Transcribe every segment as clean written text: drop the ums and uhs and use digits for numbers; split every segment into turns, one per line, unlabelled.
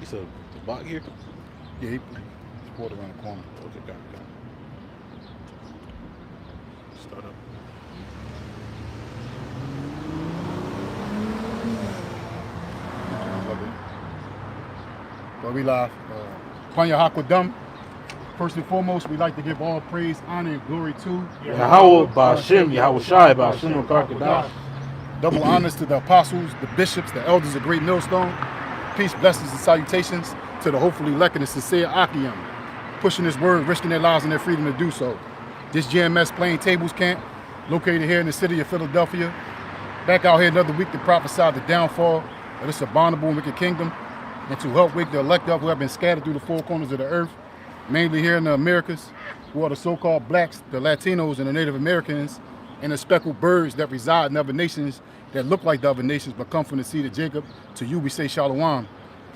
You said Dabaq here?
Yeah, he's pulled around the corner.
Okay, got it. Start up.
But we live. Panya Hakwadam. First and foremost, we like to give all praise, honor, and glory to
Yahweh Ba'Shem, Yahweh Shai, Ba'Shem Karkadash.
Double honors to the apostles, the bishops, the elders of Great Millstone. Peace, blessings, and salutations to the hopefully elect and the sincere Akiyam, pushing this word, risking their lives and their freedom to do so. This GMS Plaintables camp, located here in the city of Philadelphia. Back out here another week to prophesy the downfall of this abominable and wicked kingdom, and to help wake the elect up who have been scattered through the four corners of the earth, mainly here in the Americas, who are the so-called blacks, the Latinos, and the Native Americans, and the speckled birds that reside in other nations that look like the other nations but come from the seed of Jacob. To you we say shalom.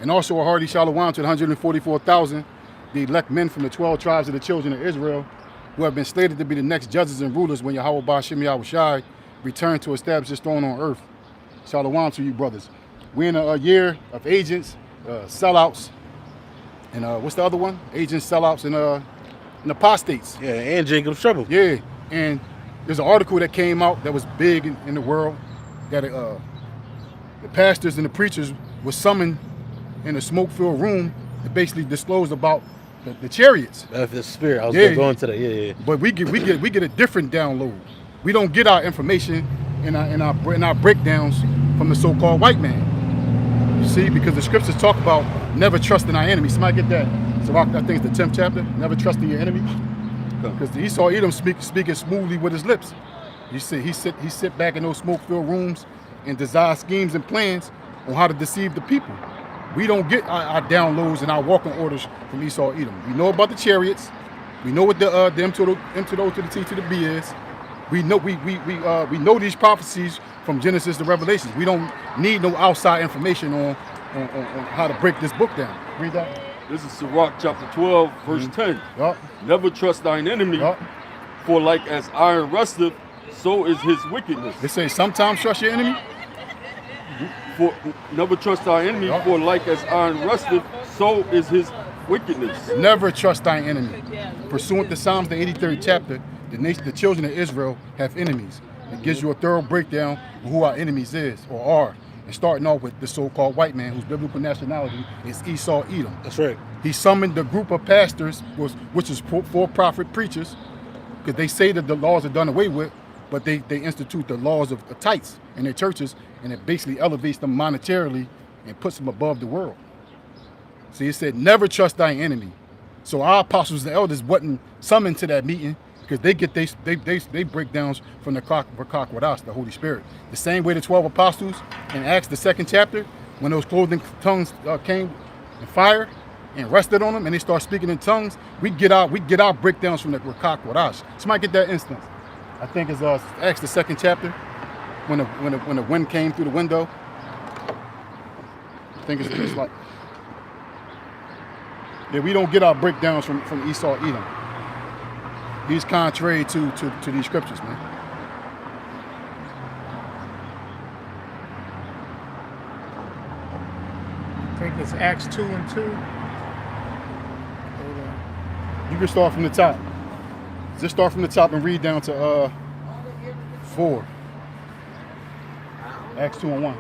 And also a hearty shalom to the 144,000, the elect men from the 12 tribes of the children of Israel, who have been slated to be the next judges and rulers when Yahweh Ba'Shem Yahweh Shai return to establish his throne on earth. Shalom to you, brothers. We're in a year of agents, sellouts, and what's the other one? Agents, sellouts, and apostates.
Yeah, and Jacob's trouble.
Yeah, and there's an article that came out that was big in the world that the pastors and the preachers were summoned in a smoke-filled room to basically disclose about the chariots.
That's the spirit. I was gonna go into that. Yeah.
But we get a different download. We don't get our information in our breakdowns from the so-called white man. You see, because the scriptures talk about never trusting our enemy. Somebody get that? So I think it's the 10th chapter. Never trusting your enemy. Because Esau Edom speaking smoothly with his lips. You see, he sit back in those smoke-filled rooms and design schemes and plans on how to deceive the people. We don't get our downloads and our walking orders from Esau Edom. We know about the chariots. We know what the M to the O to the T to the B is. We know these prophecies from Genesis to Revelations. We don't need no outside information on how to break this book down. Read that.
This is Sirach chapter 12, verse 10.
Yup.
Never trust thine enemy, for like as iron rusteth, so is his wickedness.
They say sometimes trust your enemy.
For never trust thy enemy, for like as iron rusteth, so is his wickedness.
Never trust thine enemy. Pursuant to Psalms, the 83rd chapter, the children of Israel have enemies. It gives you a thorough breakdown of who our enemies is or are. And starting off with the so-called white man whose biblical nationality is Esau Edom.
That's right.
He summoned a group of pastors, which is for-profit preachers, because they say that the laws are done away with, but they institute the laws of tights in their churches, and it basically elevates them monetarily and puts them above the world. See, it said, never trust thy enemy. So our apostles and elders wasn't summoned to that meeting because they get they breakdowns from the Kakwadas, the Holy Spirit. The same way the 12 apostles in Acts, the 2nd chapter, when those clothing tongues came and fire and rested on them and they start speaking in tongues, we get our breakdowns from the Kakwadas. Somebody get that instance. I think it's Acts, the 2nd chapter, when the wind came through the window. I think it's like, yeah, we don't get our breakdowns from Esau Edom. He's contrary to these scriptures, man.
I think it's Acts 2 and 2.
You can start from the top. Just start from the top and read down to 4. Acts 2 and 1.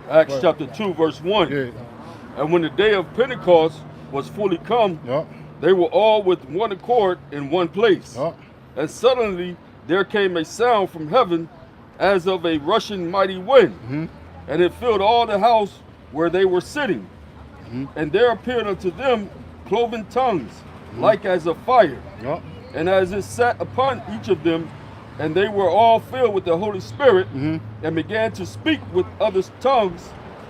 Acts chapter 2, verse 1.
Yeah.
And when the day of Pentecost was fully come, they were all with one accord in one place. And suddenly there came a sound from heaven as of a rushing mighty wind, and it filled all the house where they were sitting. And there appeared unto them cloven tongues, like as of fire. And as it sat upon each of them, and they were all filled with the Holy Spirit, and began to speak with other tongues,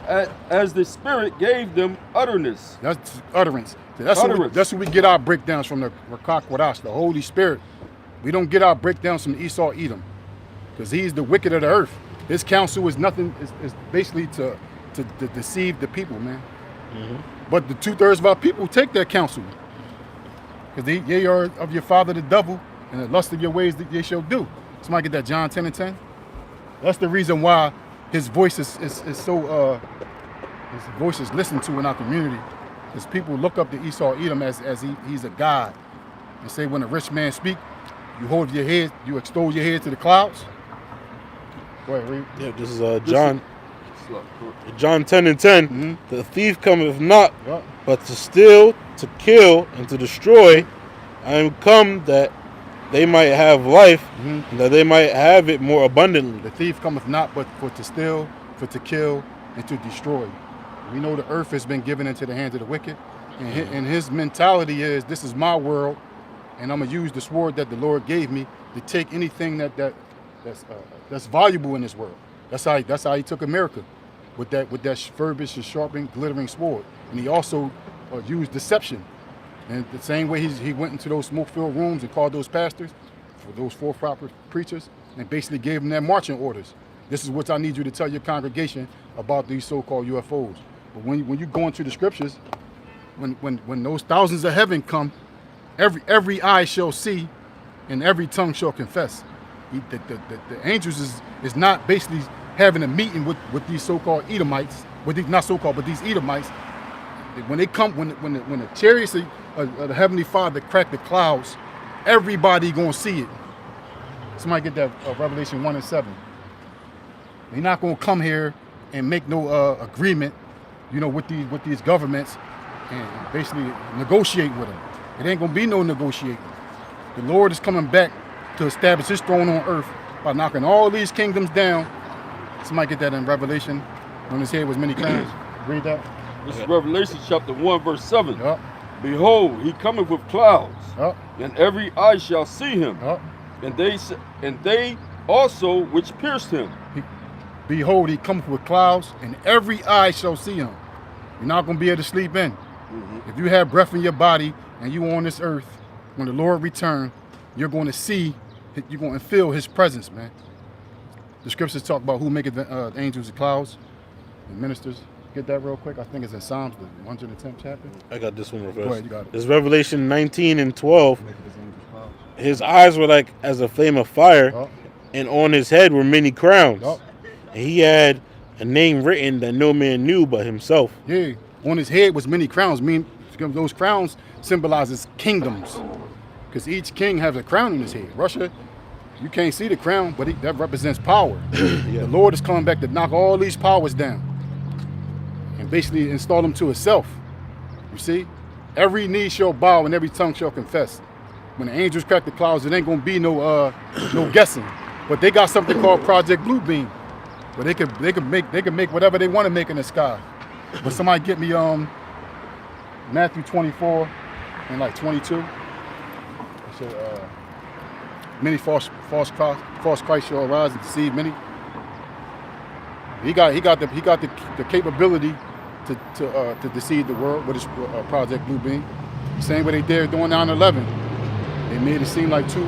as the Spirit gave them utterance.
That's utterance. That's where we get our breakdowns from, the Rakakwadas, the Holy Spirit. We don't get our breakdowns from Esau Edom, because he's the wicked of the earth. His counsel is nothing. Is basically to deceive the people, man. But the 2/3 of our people take that counsel, because they are of your father the devil, and the lust of your ways that they shall do. Somebody get that John 10 and 10. That's the reason why his voice is so his voice is listened to in our community, Because people look up to Esau Edom as he's a god. And say when a rich man speak, you hold your head, you extol your head to the clouds. Go ahead, read.
Yeah, this is John 10 and 10.
Mm-hmm.
The thief cometh not,
Yep.
but to steal, to kill, and to destroy. I am come that they might have life, and that they might have it more abundantly.
The thief cometh not but for to steal, for to kill, and to destroy. We know the earth has been given into the hands of the wicked. And his mentality is, this is my world, and I'm going to use the sword that the Lord gave me to take anything that's valuable in this world. That's how he took America, with that furbished and sharpened, glittering sword. And he also used deception. And the same way he went into those smoke-filled rooms and called those pastors, for those for-profit preachers, and basically gave them their marching orders. This is what I need you to tell your congregation about these so-called UFOs. But when you go into the scriptures, when those thousands of heaven come, every eye shall see, and every tongue shall confess. The angels is not basically having a meeting with these so-called Edomites, with these not so-called, but these Edomites. When they come, when the chariots of the Heavenly Father crack the clouds, everybody gonna see it. Somebody get that Revelation 1 and 7. They're not gonna come here and make no agreement, with these governments and basically negotiate with them. It ain't gonna be no negotiating. The Lord is coming back to establish his throne on earth by knocking all these kingdoms down. Somebody get that in Revelation. On his head was many crowns. Read that.
This is Revelation chapter 1, verse 7.
Yep.
Behold, he cometh with clouds,
Yep.
and every eye shall see him,
Yep.
and they also which pierced him.
Behold, he cometh with clouds, and every eye shall see him. You're not going to be able to sleep in. If you have breath in your body and you on this earth, when the Lord return, you're going to see, you're going to feel his presence, man. The scriptures talk about who maketh the angels the clouds and ministers. Get that real quick. I think it's in Psalms, the 110th chapter.
I got this one real fast.
Go ahead, you got it.
It's Revelation 19 and 12. His eyes were like as a flame of fire,
Yep.
and on his head were many crowns.
Yep.
And he had a name written that no man knew but himself.
Yeah, on his head was many crowns. Those crowns symbolizes kingdoms, because each king has a crown in his head. Russia, you can't see the crown, but that represents power. The Lord is coming back to knock all these powers down and basically install them to himself. You see, every knee shall bow and every tongue shall confess. When the angels crack the clouds, it ain't gonna be no guessing. But they got something called Project Bluebeam, where they could make whatever they want to make in the sky. But somebody get me Matthew 24 and like 22. It said, many false Christ shall arise and deceive many. He got the capability to deceive the world with his Project Bluebeam. Same way they did during 9/11. They made it seem like two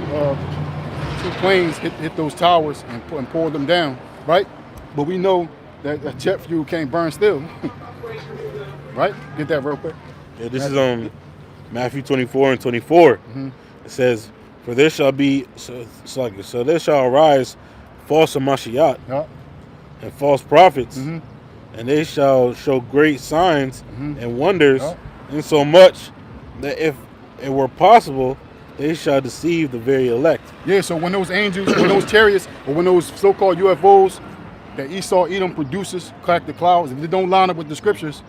planes hit those towers and pulled them down, right? But we know that jet fuel can't burn still, right? Get that real quick.
Yeah, this is Matthew 24 and 24. It says, "For there shall be so there shall arise false Mashiach
Yep.
and false prophets,
Mhm.
and they shall show great signs and wonders,
Yep.
insomuch that if it were possible, they shall deceive the very elect."
Yeah, so when those angels, when those chariots, or when those so-called UFOs that Esau Edom produces crack the clouds, if they don't line up with the scriptures,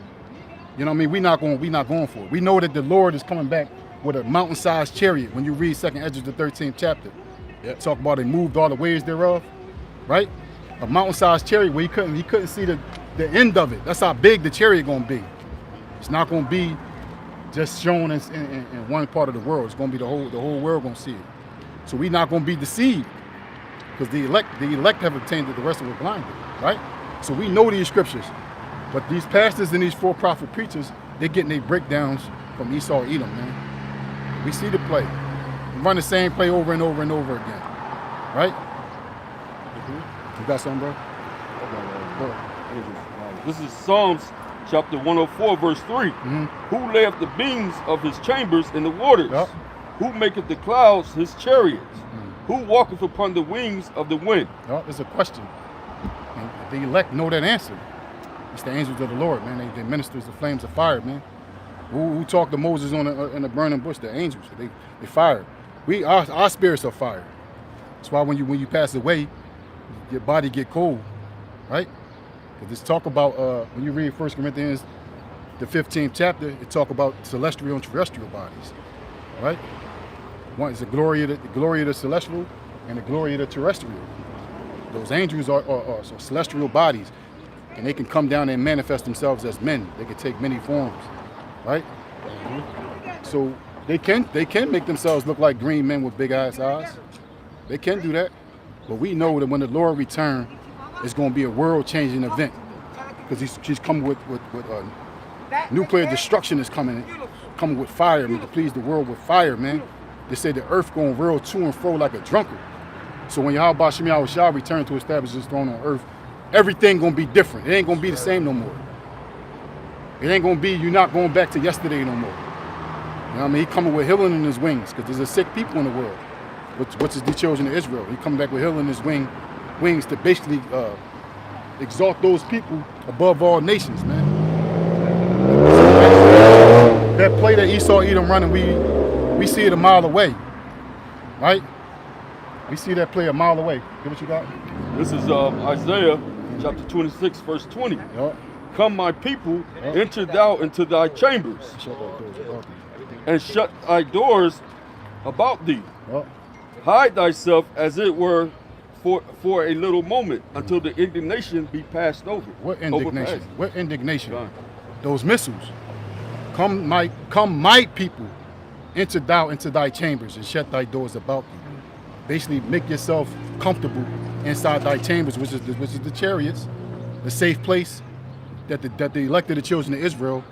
we're not going for it. We know that the Lord is coming back with a mountain-sized chariot. When you read 2nd Ezra, the 13th chapter, talk about they moved all the ways thereof, right? A mountain-sized chariot where he couldn't see the end of it. That's how big the chariot gonna be. It's not gonna be just shown in one part of the world. It's gonna be the whole world gonna see it. So we're not gonna be deceived, because the elect have obtained it, the rest of us blinded, right? So we know these scriptures, but these pastors and these for-profit preachers, they're getting their breakdowns from Esau Edom, man. We see the play. We run the same play over and over and over again, right? You got something, bro? Go ahead.
This is Psalms chapter 104, verse 3. Who layeth the beams of his chambers in the waters?
Yep.
Who maketh the clouds his chariots? Who walketh upon the wings of the wind?
No, it's a question. And the elect know that answer. It's the angels of the Lord, man. They ministers of flames of fire, man. Who talked to Moses in the burning bush? The angels. They fired. Our spirits are fire. That's why when you pass away, your body get cold, right? Because this talk about when you read 1 Corinthians, the 15th chapter, it talk about celestial and terrestrial bodies, right? One is the glory of the celestial and the glory of the terrestrial. Those angels are celestial bodies, and they can come down and manifest themselves as men. They can take many forms, right? So they can make themselves look like green men with big ass eyes. They can do that, but we know that when the Lord returns, it's going to be a world-changing event, because he's coming with nuclear destruction is coming with fire, man, to please the world with fire, man. They say the earth going to roll to and fro like a drunkard. So when Yahweh Shem Yahweh shall return to establish his throne on earth, everything going to be different. It ain't going to be the same no more. It ain't going to be, you're not going back to yesterday no more. You know what I mean? He coming with healing in his wings, because there's a sick people in the world, which is the children of Israel. He coming back with healing in his wings to basically exalt those people above all nations, man. That play that Esau Edom running, we see it a mile away, right? We see that play a mile away. Get what you got?
This is Isaiah chapter 26, verse 20.
Yep.
Come, my people, enter thou into thy chambers, and shut thy doors about thee.
Yep.
Hide thyself as it were for a little moment, until the indignation be passed over.
What indignation?
Overpassed.
What indignation?
Gone.
Those missiles. Come, my people, enter thou into thy chambers and shut thy doors about thee. Basically, make yourself comfortable inside thy chambers, which is the chariots, the safe place that the elected children of Israel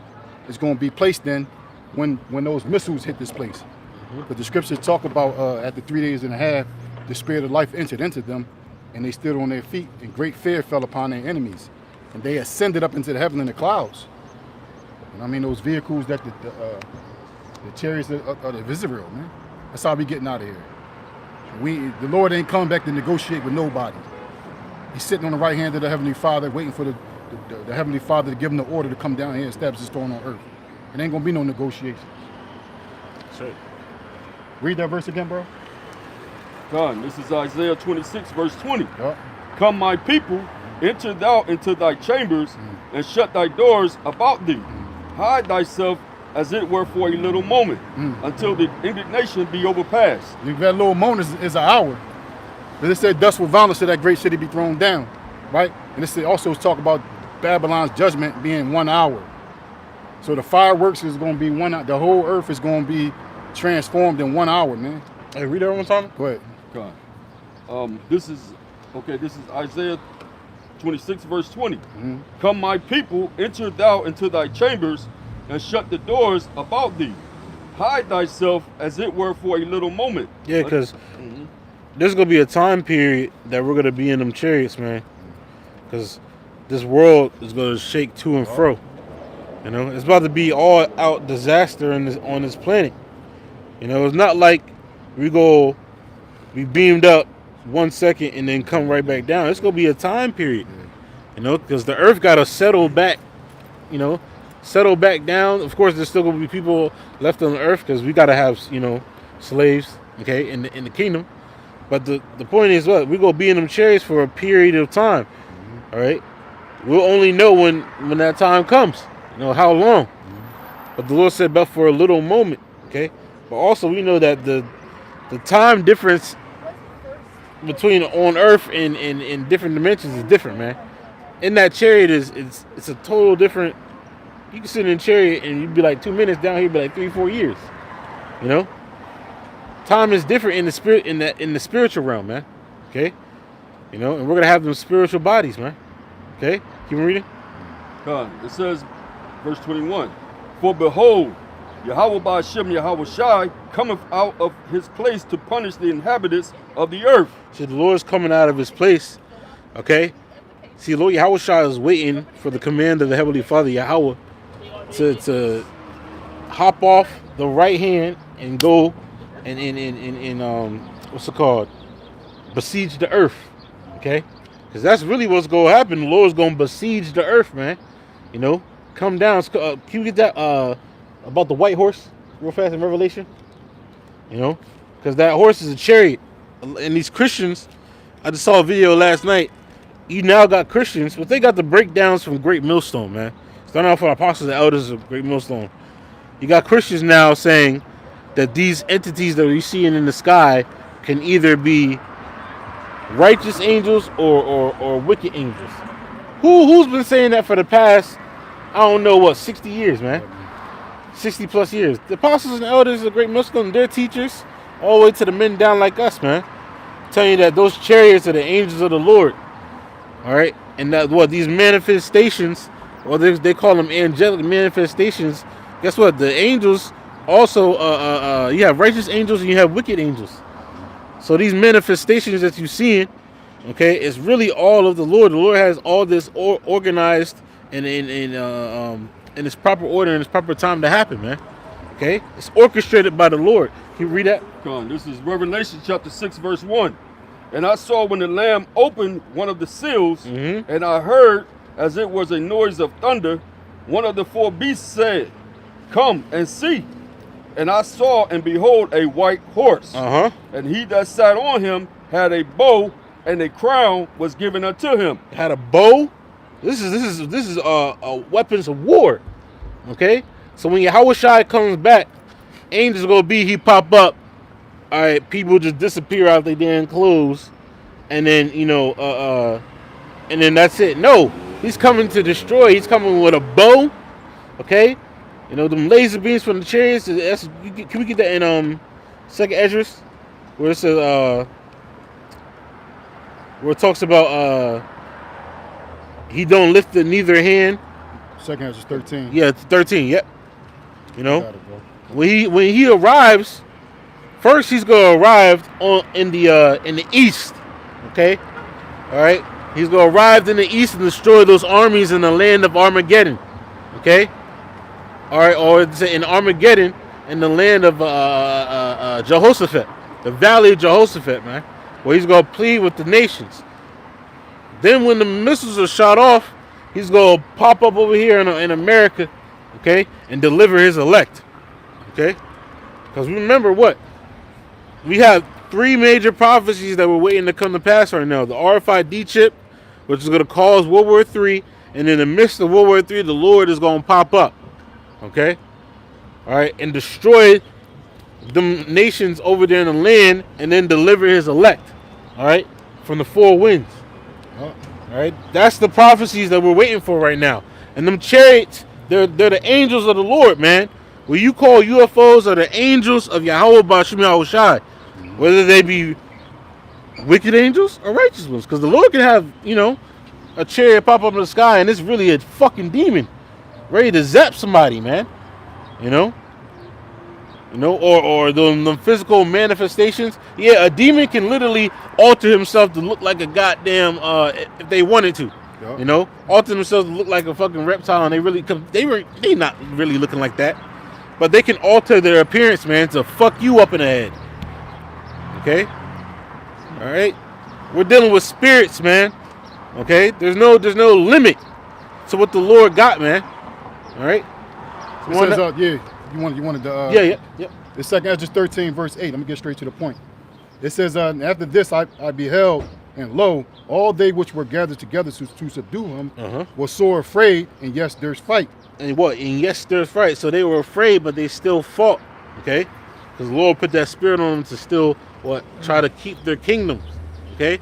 is going to be placed in when those missiles hit this place. But the scriptures talk about after 3 days and a half, the spirit of life entered into them, and they stood on their feet, and great fear fell upon their enemies, and they ascended up into the heaven in the clouds. And I mean, those vehicles that the chariots of Israel, man. That's how we getting out of here. The Lord ain't coming back to negotiate with nobody. He's sitting on the right hand of the Heavenly Father, waiting for the Heavenly Father to give him the order to come down here and establish his throne on earth. It ain't gonna be no negotiations.
That's right.
Read that verse again, bro.
God, this is Isaiah 26, verse 20.
Yep.
Come, my people, enter thou into thy chambers, and shut thy doors about thee. Hide thyself as it were for a little moment, until the indignation be overpassed.
That little moment is an hour. But it said, dust with violence to that great city be thrown down, right? And it also talk about Babylon's judgment being 1 hour. So the fireworks is going to be 1 hour. The whole earth is going to be transformed in 1 hour, man.
Hey, read that one more time.
Go ahead.
God. This is Isaiah 26, verse 20. Come, my people, enter thou into thy chambers, and shut the doors about thee. Hide thyself as it were for a little moment.
Yeah, because there's going to be a time period that we're going to be in them chariots, man. Because this world is going to shake to and fro. You know, it's about to be all out disaster on this planet. You know, it's not like we beamed up 1 second and then come right back down. It's going to be a time period. You know, because the earth got to settle back, settle back down. Of course, there's still going to be people left on the earth because we got to have, slaves, okay, in the kingdom. But the point is, what? We're going to be in them chariots for a period of time, all right? We'll only know when that time comes, how long. But the Lord said, but for a little moment, okay? But also, we know that the time difference between on earth and in different dimensions is different, man. In that chariot, it's a total different. You can sit in a chariot and you'd be like 2 minutes, down here be like 3-4 years. Time is different in the spirit in the spiritual realm, man. Okay, and we're gonna have them spiritual bodies, man. Okay, keep reading.
God, it says, verse 21. For behold, Yahweh Shem Yahweh Shai cometh out of his place to punish the inhabitants of the earth.
So the Lord's coming out of his place. Okay. See, Lord Yahweh Shai is waiting for the command of the Heavenly Father Yahweh to hop off the right hand and go and what's it called? Besiege the earth. Okay? Because that's really what's going to happen. The Lord's going to besiege the earth, man. Come down. Can you get that about the white horse real fast in Revelation? You know, because that horse is a chariot. And these Christians, I just saw a video last night. You now got Christians, but they got the breakdowns from Great Millstone, man. Starting off with apostles and elders of Great Millstone. You got Christians now saying that these entities that we're seeing in the sky can either be righteous angels or wicked angels. Who's been saying that for the past, I don't know what, 60 years, man? 60 plus years. The apostles and elders of Great Millstone, they're teachers, all the way to the men down like us, man. Telling you that those chariots are the angels of the Lord. All right? And that what these manifestations, or they call them angelic manifestations. Guess what? The angels also, you have righteous angels and you have wicked angels. So these manifestations that you're seeing, okay, it's really all of the Lord. The Lord has all this organized in its proper order and its proper time to happen, man. Okay? It's orchestrated by the Lord. Can you read that?
Come on, this is Revelation chapter 6, verse 1. And I saw when the Lamb opened one of the seals, and I heard, as it was a noise of thunder, one of the four beasts said, "Come and see." And I saw, and behold, a white horse. And he that sat on him had a bow, and a crown was given unto him.
Had a bow? This is weapons of war. Okay? So when Yahushua comes back, angels gonna be, he pop up. All right, people just disappear out their damn clothes, and then and then that's it. No, he's coming to destroy. He's coming with a bow. Okay, you know them laser beams from the chariots. Can we get that in Second Esdras, where it says where it talks about he don't lift the neither hand.
Second Esdras 13.
Yeah, it's 13. Yep. You know, when he arrives. First, he's gonna arrive in the east, okay? All right, he's gonna arrive in the east and destroy those armies in the land of Armageddon, okay? All right, or in Armageddon in the land of Jehoshaphat, the valley of Jehoshaphat, man, where he's gonna plead with the nations. Then, when the missiles are shot off, he's gonna pop up over here in America, okay, and deliver his elect, okay? Because remember what? We have three major prophecies that we're waiting to come to pass right now. The RFID chip, which is going to cause World War III. And in the midst of World War III, the Lord is going to pop up. Okay? All right? And destroy the nations over there in the land and then deliver his elect. All right? From the four winds. All right? That's the prophecies that we're waiting for right now. And them chariots, they're the angels of the Lord, man. What you call UFOs are the angels of Yahweh Bashim Yahushai. Whether they be wicked angels or righteous ones. Because the Lord can have, a chariot pop up in the sky and it's really a fucking demon. Ready to zap somebody, man. Or the physical manifestations. Yeah, a demon can literally alter himself to look like a goddamn, if they wanted to. Yep. Alter themselves to look like a fucking reptile, and they not really looking like that. But they can alter their appearance, man, to fuck you up in the head. Okay? All right? We're dealing with spirits, man. Okay? There's no limit to what the Lord got, man. All right?
It says, you wanted the...
Yeah.
It's Second Esdras 13, verse 8. Let me get straight to the point. It says, after this I beheld, and lo, all they which were gathered together to subdue him were sore afraid, and yes, there's fight.
And what? And yes, there's fight. So they were afraid, but they still fought. Okay? Because the Lord put that spirit on them to still, try to keep their kingdoms. Okay?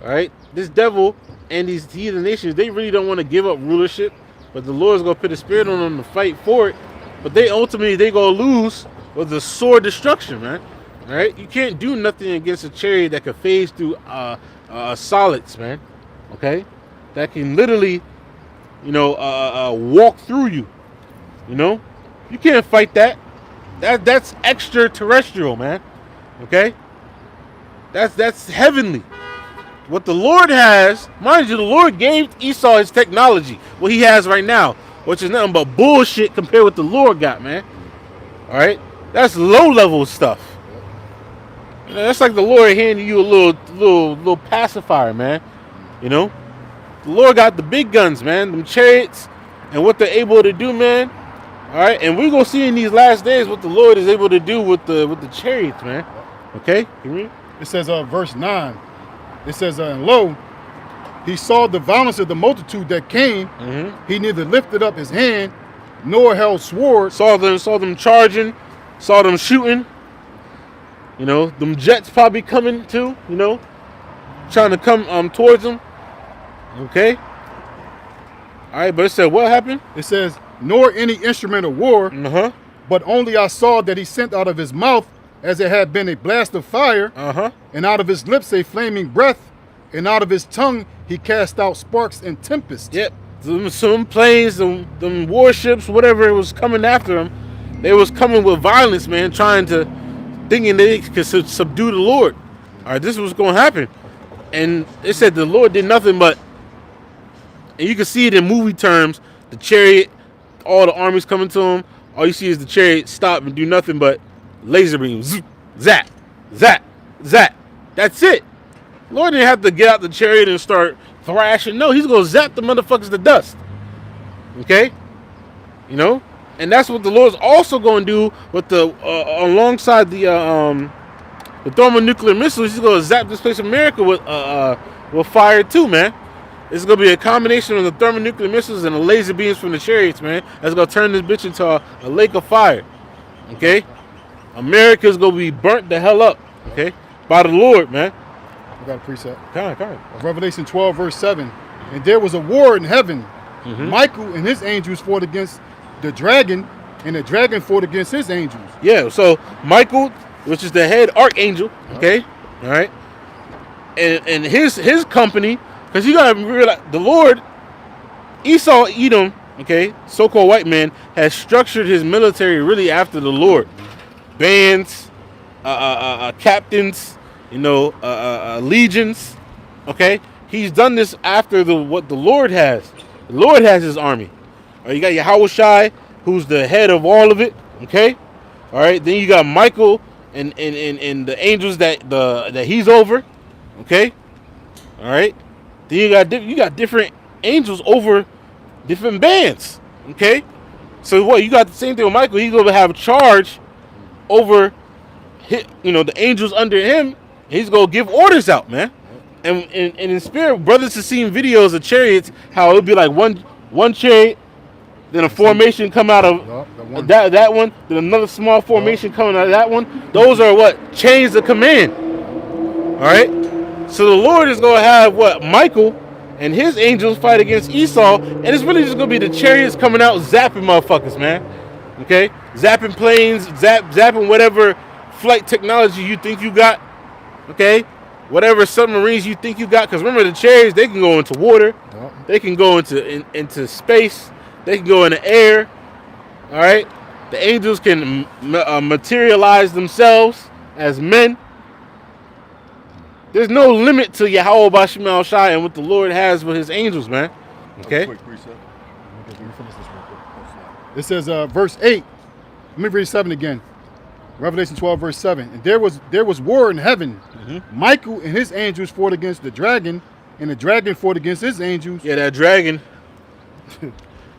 All right? This devil and these heathen nations, they really don't want to give up rulership, but the Lord's going to put a spirit on them to fight for it. But they going to lose with the sword destruction, man. All right? You can't do nothing against a chariot that can phase through solids, man. Okay? That can literally, walk through you. You can't fight that. That's extraterrestrial, man. Okay? That's heavenly. What the Lord has, mind you, the Lord gave Esau his technology, what he has right now, which is nothing but bullshit compared with the Lord got, man. All right? That's low-level stuff. That's like the Lord handing you a little pacifier, man. The Lord got the big guns, man. Them chariots and what they're able to do, man. All right, and we're gonna see in these last days what the Lord is able to do with the chariots, man. Okay, you read?
It says, verse 9. It says, and lo, he saw the violence of the multitude that came. He neither lifted up his hand nor held sword.
Saw them charging, saw them shooting. You know, them jets probably coming too. You know, trying to come towards them. Okay. All right, but it said what happened?
It says, nor any instrument of war, but only I saw that he sent out of his mouth as it had been a blast of fire, and out of his lips a flaming breath, and out of his tongue he cast out sparks and tempests.
Yep, some planes, them warships, whatever it was coming after them, they was coming with violence, man, thinking they could subdue the Lord. All right, this was going to happen. And it said the Lord did nothing but, and you can see it in movie terms, the chariot, all the armies coming to him, all you see is the chariot stop and do nothing but laser beams, zap, zap, zap. That's it. Lord didn't have to get out the chariot and start thrashing. No, he's going to zap the motherfuckers to dust. Okay? You know? And that's what the Lord's also going to do with alongside the thermonuclear missiles. He's going to zap this place America with fire too, man. It's going to be a combination of the thermonuclear missiles and the laser beams from the chariots, man. That's going to turn this bitch into a lake of fire. Okay? America's going to be burnt the hell up. Okay? By the Lord, man.
I got a precept.
Come on.
Revelation 12, verse 7. And there was a war in heaven. Michael and his angels fought against the dragon, and the dragon fought against his angels. Yeah, so Michael, which is the head archangel, okay? All right? And his company, because you got to realize, the Lord, Esau, Edom, okay, so-called white man, has structured his military really after the Lord. Bands, captains, you know, legions, okay? He's done this after what the Lord has. The Lord has his army. All right, you got Yahushai, who's the head of all of it, okay? All right, then you got Michael and the angels that he's over, okay? All right. Then you got different angels over different bands. Okay, so what you got the same thing with Michael. He's gonna have charge over, the angels under him. He's gonna give orders out, man. And in spirit, brothers have seen videos of chariots. How it'll be like one chariot, then a formation come out of that one, then another small formation coming out of that one. Those are what chains of command. All right. So the Lord is going to have Michael and his angels fight against Esau, and it's really just going to be the chariots coming out zapping motherfuckers, man. Okay? Zapping planes, zapping whatever flight technology you think you got. Okay? Whatever submarines you think you got. Because remember, the chariots, they can go into water. They can go into space. They can go in the air. All right? The angels can materialize themselves as men. There's no limit to Yahweh Bashim Shai and what the Lord has with his angels, man. Okay? It says, verse 8. Let me read 7 again. Revelation 12, verse 7. And there was war in heaven. Michael and his angels fought against the dragon, and the dragon fought against his angels.
Yeah, that dragon,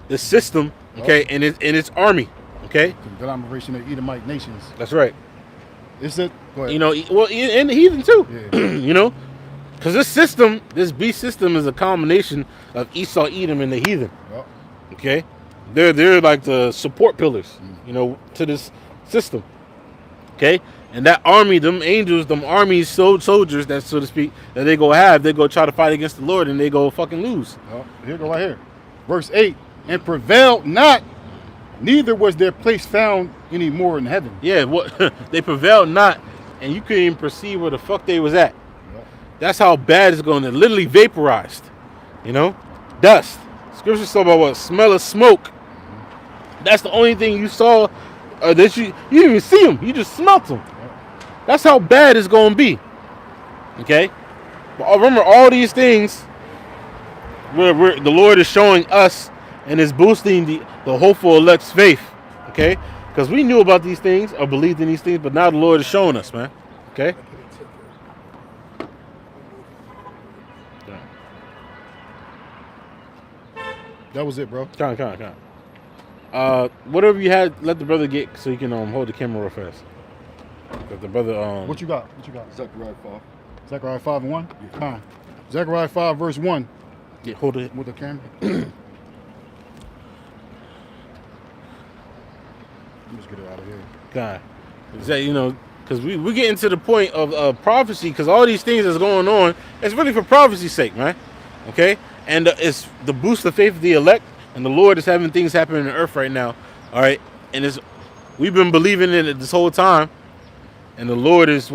the system, okay, and its army, okay?
The conglomeration of Edomite nations.
That's right.
Is it? Go ahead.
And the heathen too.
Yeah.
Because this beast system is a combination of Esau, Edom, and the heathen.
Yep.
Okay, they're like the support pillars, to this system. Okay, and that army, them angels, them armies, soldiers, that so to speak, that they go try to fight against the Lord, and they go fucking lose.
Here go right here, verse 8. And prevailed not, neither was their place found any more in heaven.
Yeah, they prevailed not, and you couldn't even perceive where the fuck they was at. Yep. That's how bad it's going to literally vaporized. Dust. Scripture talk about what? Smell of smoke. That's the only thing you saw, that you didn't even see them. You just smelt them. Yep. That's how bad it's going to be. Okay? But remember, all these things, where the Lord is showing us and is boosting the hopeful elect's faith. Okay? Because we knew about these things or believed in these things, but now the Lord is showing us, man. Okay?
That was it, bro.
Come on. Whatever you had, let the brother get so you can hold the camera real fast. Got the brother.
What you got?
Zechariah 5.
Zechariah 5 and 1. Yeah. Zechariah 5 verse 1.
Yeah, hold it
with the camera. Let's get it out of here.
God, is that because we get into the point of prophecy, because all these things that's going on, it's really for prophecy's sake, man. Okay, and it's the boost of faith of the elect, and the Lord is having things happen in the earth right now. All right, and we've been believing in it this whole time, and the Lord is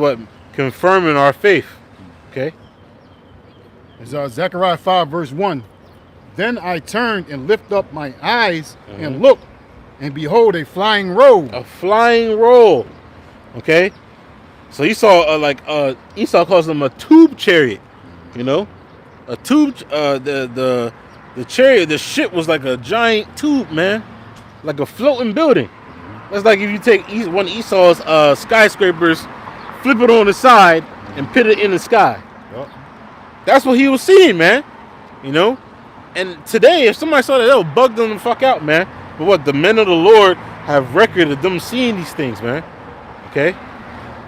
confirming our faith. Okay,
it's Zechariah 5 verse 1. Then I turned and lifted up my eyes and looked, and behold, a flying roll.
A flying roll. Okay, so he saw Esau calls them a tube chariot. A tube. The chariot, the ship was like a giant tube, man, like a floating building. That's like if you take one of Esau's skyscrapers, flip it on the side, and put it in the sky.
Yep.
That's what he was seeing, man. And today, if somebody saw that, that would bug them the fuck out, man. But the men of the Lord have record of them seeing these things, man. Okay?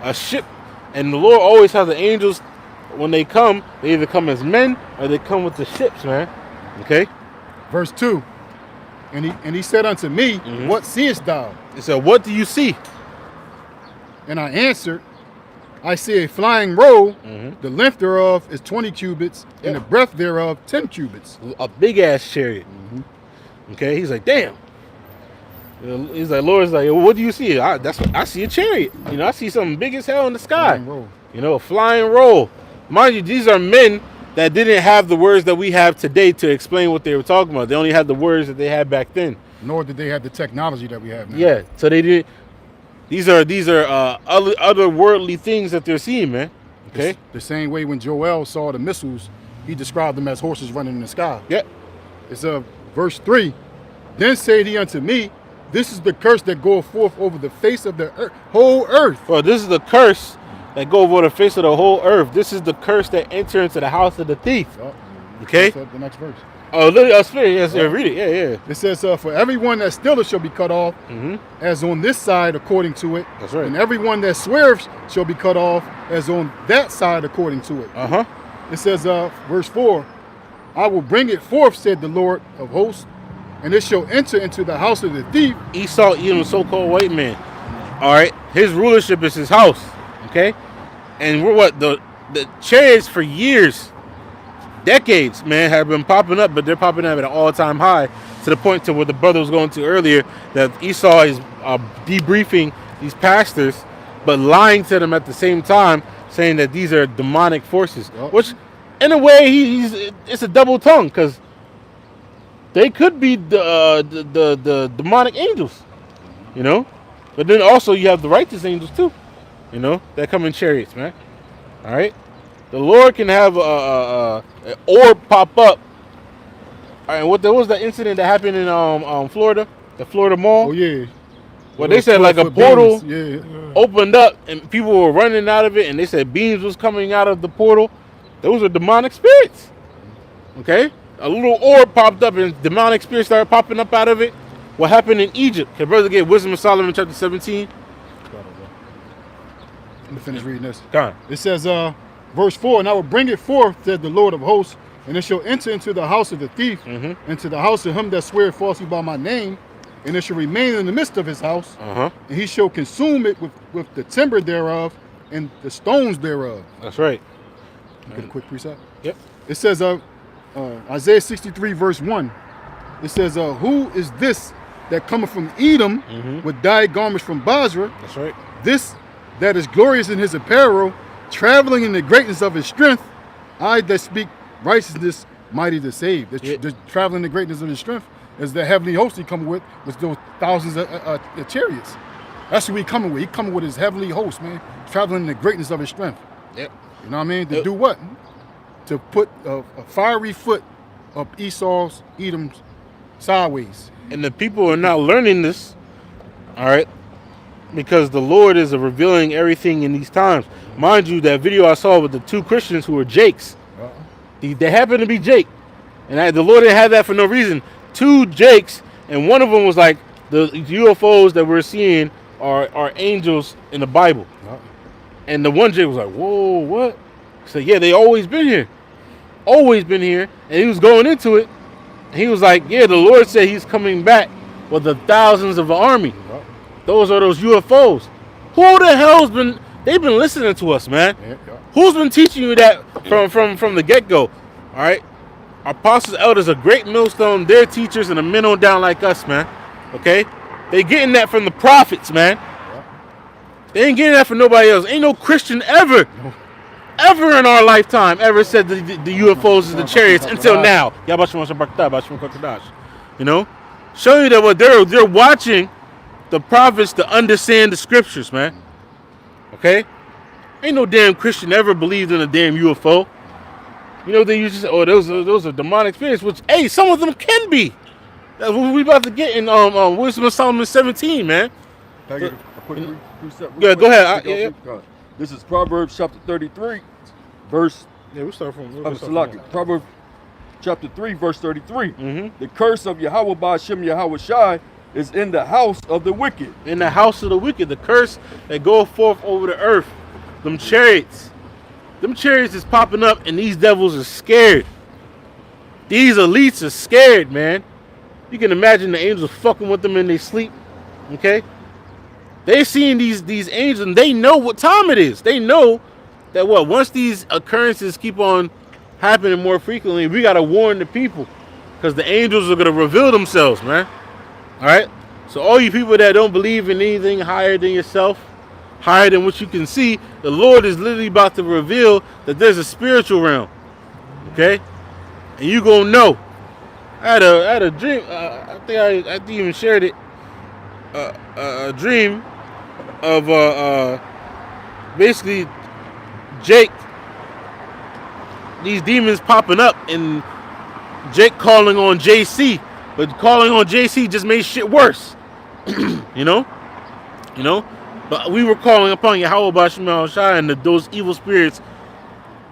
A ship. And the Lord always has the angels, when they come, they either come as men or they come with the ships, man. Okay?
Verse 2. And he said unto me, What seest thou?
He said, what do you see?
And I answered, I see a flying roll. The length thereof is 20 cubits, and the breadth thereof 10 cubits.
A big ass chariot. Okay? He's like, damn. He's like, Lord's like, what do you see? I see a chariot. I see something big as hell in the sky. A flying roll. Mind you, these are men that didn't have the words that we have today to explain what they were talking about. They only had the words that they had back then.
Nor did they have the technology that we have now.
Yeah, so they did. These are other worldly things that they're seeing, man. Okay.
The same way when Joel saw the missiles, he described them as horses running in the sky.
Yeah.
It's verse 3. Then said he unto me, This is the curse that goeth forth over the face of the whole earth.
Well, this is the curse that go over the face of the whole earth. This is the curse that enter into the house of the thief.
Oh,
okay.
The next verse.
Oh, literally, yes, read it. Yeah.
It says, for everyone that stealeth shall be cut off, as on this side according to it.
That's right.
And everyone that swears shall be cut off, as on that side according to it. It says, verse 4, I will bring it forth, said the Lord of hosts, and it shall enter into the house of the thief.
Esau, even so-called white man. All right, his rulership is his house. Okay, and the chariots for years, decades, man, have been popping up, but they're popping up at an all-time high, to the point to what the brother was going to earlier, that Esau is debriefing these pastors, but lying to them at the same time, saying that these are demonic forces. Which, in a way, it's a double tongue, because they could be the demonic angels, But then also you have the righteous angels too, that come in chariots, man. All right, the Lord can have an orb pop up. All right, what was that incident that happened in Florida, the Florida Mall?
Oh yeah.
Well, they said like a portal opened up and people were running out of it, and they said beams was coming out of the portal. Those are demonic spirits. Okay, a little orb popped up and demonic spirits started popping up out of it. What happened in Egypt? Can brother get Wisdom of Solomon chapter 17?
Let me finish reading this.
Go on.
It says, verse 4, and I will bring it forth, said the Lord of hosts, and it shall enter into the house of the thief, into the house of him that sweareth falsely by my name, and it shall remain in the midst of his house, and he shall consume it with the timber thereof and the stones thereof.
That's right.
Get a quick precept.
Yep.
It says, Isaiah 63 verse 1, it says, who is this that cometh from Edom with dyed garments from Basra?
That's right.
This that is glorious in his apparel, traveling in the greatness of his strength. I that speak righteousness, mighty to save. The traveling in the greatness of his strength is the heavenly host he coming with those thousands of chariots. That's who he coming with. He coming with his heavenly host, man. Traveling in the greatness of his strength.
Yep.
You know what I mean? To do what? To put a fiery foot up Esau's, Edom's sideways.
And the people are not learning this, all right, because the Lord is revealing everything in these times. Mind you, that video I saw with the two Christians who were Jakes, they happened to be Jake. And the Lord didn't have that for no reason. Two Jakes, and one of them was like, the UFOs that we're seeing are angels in the Bible. And the one Jay was like, whoa, what? He said, yeah, they always been here. Always been here. And he was going into it. And he was like, yeah, the Lord said he's coming back with the thousands of an army. Those are those UFOs. Who the hell's been, they've been listening to us, man. Who's been teaching you that from the get-go? All right? Our apostles, elders, a great millstone. They're teachers and the men on down like us, man. Okay? They getting that from the prophets, man. They ain't getting that from nobody else. Ain't no Christian ever in our lifetime ever said the UFOs is the chariots until now. You know? Show you that what they're watching the prophets to understand the scriptures, man. Okay? Ain't no damn Christian ever believed in a damn UFO. You know, they used to say, oh, those are demonic spirits, which, hey, some of them can be. That's what we about to get in Wisdom of Solomon 17, man.
Can I get a quick precept?
Yeah, go ahead.
This is Proverbs chapter 33, verse...
Yeah, we start from...
Proverbs chapter 3, verse 33. The curse of Yahweh Ba'ashem Yahweh Shai is in the house of the wicked.
In the house of the wicked. The curse that goeth forth over the earth. Them chariots. Them chariots is popping up and these devils are scared. These elites are scared, man. You can imagine the angels fucking with them in their sleep. Okay? They seeing these angels and they know what time it is. They know that once these occurrences keep on happening more frequently, we got to warn the people. Because the angels are going to reveal themselves, man. Alright? So all you people that don't believe in anything higher than yourself, higher than what you can see, the Lord is literally about to reveal that there's a spiritual realm. Okay? And you gonna know. I had a dream. I think I even shared it. A dream of basically Jake. These demons popping up and Jake calling on JC, but calling on JC just made shit worse. You know. But we were calling upon Yahweh Ba'ashem Shai, and those evil spirits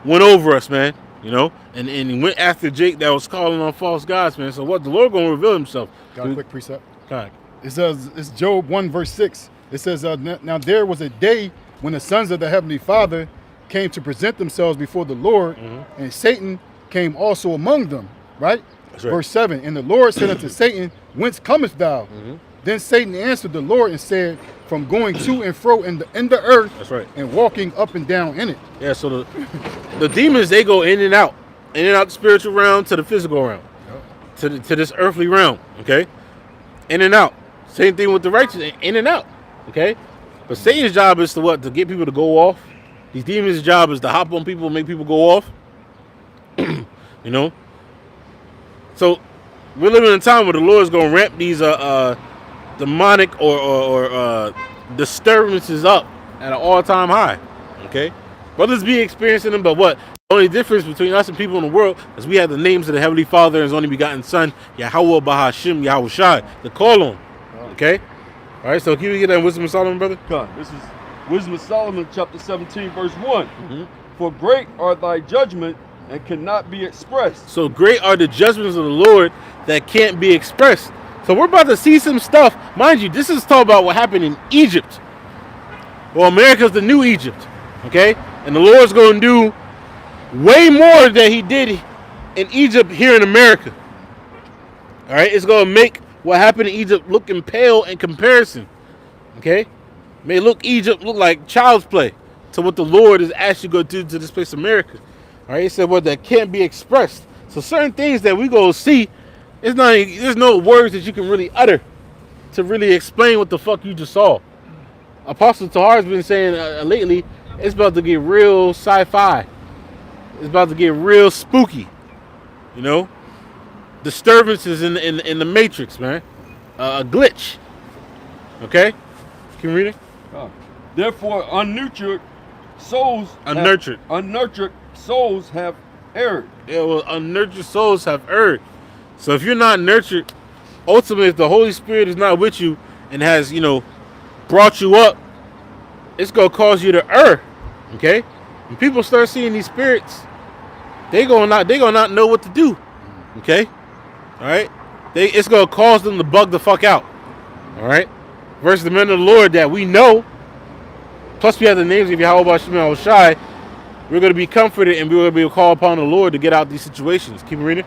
went over us, man. You know, and went after Jake that was calling on false gods, man. So what? The Lord gonna reveal himself.
Got a quick precept.
God.
It says, it's Job 1 verse 6. It says, now there was a day when the sons of the Heavenly Father came to present themselves before the Lord, and Satan came also among them, right?
That's right.
Verse 7, and the Lord said unto Satan, whence comest thou? Then Satan answered the Lord and said, from going to and fro in the earth. That's right. And walking up and down in it.
Yeah, so the demons, they go in and out the spiritual realm to the physical realm, to this earthly realm, okay? In and out. Same thing with the righteous, in and out, okay? But Satan's job is to what? To get people to go off. These demons' job is to hop on people and make people go off. You know? So we're living in a time where the Lord's going to ramp these demonic or disturbances up at an all-time high. Okay? Brothers be experiencing them, but what? The only difference between us and people in the world is we have the names of the Heavenly Father and His only begotten Son, Yahweh Ba'ashem Yahweh Shai, to call on. Okay? Alright, so can you get that in Wisdom of Solomon, brother?
God, this is Wisdom of Solomon, chapter 17, verse 1. For great are thy judgment and cannot be expressed.
So great are the judgments of the Lord that can't be expressed. So we're about to see some stuff. Mind you, this is talking about what happened in Egypt. Well, America's the new Egypt. Okay? And the Lord's going to do way more than He did in Egypt here in America. Alright? It's going to make what happened in Egypt looking pale in comparison. Okay? May Egypt look like child's play to what the Lord is actually going to do to this place, America. Alright? He said, well, that can't be expressed. So certain things that we go see, there's no words that you can really utter to really explain what the fuck you just saw. Apostle Tahar's been saying lately, it's about to get real sci-fi. It's about to get real spooky. You know? Disturbances in the matrix, man. A glitch. Okay? Can you read it?
Therefore, unnurtured souls have erred.
Yeah, well, unnurtured souls have erred. So if you're not nurtured, ultimately, if the Holy Spirit is not with you and has, brought you up, it's going to cause you to err. Okay? When people start seeing these spirits, they gonna not know what to do. Okay? All right? It's going to cause them to bug the fuck out. All All right? Versus the men of the Lord that we know, plus we have the names of Yahweh Shai, we're going to be comforted and we're going to be called upon the Lord to get out these situations. Keep reading.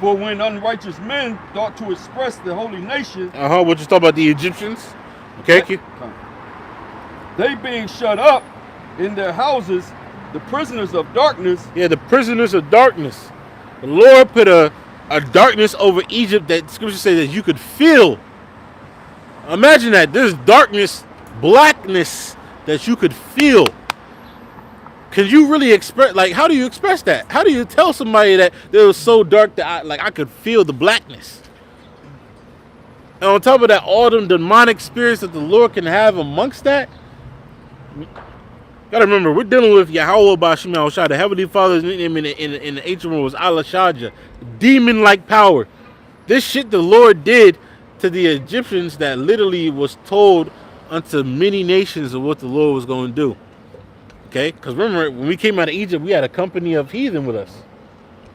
For when unrighteous men thought to express the holy nation.
What you talk about the Egyptians? Okay.
They being shut up in their houses, the prisoners of darkness.
Yeah, the prisoners of darkness. The Lord put a darkness over Egypt that Scripture says that you could feel. Imagine that. There's darkness, blackness that you could feel. Can you really express, like, how do you express that? How do you tell somebody that it was so dark that I could feel the blackness? And on top of that, all them demonic spirits that the Lord can have amongst that. Gotta remember, we're dealing with Yahweh Bashim Shai. The Heavenly Father's nickname in the ancient world was Allah Shaja. Demon-like power. This shit the Lord did to the Egyptians that literally was told unto many nations of what the Lord was going to do. Okay? Because remember, when we came out of Egypt, we had a company of heathen with us.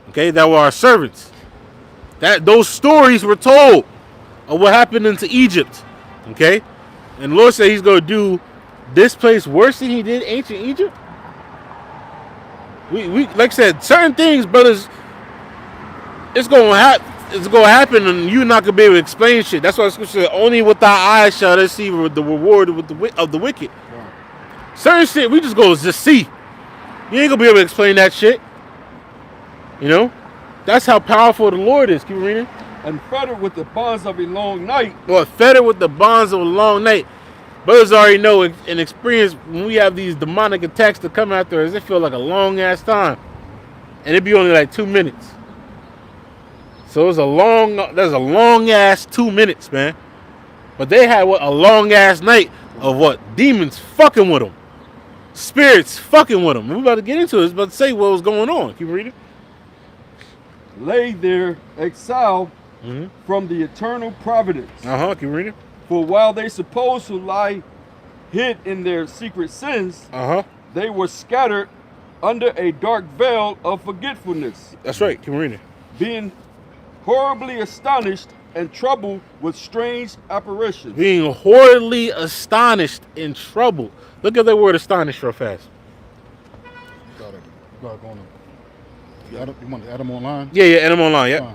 Okay? That were our servants. Those stories were told of what happened into Egypt. Okay? And the Lord said he's going to do this place worse than he did ancient Egypt. We like I said, certain things, brothers, it's going to happen and you're not going to be able to explain shit. That's why the Scripture said, only with our eyes shall they see the reward of the wicked. Certain shit we just go just see. You ain't gonna be able to explain that shit. You know? That's how powerful the Lord is. Keep reading.
And fettered with the bonds of a long night.
Lord, fettered with the bonds of a long night. Brothers already know and experience when we have these demonic attacks that come after us, it feel like a long ass time. And it'd be only like 2 minutes. So there's a long ass 2 minutes, man. But they had a long ass night of what? Demons fucking with them. Spirits fucking with them. We're about to get into it. It's about to say what was going on. Keep reading.
Lay there exiled from the eternal providence.
Keep reading.
For while they supposed to lie hid in their secret sins, they were scattered under a dark veil of forgetfulness.
That's right. Keep reading.
Being horribly astonished and troubled with strange apparitions.
Being horribly astonished and troubled. Look at that word astonished real fast.
You want to add them online?
Yeah, add them online, yeah.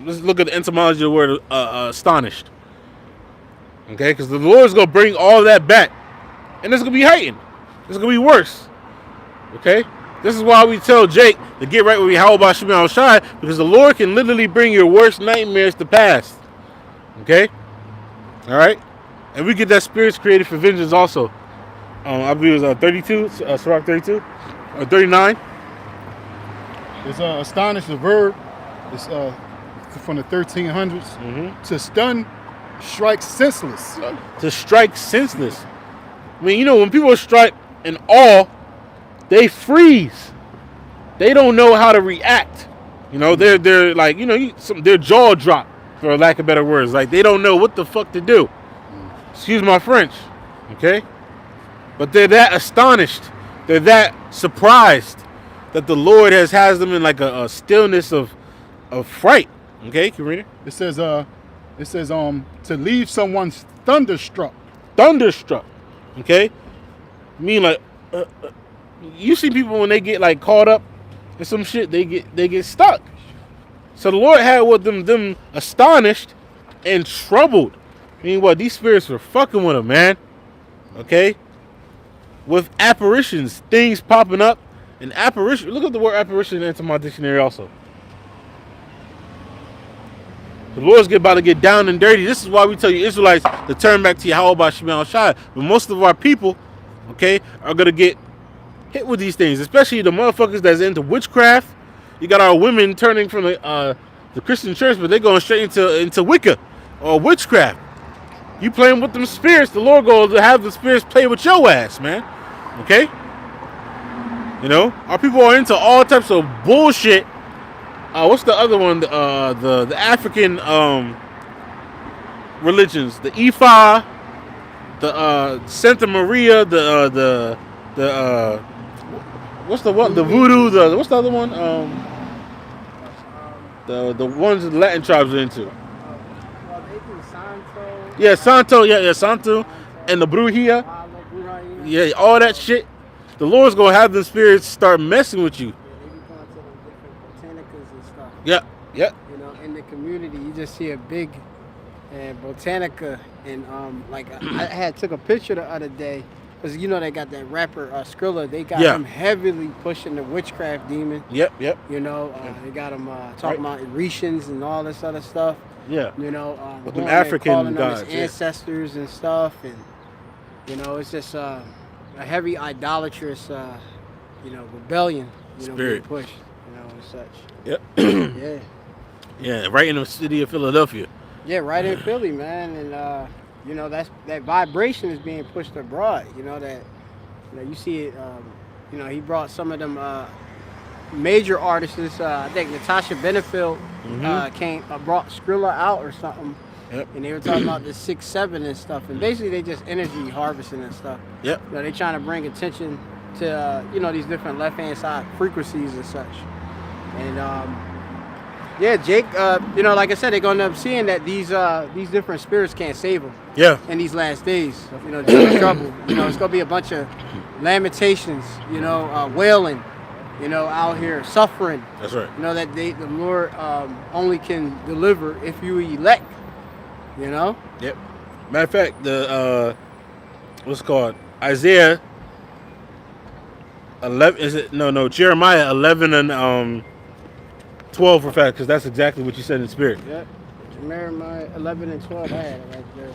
Let's look at the etymology of the word astonished. Okay, because the Lord's going to bring all that back. And it's going to be heightened. It's going to be worse. Okay? This is why we tell Jake to get right with Yahweh Shemel Shai, because the Lord can literally bring your worst nightmares to pass. Okay? Alright? And we get that spirits created for vengeance also. I believe it was 32, Sirach 32, or 39.
It's astonished, the verb. It's from the 1300s. To stun, strike senseless.
To strike senseless. I mean, you know, when people strike in awe, they freeze. They don't know how to react. You know, they're like, you know, their jaw drop, for lack of better words. Like, they don't know what the fuck to do. Excuse my French. Okay? But they're that astonished. They're that surprised that the Lord has them in like a stillness of fright. Okay, can you read it?
It says to leave someone thunderstruck.
Thunderstruck. Okay? I mean, like you see people when they get like caught up in some shit, they get stuck. So the Lord had with them astonished and troubled. I mean, what, these spirits were fucking with them, man. Okay? With apparitions, things popping up. And apparition, look at the word apparition into my dictionary also. The Lord's about to get down and dirty. This is why we tell you Israelites to turn back to Yahweh Shemel Shai. But most of our people, okay, are going to get hit with these things. Especially the motherfuckers that's into witchcraft. You got our women turning from the Christian church, but they're going straight into Wicca or witchcraft. You playing with them spirits, the Lord goes to have the spirits play with your ass, man. Okay? You know, our people are into all types of bullshit. What's the other one? The African religions, the Ifa, the Santa Maria, the what's the one? The Voodoo. What's the other one? The ones the Latin tribes are into.
Santo.
Yeah, Santo. Yeah, Santo. And the Brujia. Yeah, all that shit. The Lord's going to have the spirits start messing with you.
Yeah, they be going to the different botanicas and stuff.
Yeah.
You know, in the community, you just see a big botanica. And, I took a picture the other day. Because, you know, they got that rapper, Skrilla. They got him heavily pushing the witchcraft demon.
Yep.
You know, they got him talking about Ricans and all this other stuff.
Yeah.
You know,
with them African
calling
gods.
them his ancestors and stuff. And, you know, it's just a heavy idolatrous, rebellion,
Spirit.
being pushed, and such.
Yep.
Yeah.
Yeah, right in the city of Philadelphia.
Yeah, right in Philly, man. And, that vibration is being pushed abroad. You see it. He brought some of them major artists. I think Natasha Benefield brought Skrilla out or something.
Yep.
And they were talking about the 6-7 and stuff. And basically, they just energy harvesting and stuff.
Yep.
They trying to bring attention to these different left-hand side frequencies and such. And Jake, like I said, they're going to end up seeing that these different spirits can't save them.
Yeah.
In these last days, Jake's trouble. It's going to be a bunch of lamentations, wailing, out here suffering.
That's right.
That the Lord only can deliver if you elect. Yep.
Matter of fact, the what's it called? Isaiah 11. Is it no Jeremiah 11 and 12 for fact, because that's exactly what you said in spirit.
Yep. Jeremiah 11 and 12. I had it right there.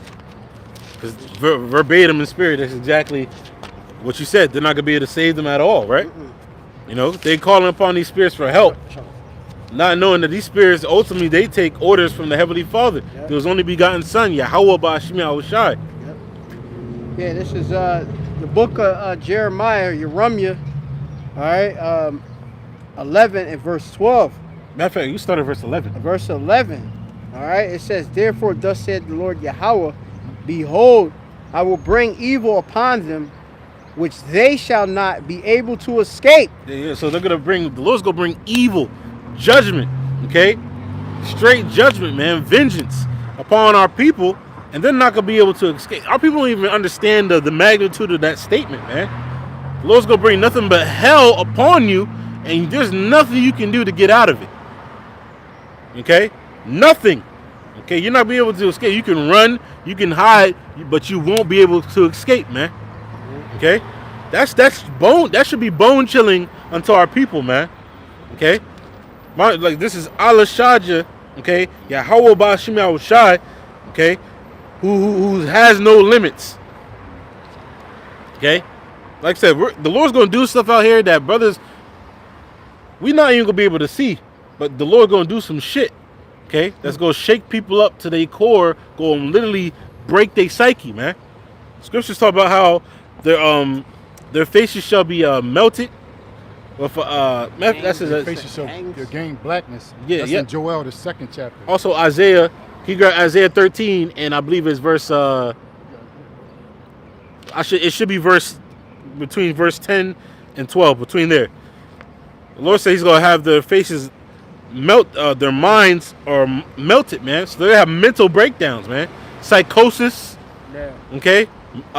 Because verbatim in spirit, that's exactly what you said. They're not gonna be able to save them at all, right? They calling upon these spirits for help, not knowing that these spirits ultimately they take orders from the Heavenly Father.
Yep.
There was only begotten Son, Yahweh Ba'ashmi Al-Shai.
Yep. Yeah, this is the book of Jeremiah, Yeremiah. All right, 11 and verse 12.
Matter of fact, you started verse 11.
Verse 11. All right, it says, "Therefore, thus said the Lord Yahweh, behold, I will bring evil upon them, which they shall not be able to escape."
Yeah, so the Lord's gonna bring evil, judgment, okay? Straight judgment, man, vengeance upon our people, and they're not gonna be able to escape. Our people don't even understand the magnitude of that statement, man. The Lord's gonna bring nothing but hell upon you, and there's nothing you can do to get out of it. Okay? Nothing. Okay, you're not gonna be able to escape. You can run, you can hide, but you won't be able to escape, man. Okay? That's bone. That should be bone chilling unto our people, man. Okay? This is Allah Shaja, okay? Yahweh Ba'ashim Al-Shai, okay? Who has no limits. Okay? Like I said, the Lord's gonna do stuff out here that brothers we're not even gonna be able to see. But the Lord gonna do some shit, okay? That's gonna shake people up to their core, gonna literally break their psyche, man. Scriptures talk about how their faces shall be melted. With that's
their faces shall gain blackness.
Yeah,
that's in Joel, the 2nd chapter.
Also Isaiah, he got Isaiah 13, and I believe it's verse. It should be between verse 10 and 12, between there. The Lord says He's gonna have their faces melt, their minds are melted, man. So they have mental breakdowns, man. Psychosis, okay,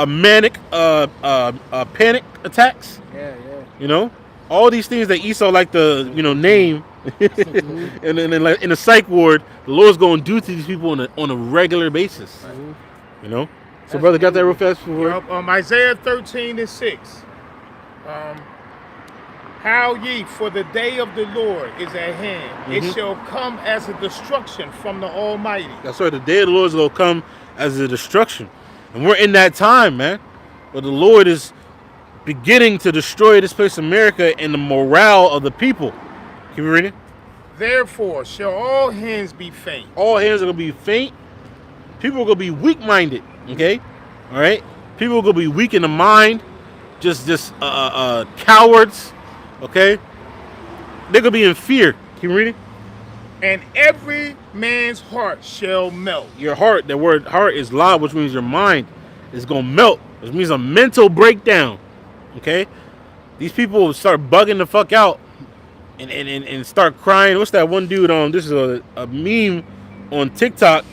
manic, panic attacks.
Yeah.
All these things that Esau like to, name, and then like in a psych ward, the Lord's gonna do to these people on a regular basis. So brother, got that real fast?
Isaiah 13 and 6. Howl ye, for the day of the Lord is at hand. It shall come as a destruction from the Almighty.
That's right. The day of the Lord is going to come as a destruction. And we're in that time, man, where the Lord is beginning to destroy this place, America, and the morale of the people. Can we read it?
Therefore shall all hands be faint.
All hands are going to be faint. People are going to be weak-minded, okay? All right? People are going to be weak in the mind, just cowards. Okay? They're going to be in fear. Can you read it?
And every man's heart shall melt.
Your heart, the word heart is la, which means your mind is going to melt. Which means a mental breakdown. Okay? These people will start bugging the fuck out and start crying. What's that one dude on? This is a meme on TikTok.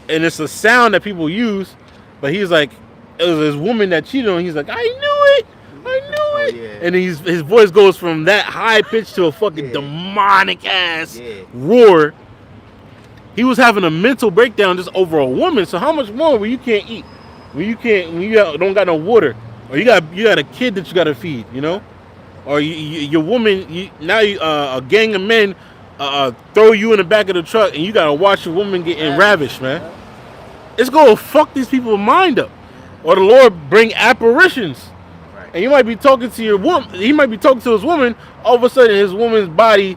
and it's a sound that people use, but he's like, it was his woman that cheated on him. He's like, I knew it. Yeah. And his voice goes from that high pitch to a fucking demonic ass roar. He was having a mental breakdown just over a woman. So how much more when you can't eat, when you don't got no water, or you got a kid that you got to feed, you know, or your woman, a gang of men throw you in the back of the truck and you got to watch your woman getting ravished, man. It's gonna fuck these people's mind up, or the Lord bring apparitions. And you might be talking to your woman. He might be talking to his woman. All of a sudden, his woman's body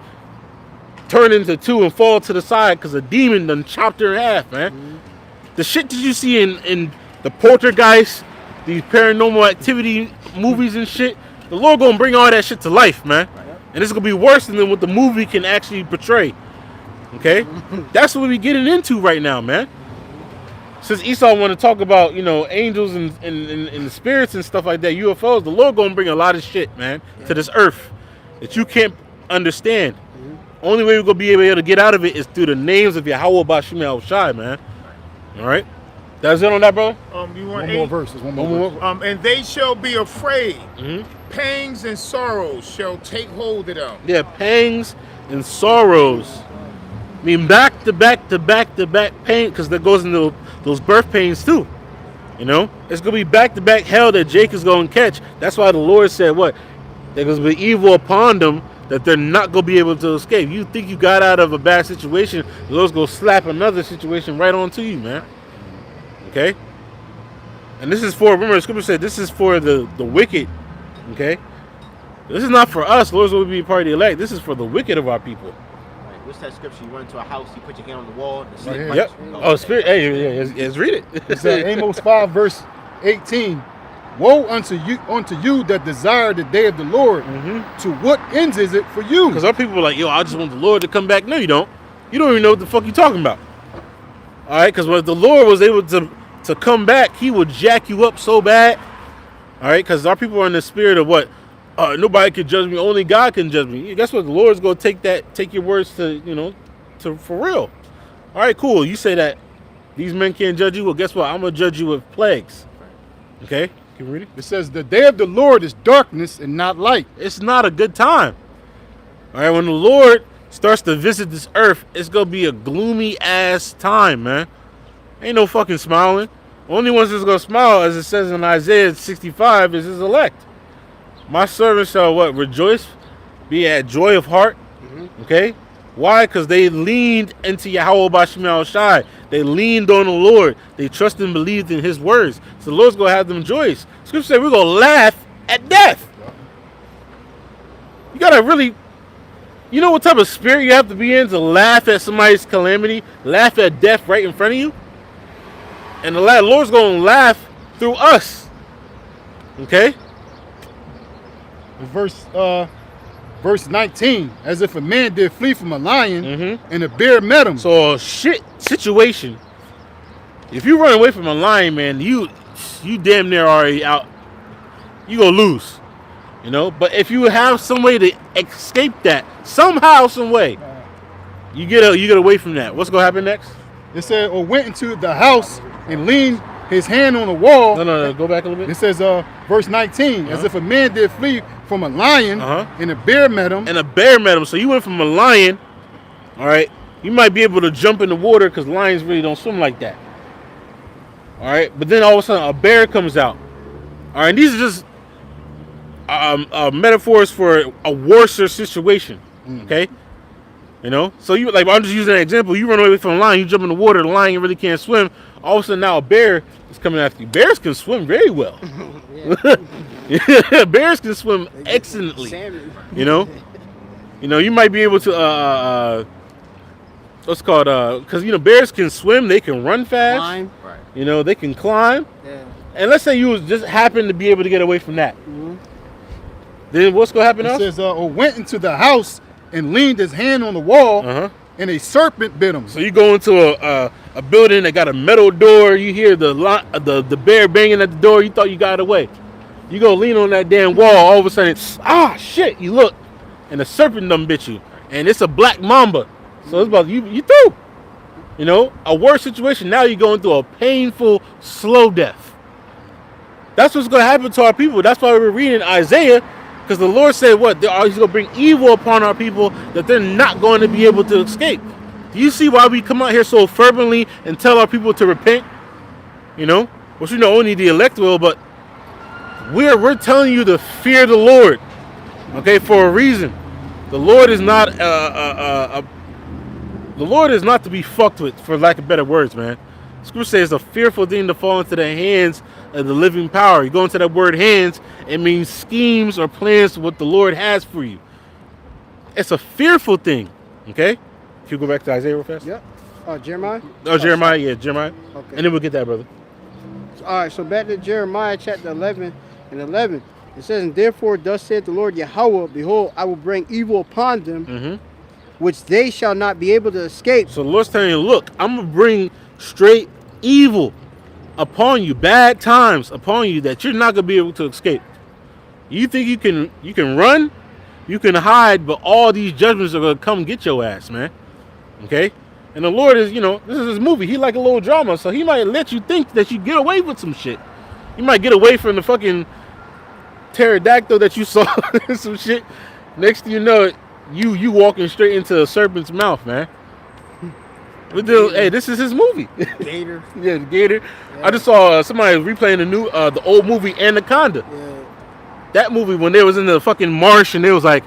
turn into two and fall to the side because a demon done chopped her in half, man. Mm-hmm. The shit that you see in the Poltergeist, these paranormal activity movies and shit, the Lord gonna bring all that shit to life, man. Right. And it's gonna be worse than what the movie can actually portray. Okay, that's what we getting into right now, man. Since Esau want to talk about, you know, angels and the spirits and stuff like that, UFOs, the Lord gonna bring a lot of shit, man, to this earth that you can't understand. Only way we're gonna be able to get out of it is through the names of Yahweh Bashim Al-Shai, man. All right, that's it on that, brother.
You want one more verse? One more verse.
And they shall be afraid. Pangs and sorrows shall take hold of them.
Yeah, pangs and sorrows. I mean, back to back pain, because that goes into those birth pains too. You know, it's gonna be back to back hell that Jacob's gonna catch. That's why the Lord said, "What? There's gonna be evil upon them that they're not gonna be able to escape." You think you got out of a bad situation, the Lord's gonna slap another situation right onto you, man. Okay. And this is for, remember, the scripture said this is for the wicked. Okay. This is not for us. The Lord's gonna be part of the elect. This is for the wicked of our people.
What's that scripture? You run into a house, you put your hand on the wall.
Right,
yep. Oh, spirit. Hey, let's read it.
It's Amos 5 verse 18. Woe unto you that desire the day of the Lord. To what ends is it for you?
Because our people are like, yo, I just want the Lord to come back. No, you don't. You don't even know what the fuck you're talking about. All right, because when the Lord was able to come back, he would jack you up so bad. All right, because our people are in the spirit of what? Nobody can judge me. Only God can judge me. Guess what? The Lord's going to take your words to, you know, to for real. All right, cool. You say that these men can't judge you. Well, guess what? I'm going to judge you with plagues. Okay? Can you read it?
It says, the day of the Lord is darkness and not light.
It's not a good time. All right, when the Lord starts to visit this earth, it's going to be a gloomy ass time, man. Ain't no fucking smiling. Only ones that's going to smile, as it says in Isaiah 65, is his elect. My servants shall what? Rejoice, be at joy of heart. Okay? Why? Because they leaned into Yahweh Bashim Al-Shai. They leaned on the Lord. They trusted and believed in his words. So the Lord's going to have them joyous. Scripture said we're going to laugh at death. You got to really, you know what type of spirit you have to be in to laugh at somebody's calamity, laugh at death right in front of you? And the Lord's going to laugh through us. Okay?
Verse 19, as if a man did flee from a lion and a bear met him.
So a shit situation. If you run away from a lion, man, you damn near already out. You gonna lose, you know. But if you have some way to escape that somehow, some way, you get away from that. What's gonna happen next?
It said, or went into the house and leaned his hand on the wall.
No, go back a little bit.
It says, verse 19, as if a man did flee from a lion and a bear met him.
So you went from a lion, all right. You might be able to jump in the water because lions really don't swim like that. All right, but then all of a sudden a bear comes out. All right, these are just metaphors for a worse situation. Okay, you know. So you like, I'm just using an example. You run away from a lion, you jump in the water. The lion really can't swim. All of a sudden now a bear is coming after you. Bears can swim very well. Yeah, bears can swim excellently. You know, you might be able to what's called because you know bears can swim, they can run fast.
Climb.
Right.
You know, they can climb.
Yeah.
And let's say you just happen to be able to get away from that. Then what's gonna happen else?
It says, or went into the house and leaned his hand on the wall, and a serpent bit him.
So you go into a building that got a metal door. You hear the bear banging at the door. You thought you got away. You go lean on that damn wall. All of a sudden, shit! You look, and the serpent done bit you, and it's a black mamba. So it's about you through. You know, a worse situation. Now you're going through a painful, slow death. That's what's going to happen to our people. That's why we're reading Isaiah, because the Lord said what? He's going to bring evil upon our people that they're not going to be able to escape. Do you see why we come out here so fervently and tell our people to repent? You know, which you know only the elect will, but we're telling you to fear the Lord, okay, for a reason. The Lord is not the Lord is not to be fucked with, for lack of better words, man. Scripture says it's a fearful thing to fall into the hands of the living power. You go into that word hands, it means schemes or plans to what the Lord has for you. It's a fearful thing, okay? If you go back to Isaiah real fast.
Yep. Jeremiah?
Oh, Jeremiah, yeah, Jeremiah.
Okay.
And then we'll get that, brother.
All right, so back to Jeremiah chapter 11 and 11. It says, and therefore thus saith the Lord Yahweh, behold, I will bring evil upon them, which they shall not be able to escape.
So the Lord's telling you, look, I'm going to bring straight evil upon you, bad times upon you that you're not going to be able to escape. You think you can run, you can hide, but all these judgments are going to come get your ass, man. Okay? And the Lord is, you know, this is his movie. He like a little drama, so he might let you think that you get away with some shit. You might get away from the fucking pterodactyl that you saw and some shit. Next thing you know it, you walking straight into a serpent's mouth, man. Hey, this is his movie.
Gator.
Yeah, the Gator.
Yeah.
I just saw somebody replaying the old movie Anaconda.
Yeah.
That movie when they was in the fucking marsh and they was like,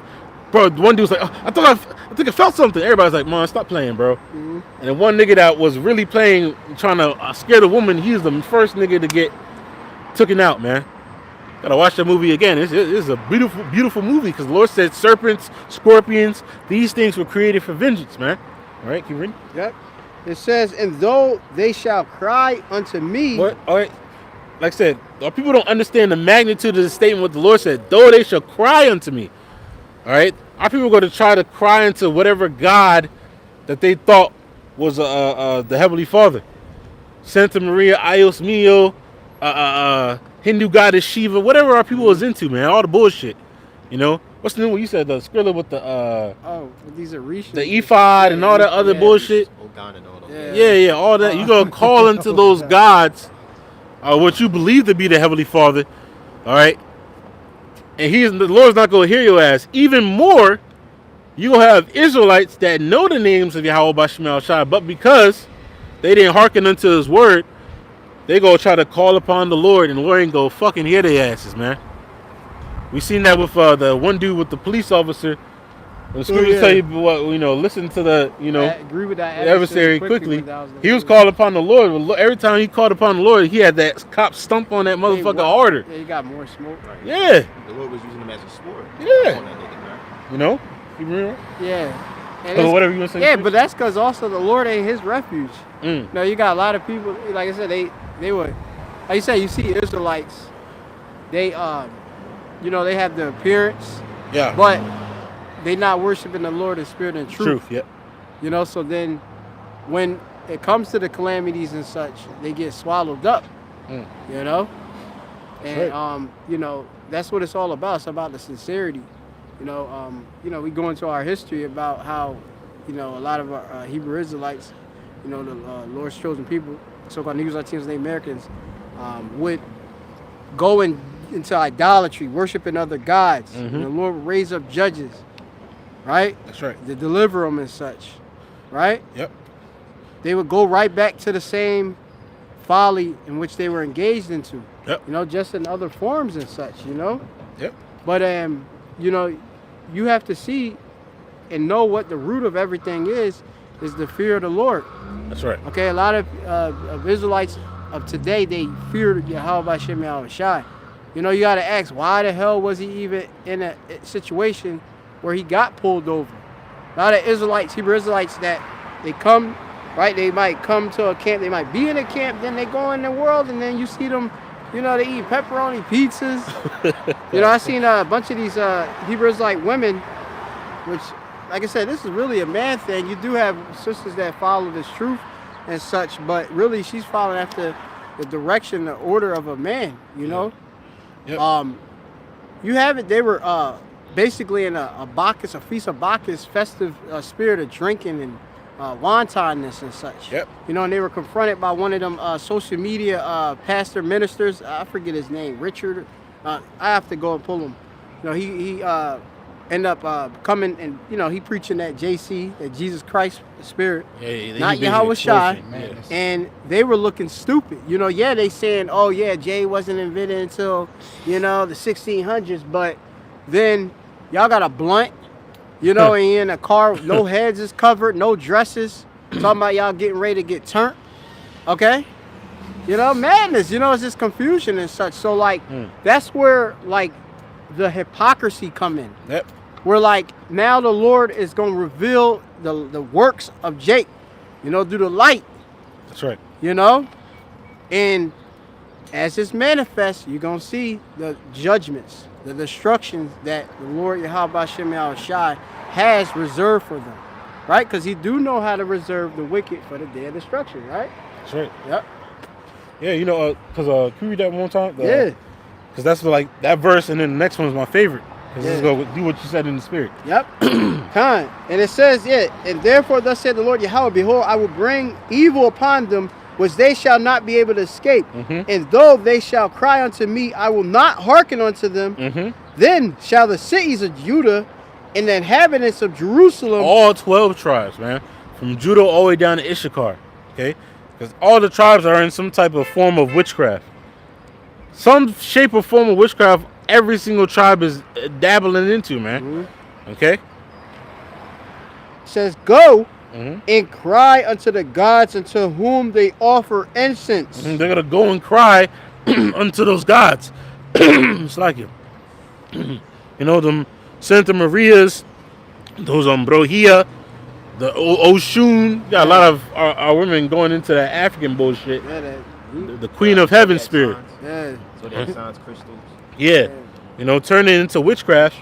bro, one dude was like, oh, I think I felt something. Everybody's like, man, stop playing, bro. And then one nigga that was really playing, trying to scare the woman, he was the first nigga to get taken out, man. Gotta watch that movie again. It's a beautiful, beautiful movie because the Lord said serpents, scorpions, these things were created for vengeance, man. All right, keep reading.
Yep. It says, and though they shall cry unto me.
What? All right. Like I said, people don't understand the magnitude of the statement what the Lord said. Though they shall cry unto me. All right. Our people are going to try to cry unto whatever God that they thought was the Heavenly Father. Santa Maria, Ios Mio, Hindu goddess Shiva, whatever our people was into, man. All the bullshit. You know? What's the new one you said? The Skrilla with the
these are Rishas.
the ephod and all that other bullshit. Yeah, all that. You gonna call into those gods, what you believe to be the Heavenly Father, all right? And the Lord's not gonna hear your ass. Even more, you gonna have Israelites that know the names of Yahweh Bashim Shai, but because they didn't hearken unto His word, they gonna try to call upon the Lord, and the Lord ain't gonna fucking hear their asses, man. We seen that with the one dude with the police officer. The scriptures tell you what, you know, listen to the, you know,
agree with that
adversary quickly. He was called upon the Lord. But every time he called upon the Lord, he had that cop stump on that motherfucker harder.
Yeah, he got more smoke. Right?
Yeah.
The Lord was using him as a sword.
Yeah. You know? You remember?
Yeah.
So whatever you want to say.
Yeah, but that's because also the Lord ain't his refuge. No, you got a lot of people, like I said, they were, like you said, you see Israelites, they you know, they have the appearance, but they not worshiping the Lord in spirit and truth.
Yeah.
You know, so then when it comes to the calamities and such, they get swallowed up. You know, and you know, that's what it's all about. It's about the sincerity. You know, we go into our history about how, you know, a lot of our Hebrew Israelites, you know, the Lord's chosen people, so-called Negroes, Latinos, and Americans, would go into idolatry, worshiping other gods. And the Lord would raise up judges, right?
That's right.
To deliver them and such, right?
Yep.
They would go right back to the same folly in which they were engaged into.
Yep.
You know, just in other forms and such, you know?
Yep.
But, you know, you have to see and know what the root of everything is the fear of the Lord.
That's right.
Okay, a lot of Israelites of today, they feared Yahweh Shem Shai. You know, you got to ask, why the hell was he even in a situation where he got pulled over? A lot of Israelites, Hebrew Israelites, that they come, right? They might come to a camp, they might be in a camp, then they go in the world, and then you see them, you know, they eat pepperoni pizzas. You know, I seen a bunch of these Hebrew Israelite women, which, like I said, this is really a man thing. You do have sisters that follow this truth and such, but really she's following after the direction, the order of a man, you know? Yep. You have it, they were basically in a Bacchus, a feast of Bacchus, festive spirit of drinking wantonness and such.
Yep.
You know, and they were confronted by one of them social media pastor ministers. I forget his name, Richard. I have to go and pull him. You know, he end up coming and, you know, he preaching that JC, that Jesus Christ Spirit, not Yahweh Shai, and they were looking stupid. You know, yeah, they saying, oh yeah, J wasn't invented until, you know, the 1600s, but then y'all got a blunt, you know, and in a car, no heads is covered, no dresses, talking about y'all getting ready to get turned, okay? You know, madness, you know, it's just confusion and such. So, like, that's where, like, the hypocrisy come in.
Yep.
Where, like, now the Lord is going to reveal the works of Jake, you know, through the light.
That's right.
You know? And as this manifests, you're going to see the judgments, the destructions that the Lord Yahweh Shai has reserved for them. Right? Because he do know how to reserve the wicked for the day of destruction, right?
That's right.
Yep.
Yeah, you know, because can you read that one time?
Yeah.
Because that's like that verse, and then the next one is my favorite. Because let's go do what you said in the spirit.
Yep. Kind. And it says, yeah, and therefore thus said the Lord Yahweh, behold, I will bring evil upon them, which they shall not be able to escape. And though they shall cry unto me, I will not hearken unto them. Then shall the cities of Judah and the inhabitants of Jerusalem,
all 12 tribes, man, from Judah all the way down to Issachar, okay? Because all the tribes are in some type of form of witchcraft. Some shape or form of witchcraft, every single tribe is dabbling into, man. Okay?
Says, go and cry unto the gods unto whom they offer incense.
They're going to go and cry unto those gods. It's like it. You know, them Santa Marias, those Brohia, the Oshun. Got a lot of our women going into that African bullshit.
Yeah,
The Queen of Heaven spirit.
Yeah.
So that sounds crystals.
Yeah. You know, turn it into witchcraft.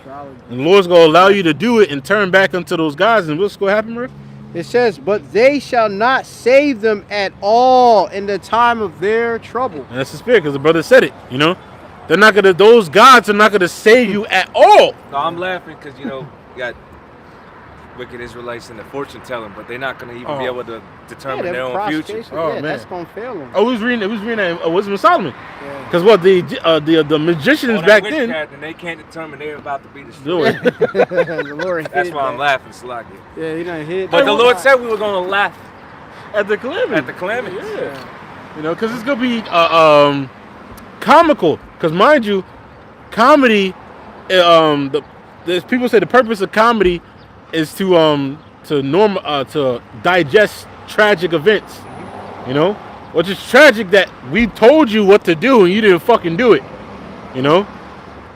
And the Lord's going to allow you to do it and turn back unto those gods. And what's going to happen, bro?
It says, but they shall not save them at all in the time of their trouble.
And that's the spirit, because the brother said it, you know. They're not going to, those gods are not going to save you at all.
No, I'm laughing because, you know, you got wicked Israelites and the fortune telling, but they're not going to even be able to determine their own future.
Oh, man.
That's going to fail them.
Oh, it was reading Wisdom of Solomon. Because what the magicians back then,
and they can't determine they're about to be destroyed.
The Lord
That's why I'm laughing, Sluggy.
Yeah, he done hit.
But the Lord said we were going to laugh
at the calamity.
At the calamity.
Yeah. You know, because it's going to be comical. Because mind you, comedy, there's people say the purpose of comedy is to digest tragic events, you know, which is tragic that we told you what to do and you didn't fucking do it, you know.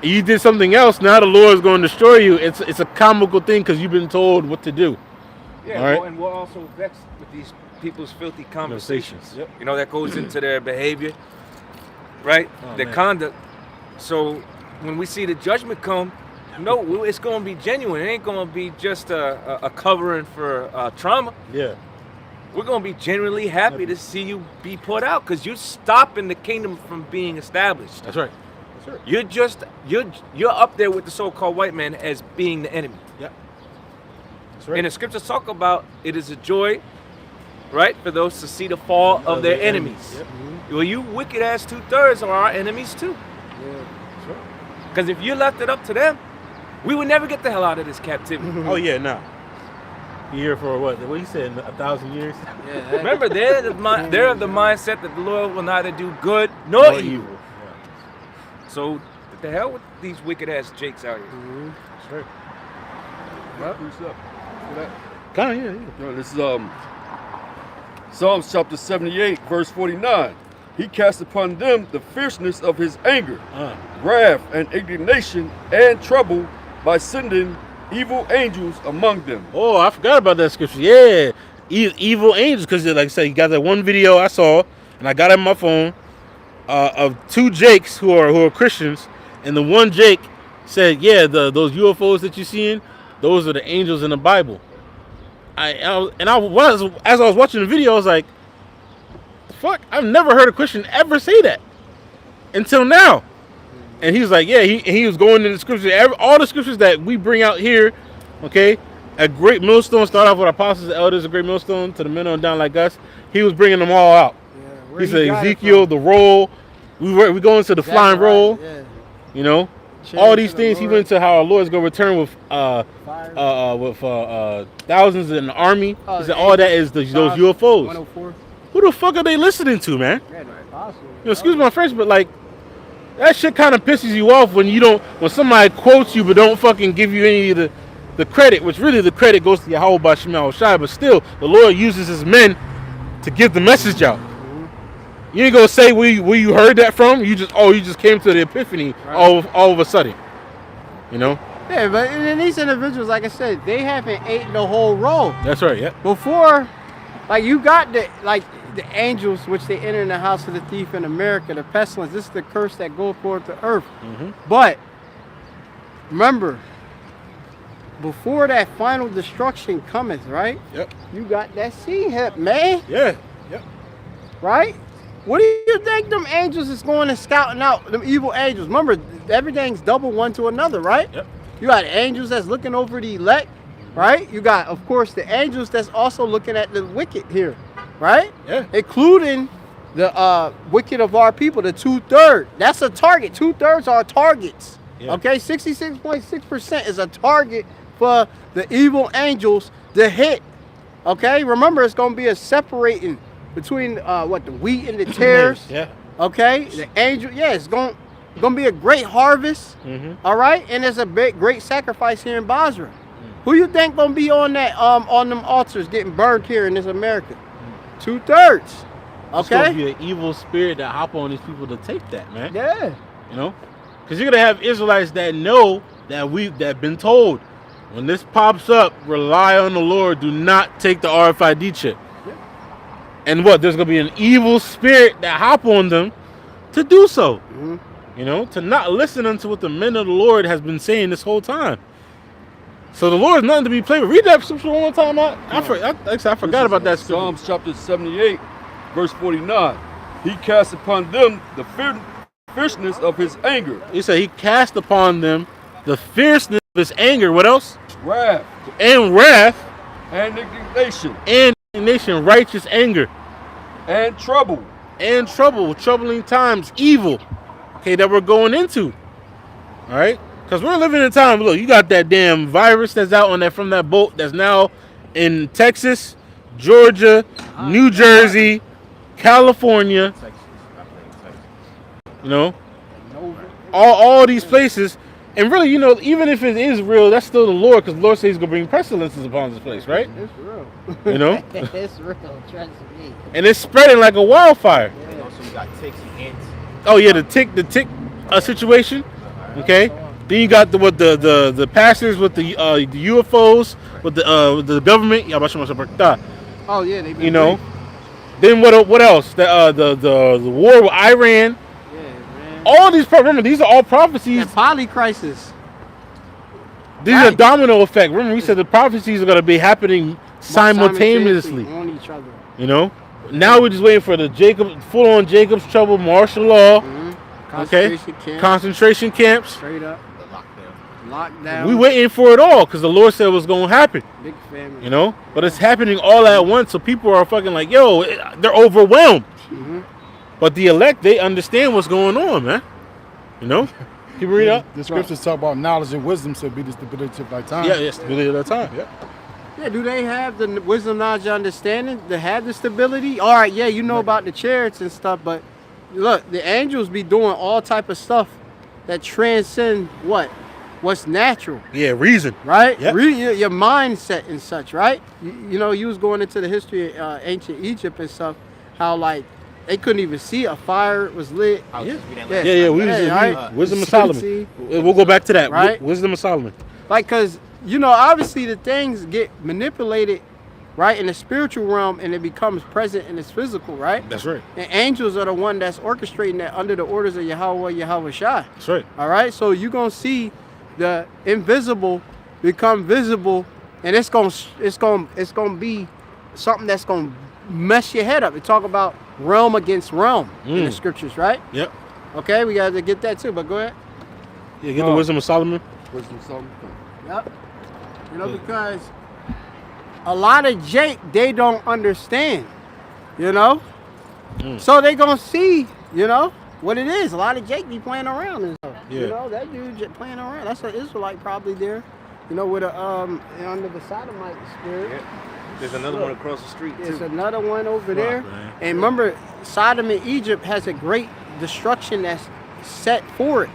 You did something else. Now the Lord is going to destroy you. It's a comical thing because you've been told what to do.
Yeah,
all right?
And we're also vexed with these people's filthy conversations.
Yep.
You know, that goes into their behavior, right? Their conduct. So when we see the judgment come, no, it's going to be genuine. It ain't going to be just a covering for trauma.
Yeah.
We're going to be genuinely happy to see you be put out because you're stopping the kingdom from being established.
That's right.
You're up there with the so-called white man as being the enemy.
Yeah. That's right.
And the scriptures talk about it is a joy, right, for those to see the fall of their enemies.
Yep.
Well, you wicked ass 2/3 are our enemies too.
Yeah. That's right.
Because if you left it up to them, we would never get the hell out of this captivity.
Oh yeah, no. You here for what? What you said? 1,000 years?
Yeah,
Remember, they're of the mindset that the Lord will neither do good nor evil.
Yeah.
So, what the hell with these wicked ass jakes out here?
That's right.
Kind of, yeah. This is Psalms chapter 78, verse 49. He cast upon them the fierceness of his anger, wrath and indignation and trouble by sending evil angels among them.
Oh, I forgot about that scripture. Yeah, evil angels. Because like I said, you got that one video I saw, and I got it on my phone of two Jakes who are Christians, and the one Jake said, "Yeah, those UFOs that you're seeing, those are the angels in the Bible." As I was watching the video, I was like, "Fuck! I've never heard a Christian ever say that until now." And he was like, "Yeah," he was going into the scriptures, all the scriptures that we bring out here, okay, a great millstone start off with apostles and elders, a great millstone to the men on down like us. He was bringing them all out.
Yeah,
He said Ezekiel, the roll. We go into the flying roll.
Yeah.
You know, all these things. He went to how our Lord's gonna return with thousands in the army. He said all that is those UFOs.
104.
Who the fuck are they listening to, man?
Yeah, possible.
You know, excuse my French, but like that shit kind of pisses you off when somebody quotes you but don't fucking give you any of the credit, which really the credit goes to Yakalba Page, but still the Lord uses his men to get the message out. You ain't gonna say where you heard that from. You just came to the epiphany all of a sudden. You know?
Yeah, but in these individuals, like I said, they haven't eaten the whole roll.
That's right, yeah.
Before, like you got the angels which they enter in the house of the thief in America, the pestilence. This is the curse that goes forth to earth. But remember, before that final destruction cometh, right?
Yep.
You got that sea hip, man.
Yeah. Yep.
Right? What do you think them angels is going and scouting out, them evil angels? Remember, everything's double one to another, right?
Yep.
You got angels that's looking over the elect, right? You got, of course, the angels that's also looking at the wicked here, right?
Yeah.
Including the wicked of our people, the 2/3. That's a target. 2/3 are targets. Yeah. Okay, 66.6% is a target for the evil angels to hit. Okay, remember it's gonna be a separating between the wheat and the tares.
Yeah.
Okay, the angel. Yeah, it's gonna be a great harvest. All right, and there's a great sacrifice here in Basra. Who you think gonna be on that on them altars getting burned here in this America? 2/3. Okay.
It's gonna be an evil spirit that hop on these people to take that, man.
Yeah.
You know, because you're gonna have Israelites that know that been told when this pops up, rely on the Lord. Do not take the RFID chip. And there's gonna be an evil spirit that hop on them to do so. You know, to not listen unto what the men of the Lord has been saying this whole time. So the Lord is nothing to be played with. Read that scripture one more time. I forgot about that scripture.
Psalms chapter 78, verse 49. He cast upon them the fierceness of his anger.
He said he cast upon them the fierceness of his anger. What else?
Wrath.
And wrath.
And indignation.
And indignation, righteous anger.
And trouble.
And trouble, troubling times, evil. Okay, that we're going into. All right? Because we're living in a time, look, you got that damn virus that's out from that boat that's now in Texas, Georgia, New Jersey, California. You know? All these places. And really, you know, even if it is real, that's still the Lord, because the Lord says he's going to bring pestilences upon this place, right?
It's real.
You know?
It's real, trust me.
And it's spreading like a wildfire.
Yeah. And also you got ticks and ants.
Oh yeah, the tick situation. Okay. Then you got the pastors with the UFOs with the government.
Oh yeah, they.
You know. Then what else? The war with Iran.
Yeah, man.
All these remember these are all prophecies.
The poly crisis.
These are domino effect. Remember we said the prophecies are going to be happening simultaneously
on each other.
You know. Now we're just waiting for the full-on Jacob's trouble, martial law. Concentration camps.
Straight up. Lockdown.
We waiting for it all because the Lord said it was going to happen.
Big family.
You know, but it's happening all at once, so people are fucking like, yo, they're overwhelmed. But the elect, they understand what's going on, man. You know, can you read up?
The scriptures talk about knowledge and wisdom should be the stability of thy time.
Yeah, stability of that time. Yeah.
Yeah, do they have the wisdom, knowledge, understanding to have the stability? All right, yeah, you know about the chariots and stuff, but look, the angels be doing all type of stuff that transcend what's natural.
Yeah, reason.
Right?
Yep.
Your mindset and such, right? You know, you was going into the history of ancient Egypt and stuff, how like they couldn't even see a fire was lit.
Wisdom of Solomon. We'll go back to that.
Right?
Wisdom of Solomon.
Like, because, you know, obviously the things get manipulated, right, in the spiritual realm, and it becomes present in its physical, right?
That's right.
And angels are the one that's orchestrating that under the orders of Yahweh Shai.
That's right.
All right? So you're going to see the invisible become visible, and it's going to be something that's going to mess your head up. We talk about realm against realm in the scriptures, right?
Yep.
Okay, we got to get that too, but go ahead.
Yeah, get the Wisdom of Solomon.
Wisdom of Solomon.
Yep. You know, because a lot of Jake, they don't understand, you know? So they gonna see, you know, what it is. A lot of Jake be playing around and stuff.
Yeah.
You know, that dude just playing around. That's an Israelite probably there, you know, with a, under the sodomite spirit.
Yeah. There's another one across the street, too.
There's another one over there.
Man.
And remember, Sodom and Egypt has a great destruction that's set for it.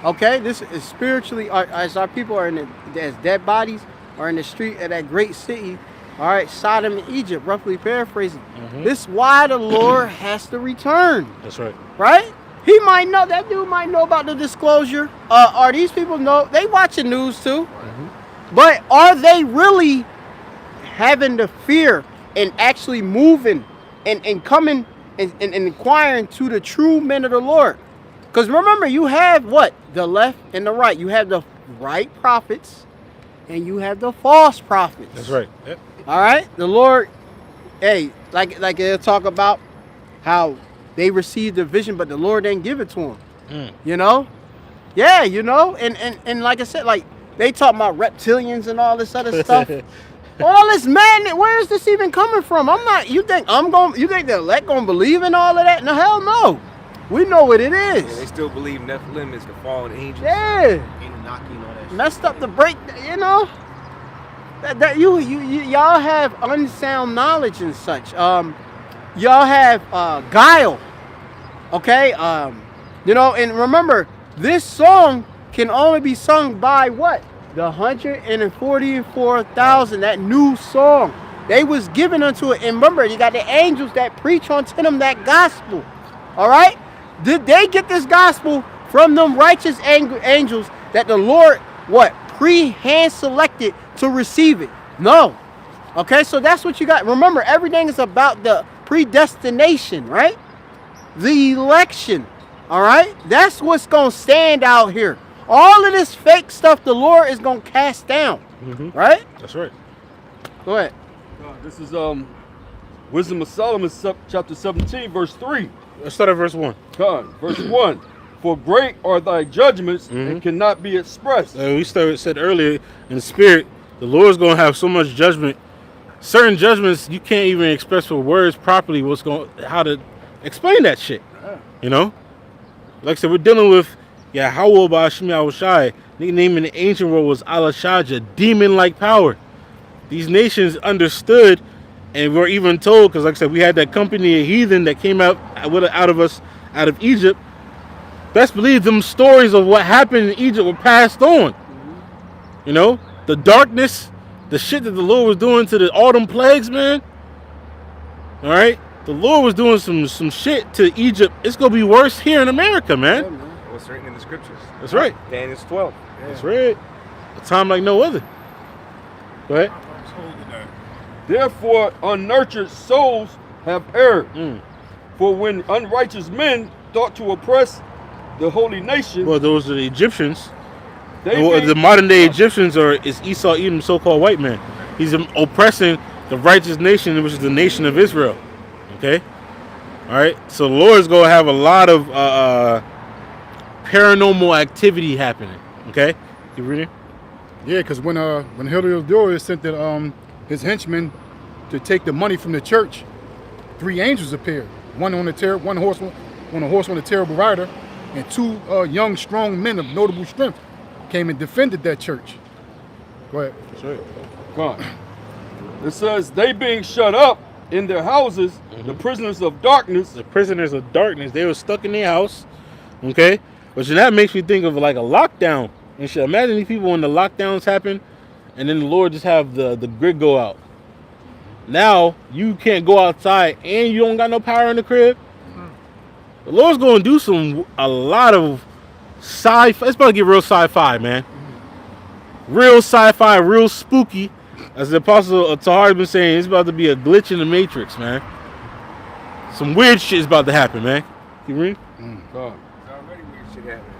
Okay, this is spiritually, as our people are as dead bodies are in the street of that great city. All right, Sodom and Egypt, roughly paraphrasing. This is why the Lord has to return.
That's right.
Right? He might know, that dude might know about the disclosure. Are these people know? They watching news too. But are they really having the fear and actually moving and coming and inquiring to the true men of the Lord? Because remember, you have what? The left and the right. You have the right prophets and you have the false prophets.
That's right. Yep.
All right? The Lord, hey, like they'll talk about how they received the vision, but the Lord didn't give it to them. You know? Yeah, you know? And like I said, like, they talk about reptilians and all this other stuff. All this man, where is this even coming from? You think the elect gonna believe in all of that? No, hell no. We know what it is.
Yeah, they still believe Nephilim is the fallen angels.
Yeah.
Anunnaki and all that shit.
Messed up the break, you know. That y'all have unsound knowledge and such. Y'all have guile. Okay? You know, and remember, this song can only be sung by what? The 144,000, that new song. They was given unto it. And remember, you got the angels that preach unto them that gospel. All right? Did they get this gospel from them righteous angels that the Lord, what? Pre-hand selected to receive it? No. Okay, so that's what you got. Remember, everything is about the predestination, right? The election. All right? That's what's going to stand out here. All of this fake stuff the Lord is going to cast down. Right?
That's right.
Go ahead.
This is Wisdom of Solomon, chapter 17, verse 3.
Let's start at verse 1.
Verse 1. For great are thy judgments and cannot be expressed.
We said earlier, in the spirit, the Lord's going to have so much judgment. Certain judgments you can't even express with words properly how to explain that shit. You know? Like I said, we're dealing with Yahweh Ba'ashim Yahushai. Nickname in the ancient world was Alashaja, demon-like power. These nations understood and were even told, because like I said, we had that company of heathen that came out of Egypt. Best believe them stories of what happened in Egypt were passed on. You know, the darkness, the shit that the Lord was doing to all them plagues, man. All right, the Lord was doing some shit to Egypt. It's gonna be worse here in America, man.
What's written in the scriptures?
That's right.
Daniel 12.
That's right. A time like no other. Go ahead.
Therefore, unnurtured souls have erred. For when unrighteous men thought to oppress the holy nation,
Well, those are the Egyptians.
they
The modern day Egyptians is Esau Edom, so-called white man. He's oppressing the righteous nation, which is the nation of Israel. Okay? All right? So the Lord's going to have a lot of paranormal activity happening. Okay? You reading?
Yeah, because when Heliodorus sent his henchmen to take the money from the church, 3 angels appeared. One on a horse on a terrible rider, and 2 young, strong men of notable strength came and defended that church. Go ahead.
That's right.
Gone. It says, they being shut up in their houses, the prisoners of darkness.
The prisoners of darkness, they were stuck in their house. Okay? Which that makes me think of like a lockdown. And shit. Imagine these people when the lockdowns happen, and then the Lord just have the grid go out. Now you can't go outside and you don't got no power in the crib. The Lord's going to do a lot of sci-fi. It's about to get real sci-fi, man. Real sci-fi, real spooky. As the Apostle Tahar has been saying, it's about to be a glitch in the Matrix, man. Some weird shit is about to happen, man. You read?
God.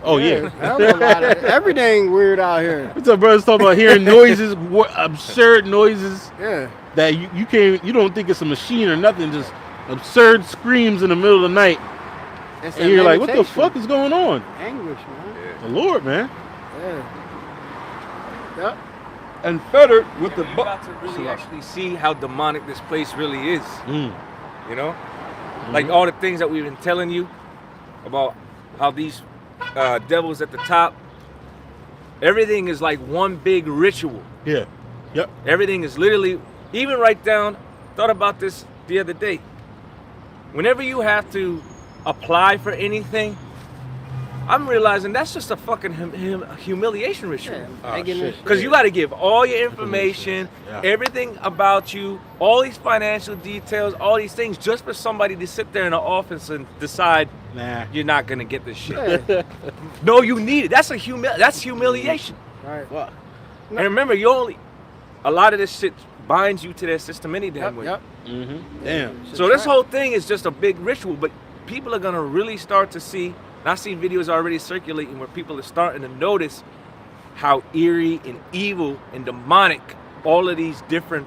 Oh, yeah.
Hell of a lot of, everything weird out here.
What's up, brothers? Talking about hearing noises, absurd noises.
Yeah.
That you don't think it's a machine or nothing, just absurd screams in the middle of the night.
It's
And you're like, what the fuck is going on?
Anguish, man.
The Lord, man.
Yeah. Yep.
and fettered with the
You're about to really actually see how demonic this place really is. You know, like all the things that we've been telling you about how these devils at the top. Everything is like one big ritual.
Yeah. Yep.
Everything is literally, even right down. Thought about this the other day. Whenever you have to apply for anything, I'm realizing that's just a fucking humiliation ritual. Because you got to give all your information, everything about you, all these financial details, all these things, just for somebody to sit there in an office and decide, nah, you're not gonna get this shit. No, you need it. That's humiliation.
Right. Well,
and remember, a lot of this shit binds you to their system any damn way.
Damn.
So this whole thing is just a big ritual, but people are gonna really start to see, and I see videos already circulating where people are starting to notice how eerie and evil and demonic all of these different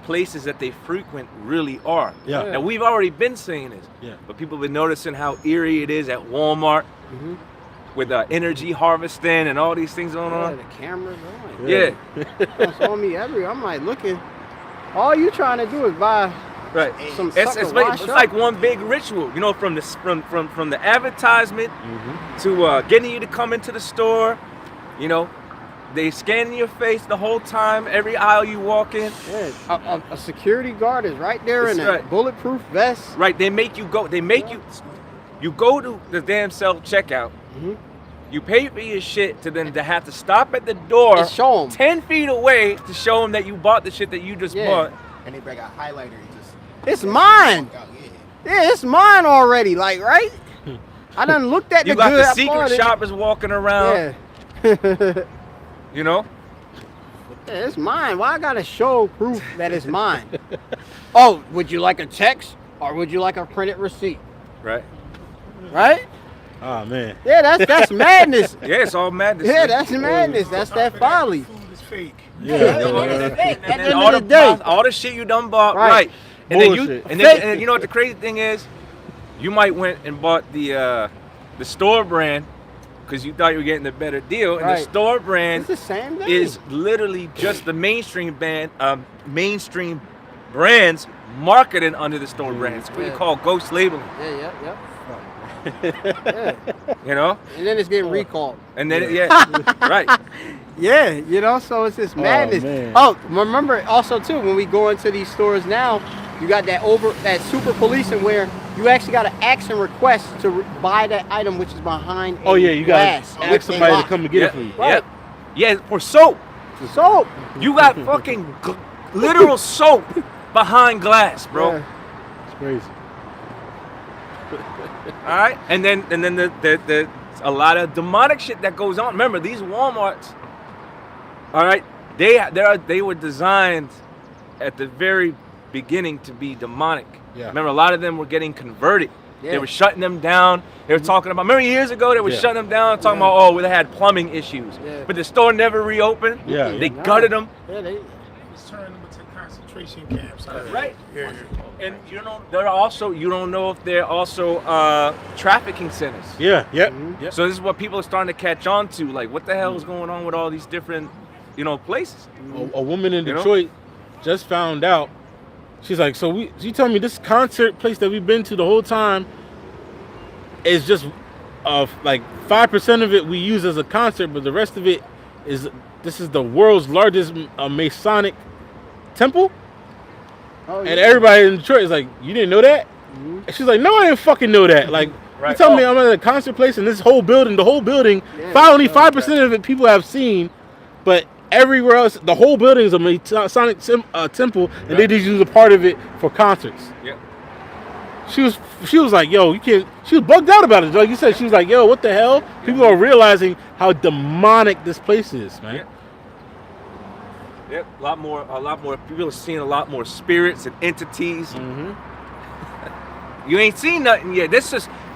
places that they frequent really are.
Yeah.
Now we've already been saying this, but people have been noticing how eerie it is at Walmart with energy harvesting and all these things going on.
The cameras,
It's
on me everywhere. I'm like looking. All you trying to do is buy some
it's like one big ritual, you know, from the advertisement to getting you to come into the store. You know, they scanning your face the whole time, every aisle you walk in.
Yeah, a security guard is right there in a bulletproof vest.
Right, they make you go. They make you go to the damn self checkout. You pay for your shit to have to stop at the door
and show 'em
10 feet away to show them that you bought the shit that you just bought.
And they bring a highlighter.
It's mine. Yeah, it's mine already. Like, right? I done looked at
you
the
got
good.
the secret shoppers walking around.
Yeah.
You know?
Yeah, it's mine. Why I gotta show proof that it's mine? Oh, would you like a text or would you like a printed receipt?
Right.
Right?
Oh man.
Yeah, that's madness.
Yeah, it's all madness.
Yeah, that's madness. That's that folly.
Food is fake.
Yeah.
At the end of the day,
all the shit you done bought,
right?
And then you know what the crazy thing is? You might went and bought the store brand because you thought you were getting a better deal, and the store brand
it's the same thing.
Is literally just the mainstream brands marketed under the store brands. It's what you call ghost labeling.
Yeah.
You know?
And then it's getting recalled.
And then right.
Yeah, you know, so it's this madness. Oh, remember also too, when we go into these stores now, you got that super policing where you actually got to ask and request to buy that item which is behind
you got to ask somebody to come and get it for you.
Right.
Yeah, for soap.
Soap.
You got fucking literal soap behind glass, bro.
Yeah. It's crazy.
All right, and then the a lot of demonic shit that goes on. Remember, these Walmarts, all right, they were designed at the very beginning to be demonic.
Yeah.
Remember, a lot of them were getting converted.
Yeah.
They were shutting them down. They were talking about. Remember years ago they were shutting them down, talking about they had plumbing issues. Yeah. But the store never reopened.
Yeah.
They gutted them.
Yeah, they
turned them into concentration camps.
Right.
Yeah.
And you don't know if they're also trafficking centers.
Yeah. Yep.
Yep. So this is what people are starting to catch on to. Like, what the hell is going on with all these different, places?
A woman in Detroit just found out. She's like, you telling me this concert place that we've been to the whole time is just like 5% of it we use as a concert, but the rest of it is the world's largest Masonic temple. Oh, yeah. And everybody in Detroit is like, you didn't know that? Mm-hmm. And she's like, no, I didn't fucking know that. Like, you telling me I'm at a concert place and this whole building, only 5% of it people have seen, but everywhere else, the whole building is a Masonic temple, and they just use a part of it for concerts.
Yeah.
She was like, yo, you can't. She was bugged out about it. Like you said, she was like, yo, what the hell? People are realizing how demonic this place is, man.
Yep, a lot more. People are seeing a lot more spirits and entities.
Mm-hmm.
You ain't seen nothing yet.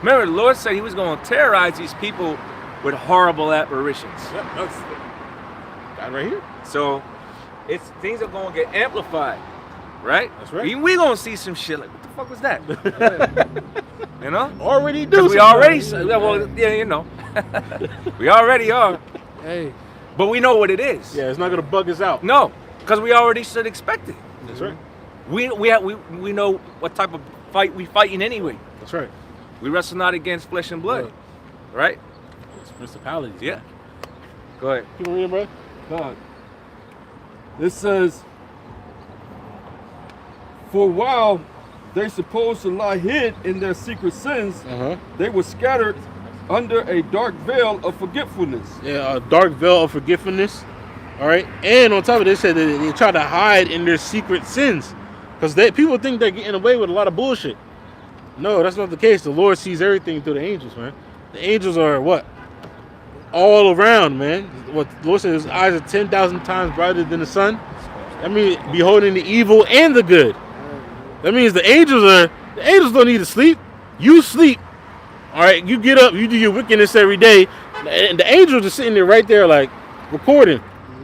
Remember, the Lord said He was going to terrorize these people with horrible apparitions.
Yep, that's right here.
So, things are going to get amplified, right?
That's right.
We gonna see some shit like, what the fuck was that? You know?
Already do.
We already. Well, yeah, we already are.
Hey.
But we know what it is.
Yeah, it's not gonna bug us out.
No, because we already should expect it.
That's right.
We know what type of fight we fighting anyway.
That's right.
We wrestle not against flesh and blood, right?
It's principalities.
Yeah. Go ahead.
Keep reading, bro.
God. It says, for while they supposed to lie hid in their secret sins, they were scattered under a dark veil of forgetfulness.
Yeah, a dark veil of forgetfulness. All right. And on top of this, they said that they try to hide in their secret sins. Because people think they're getting away with a lot of bullshit. No, that's not the case. The Lord sees everything through the angels, man. The angels are what? All around, man. What the Lord says, his eyes are 10,000 times brighter than the sun. That means beholding the evil and the good. That means the angels don't need to sleep. You sleep. All right, you get up, you do your wickedness every day. And the angels are sitting there right there, like, recording.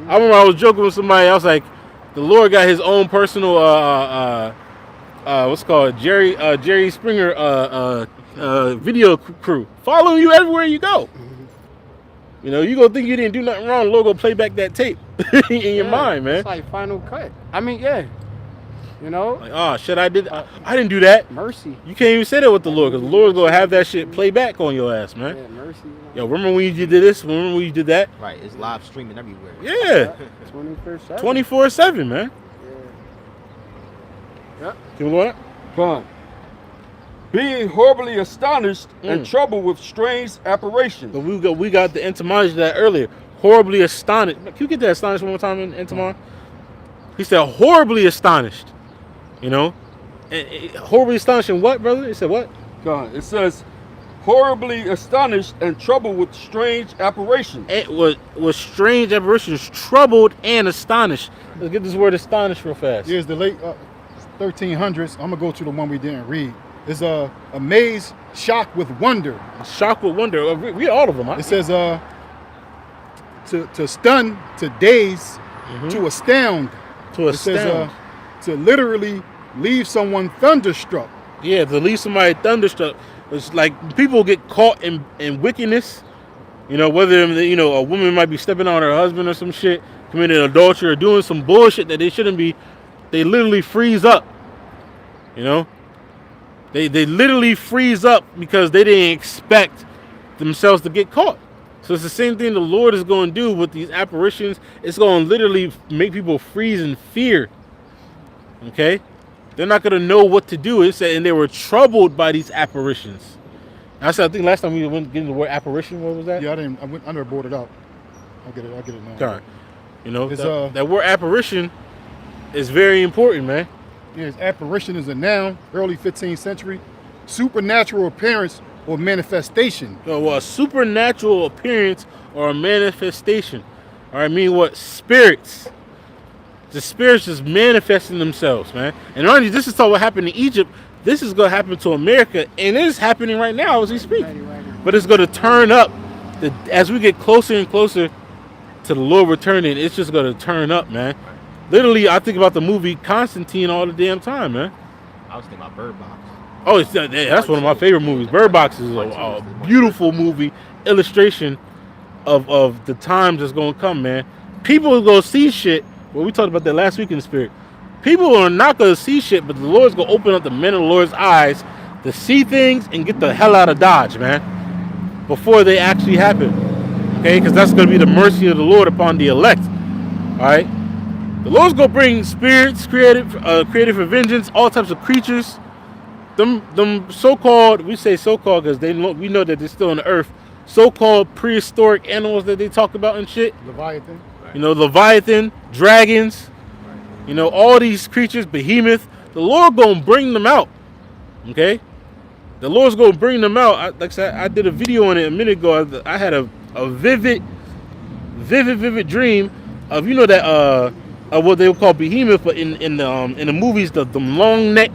I remember I was joking with somebody. I was like, the Lord got his own personal, what's it called, Jerry Springer video crew, following you everywhere you go. You know, you gonna think you didn't do nothing wrong. The Lord gonna play back that tape in your mind, man.
It's like Final Cut. I mean, yeah. You know?
Like, oh shit, I didn't do that.
Mercy.
You can't even say that with the Lord, because the Lord's gonna have that shit play back on your ass, man.
Yeah, mercy.
Yo, remember when you did this? Remember when you did that?
Right, it's live streaming everywhere.
Yeah.
24/7.
24/7, man.
Yeah.
Keep going.
Fine. Being horribly astonished and troubled with strange apparitions.
But we got the etymology of that earlier. Horribly astonished. Can you get that astonished one more time in etymology? He said horribly astonished. You know? And horribly astonished in what, brother? He said what?
God, it says horribly astonished and troubled with strange apparitions.
It was strange apparitions, troubled and astonished. Let's get this word astonished real fast.
Here's the late 1300s. I'm gonna go to the one we didn't read. It's amazed, shocked with wonder.
Shocked with wonder. Read all of them. Huh?
It says to stun, to daze, to astound.
To
It says
astound.
to literally leave someone thunderstruck.
Yeah, to leave somebody thunderstruck. It's like people get caught in wickedness. You know, whether a woman might be stepping on her husband or some shit, committing adultery or doing some bullshit that they shouldn't be. They literally freeze up. You know, they literally freeze up because they didn't expect themselves to get caught. So it's the same thing the Lord is going to do with these apparitions. It's going to literally make people freeze in fear. Okay? They're not going to know what to do. It said, and they were troubled by these apparitions. I think last time we went getting the word apparition. What was that?
Yeah, I never brought it up. I'll get it now.
All right. You know,
It's,
that word apparition is very important, man.
Yes, apparition is a noun, early 15th century, supernatural appearance or manifestation.
Well, a supernatural appearance or a manifestation. All right, mean what? Spirits. The spirits just manifesting themselves, man. And already, this is what happened in Egypt. This is going to happen to America, and it is happening right now as we speak. But it's going to turn up as we get closer and closer to the Lord returning. It's just going to turn up, man. Literally, I think about the movie Constantine all the damn time, man.
I was thinking about Bird Box.
Oh, that's one of my favorite movies. Bird Box is a beautiful movie, illustration of the times that's going to come, man. People are going to see shit. Well, we talked about that last week in the Spirit. People are not going to see shit, but the Lord's going to open up the men of the Lord's eyes to see things and get the hell out of Dodge, man, before they actually happen. Okay? Because that's going to be the mercy of the Lord upon the elect. All right? The Lord's going to bring spirits, created for vengeance, all types of creatures. Them so-called, we say so-called because we know that they're still on the earth, so-called prehistoric animals that they talk about and shit.
Leviathan.
You know, Leviathan, dragons, you know, all these creatures, behemoth. The Lord gonna bring them out. Okay? The Lord's gonna bring them out. Like I said, I did a video on it a minute ago. I had a vivid dream of, you know, that of what they would call behemoth, but in the movies, the long neck.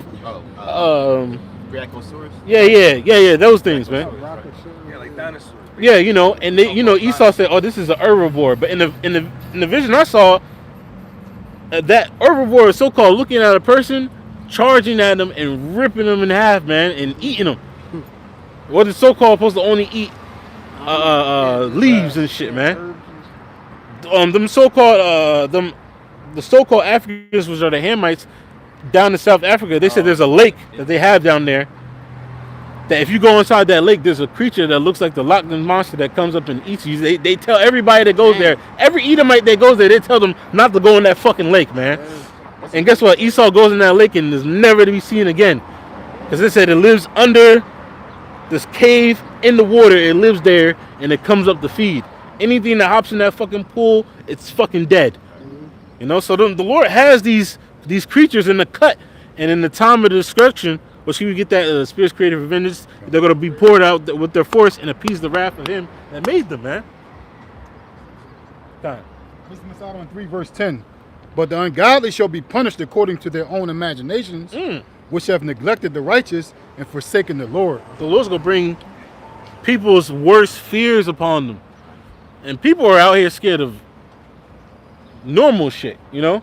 Brachiosaurus?
Yeah, those things, man.
Yeah, like dinosaurs.
Yeah, you know, and they, you know, Esau said, "Oh, this is an herbivore," but in the vision I saw, that herbivore is so-called looking at a person, charging at them and ripping them in half, man, and eating them. What is so-called supposed to only eat leaves and shit, man. them so-called the so-called Africans, which are the Hamites, down in South Africa, they said there's a lake that they have down there. That if you go inside that lake, there's a creature that looks like the Loch Ness monster that comes up and eats you. They tell everybody that goes there, every Edomite that goes there, they tell them not to go in that fucking lake, man. And guess what? Esau goes in that lake and is never to be seen again. Because they said it lives under this cave in the water. It lives there and it comes up to feed. Anything that hops in that fucking pool, it's fucking dead. You know, so the Lord has these creatures in the cut. And in the time of the destruction, which he would get that spirit's creative vengeance, they're going to be poured out with their force and appease the wrath of him that made them, man.
This is Psalm 3, verse 10. But the ungodly shall be punished according to their own imaginations, which have neglected the righteous and forsaken the Lord.
The Lord's going to bring people's worst fears upon them. And people are out here scared of normal shit, you know?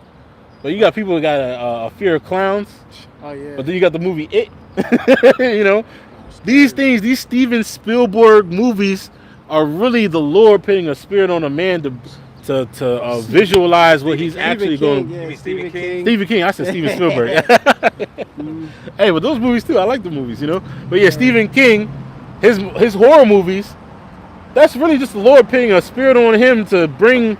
But you got people that got a fear of clowns.
Oh, yeah.
But then you got the movie It. You know? These things, these Steven Spielberg movies are really the Lord putting a spirit on a man to visualize what he's actually going to...
Yeah, Stephen King.
Stephen King. I said Steven Spielberg. Hey, but those movies too. I like the movies, you know? But yeah, Stephen King, his horror movies, that's really just the Lord putting a spirit on him to bring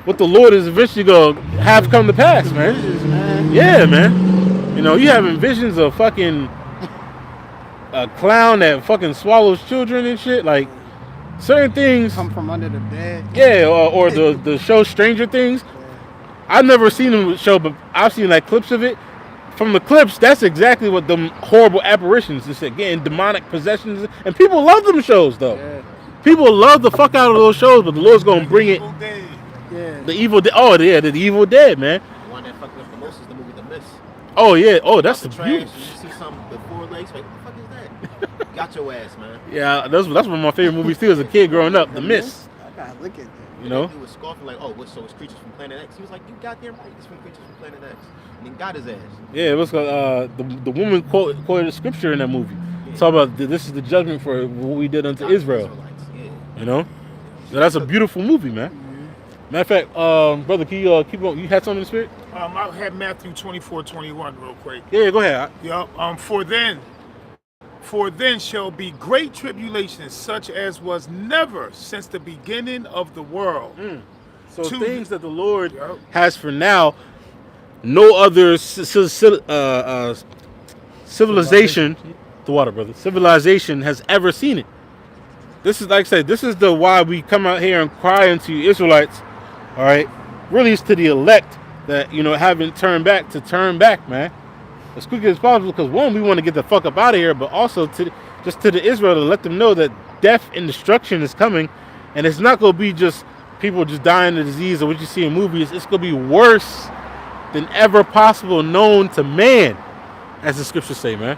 what the Lord is eventually going to have come to pass, man. Yeah, man. You know, you having visions of fucking a clown that fucking swallows children and shit. Like, certain things...
Come from under the bed.
Yeah, or the show Stranger Things. I've never seen the show, but I've seen like clips of it. From the clips, that's exactly what the horrible apparitions is, getting demonic possessions. And people love them shows, though. Yeah. People love the fuck out of those shows, but the Lord's going to bring it...
Yeah.
The Evil Dead. Oh, yeah, the Evil Dead, man.
The one that fucked up the most is the movie The Mist.
Oh, yeah. Oh, that's the
trash.
beauty.
You see something with 4 legs, like, what the fuck is that? Got your ass, man.
Yeah, that's one of my favorite movies, too, as a kid growing up. The Mist.
I gotta look at that.
You know?
He was scoffing like, oh, so it's creatures from Planet X. He was like, you goddamn right, it's from creatures from Planet X. And then got his ass.
Yeah, it was the woman quoted the scripture in that movie. Yeah. Talk about this is the judgment for what we did unto Israel. Yeah. You know? So that's a beautiful movie, man. Matter of fact, brother, can you keep on? You had something in the spirit?
I had Matthew 24:21 real quick.
Yeah, go ahead.
Yep. For then shall be great tribulations, such as was never since the beginning of the world.
So things that the Lord has for now, no other civilization, the water, brother, civilization has ever seen it. This is, like I said, this is the why we come out here and cry unto you Israelites. All right, really, it's to the elect that, you know, haven't turned back to turn back, man, as quickly as possible. Because one, we want to get the fuck up out of here, but also to the Israel to let them know that death and destruction is coming, and it's not gonna be just people just dying of disease or what you see in movies. It's gonna be worse than ever possible known to man, as the scriptures say, man.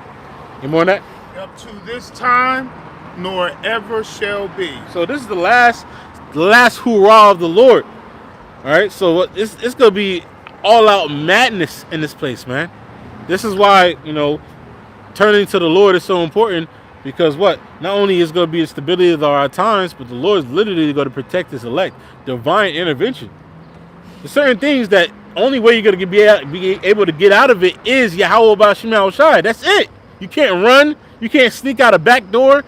Any more on that?
Up to this time, nor ever shall be.
So this is the last hoorah of the Lord. All right, so it's gonna be all out madness in this place, man. This is why, you know, turning to the Lord is so important, because what? Not only is going to be the stability of our times, but the Lord is literally going to protect His elect. Divine intervention. There's certain things that only way you're going to be able to get out of it is Yahweh Bashim Al-Shai. That's it. You can't run. You can't sneak out a back door.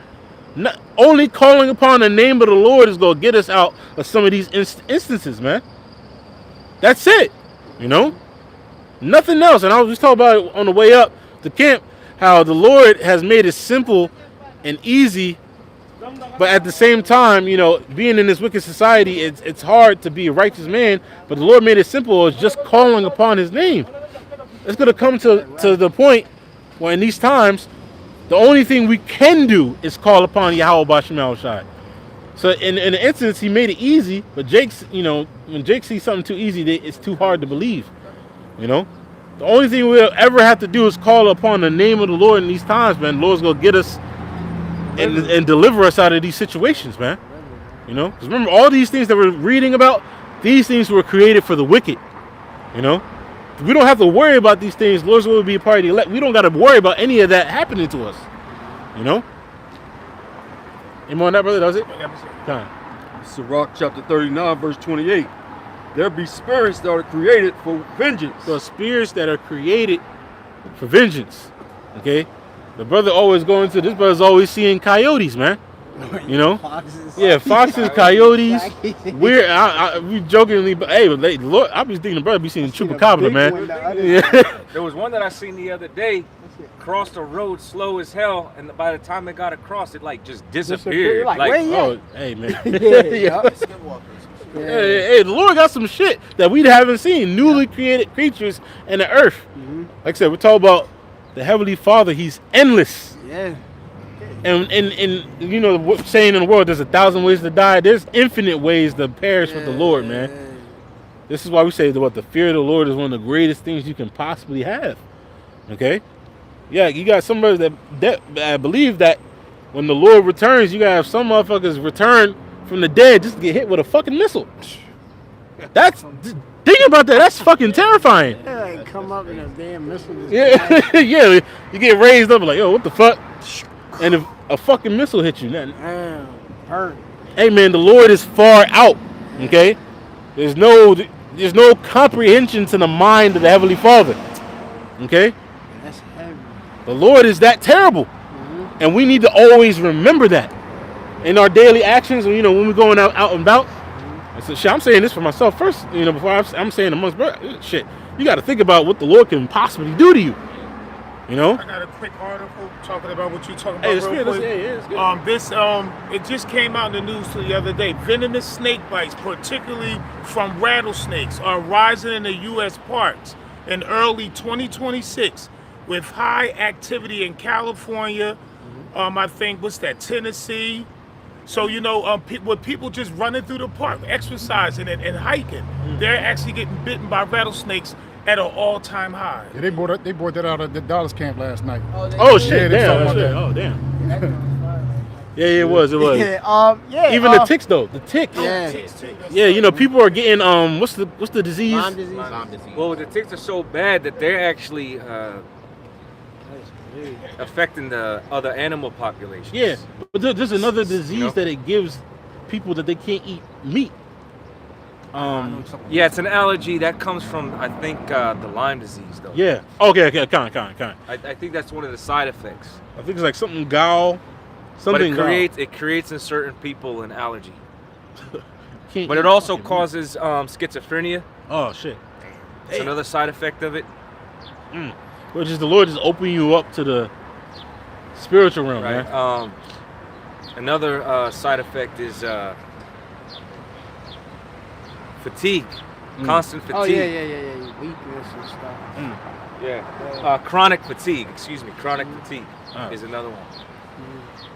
Only calling upon the name of the Lord is going to get us out of some of these instances, man. That's it. You know? Nothing else. And I was just talking about it on the way up to camp, how the Lord has made it simple and easy, but at the same time, you know, being in this wicked society, it's hard to be a righteous man, but the Lord made it simple. It's just calling upon His name. It's going to come to the point where in these times, the only thing we can do is call upon Yahweh Bashim Al-Shai. So in an instance, He made it easy, but when Jake sees something too easy, it's too hard to believe. You know, the only thing we'll ever have to do is call upon the name of the Lord in these times, man. The Lord's gonna get us and deliver us out of these situations, man. You know, because remember, all these things that we're reading about, these things were created for the wicked. You know, we don't have to worry about these things. The Lord's will be a part of the elect. We don't got to worry about any of that happening to us. You know. Any more on that, brother? That was it.
Sirach chapter 39, verse 28. there be spirits that are created for vengeance.
So spirits that are created for vengeance. Okay? The brother always going to, this brother's always seeing coyotes, man. You know?
Foxes.
Yeah, foxes, coyotes. We jokingly, but hey, Lord, I be thinking the brother be seeing chupacabra, man. Yeah.
There was one that I seen the other day, crossed the road slow as hell, and by the time it got across, it like just disappeared.
Like, where you at?
Oh, hey, man.
Yeah.
Hey, the Lord got some shit that we haven't seen. Newly created creatures in the earth. Like I said, we're talking about the Heavenly Father. He's endless.
Yeah.
And you know what saying in the world, there's 1,000 ways to die. There's infinite ways to perish with the Lord, man. This is why we say that the fear of the Lord is one of the greatest things you can possibly have. Okay? Yeah, you got somebody that believe that when the Lord returns, you gotta have some motherfuckers return from the dead just to get hit with a fucking missile. Think about that. That's fucking terrifying.
Yeah, like come up in a damn missile.
Yeah, yeah. You get raised up like, yo, what the fuck? And if a fucking missile hits you, nothing.
Damn, hurt.
Hey man, the Lord is far out. Okay, there's no comprehension to the mind of the Heavenly Father. Okay,
That's heavy.
the Lord is that terrible, and we need to always remember that in our daily actions. You know, when we're going out and about. So shit, I'm saying this for myself first. You know, before I'm saying amongst shit, you got to think about what the Lord can possibly do to you. You know.
I got a quick article talking about what you're talking about.
Hey, it's
real
good.
quick.
It's good.
It just came out in the news the other day. Venomous snake bites, particularly from rattlesnakes, are rising in the U.S. parks in early 2026, with high activity in California. I think what's that? Tennessee. So you know, with people just running through the park, exercising and hiking, they're actually getting bitten by rattlesnakes at an all-time high.
Yeah, they brought that out at the Dallas camp last night.
Oh shit!
Yeah, they
Damn,
talking
that's
about
right.
that.
Oh damn. Yeah, it was.
Yeah,
Even the ticks though. The ticks.
Yeah.
Yeah, you know, people are getting what's the disease?
Lyme disease.
Well, the ticks are so bad that they're actually affecting the other animal populations.
Yeah, but there's another disease that it gives people that they can't eat meat.
Yeah, it's an allergy that comes from, I think, the Lyme disease, though.
Yeah. Okay. Kind.
I think that's one of the side effects.
I think it's like something gall.
But
Something
it creates in certain people an allergy.
Can't
But
eat
it also
fucking
causes schizophrenia.
meat. Oh shit.
It's another side effect of it.
Which is the Lord just opening you up to the spiritual realm,
Right.
man.
Another side effect is fatigue, constant fatigue.
Oh yeah. Weakness and stuff.
Yeah. Chronic fatigue. Excuse me. Chronic fatigue is another one.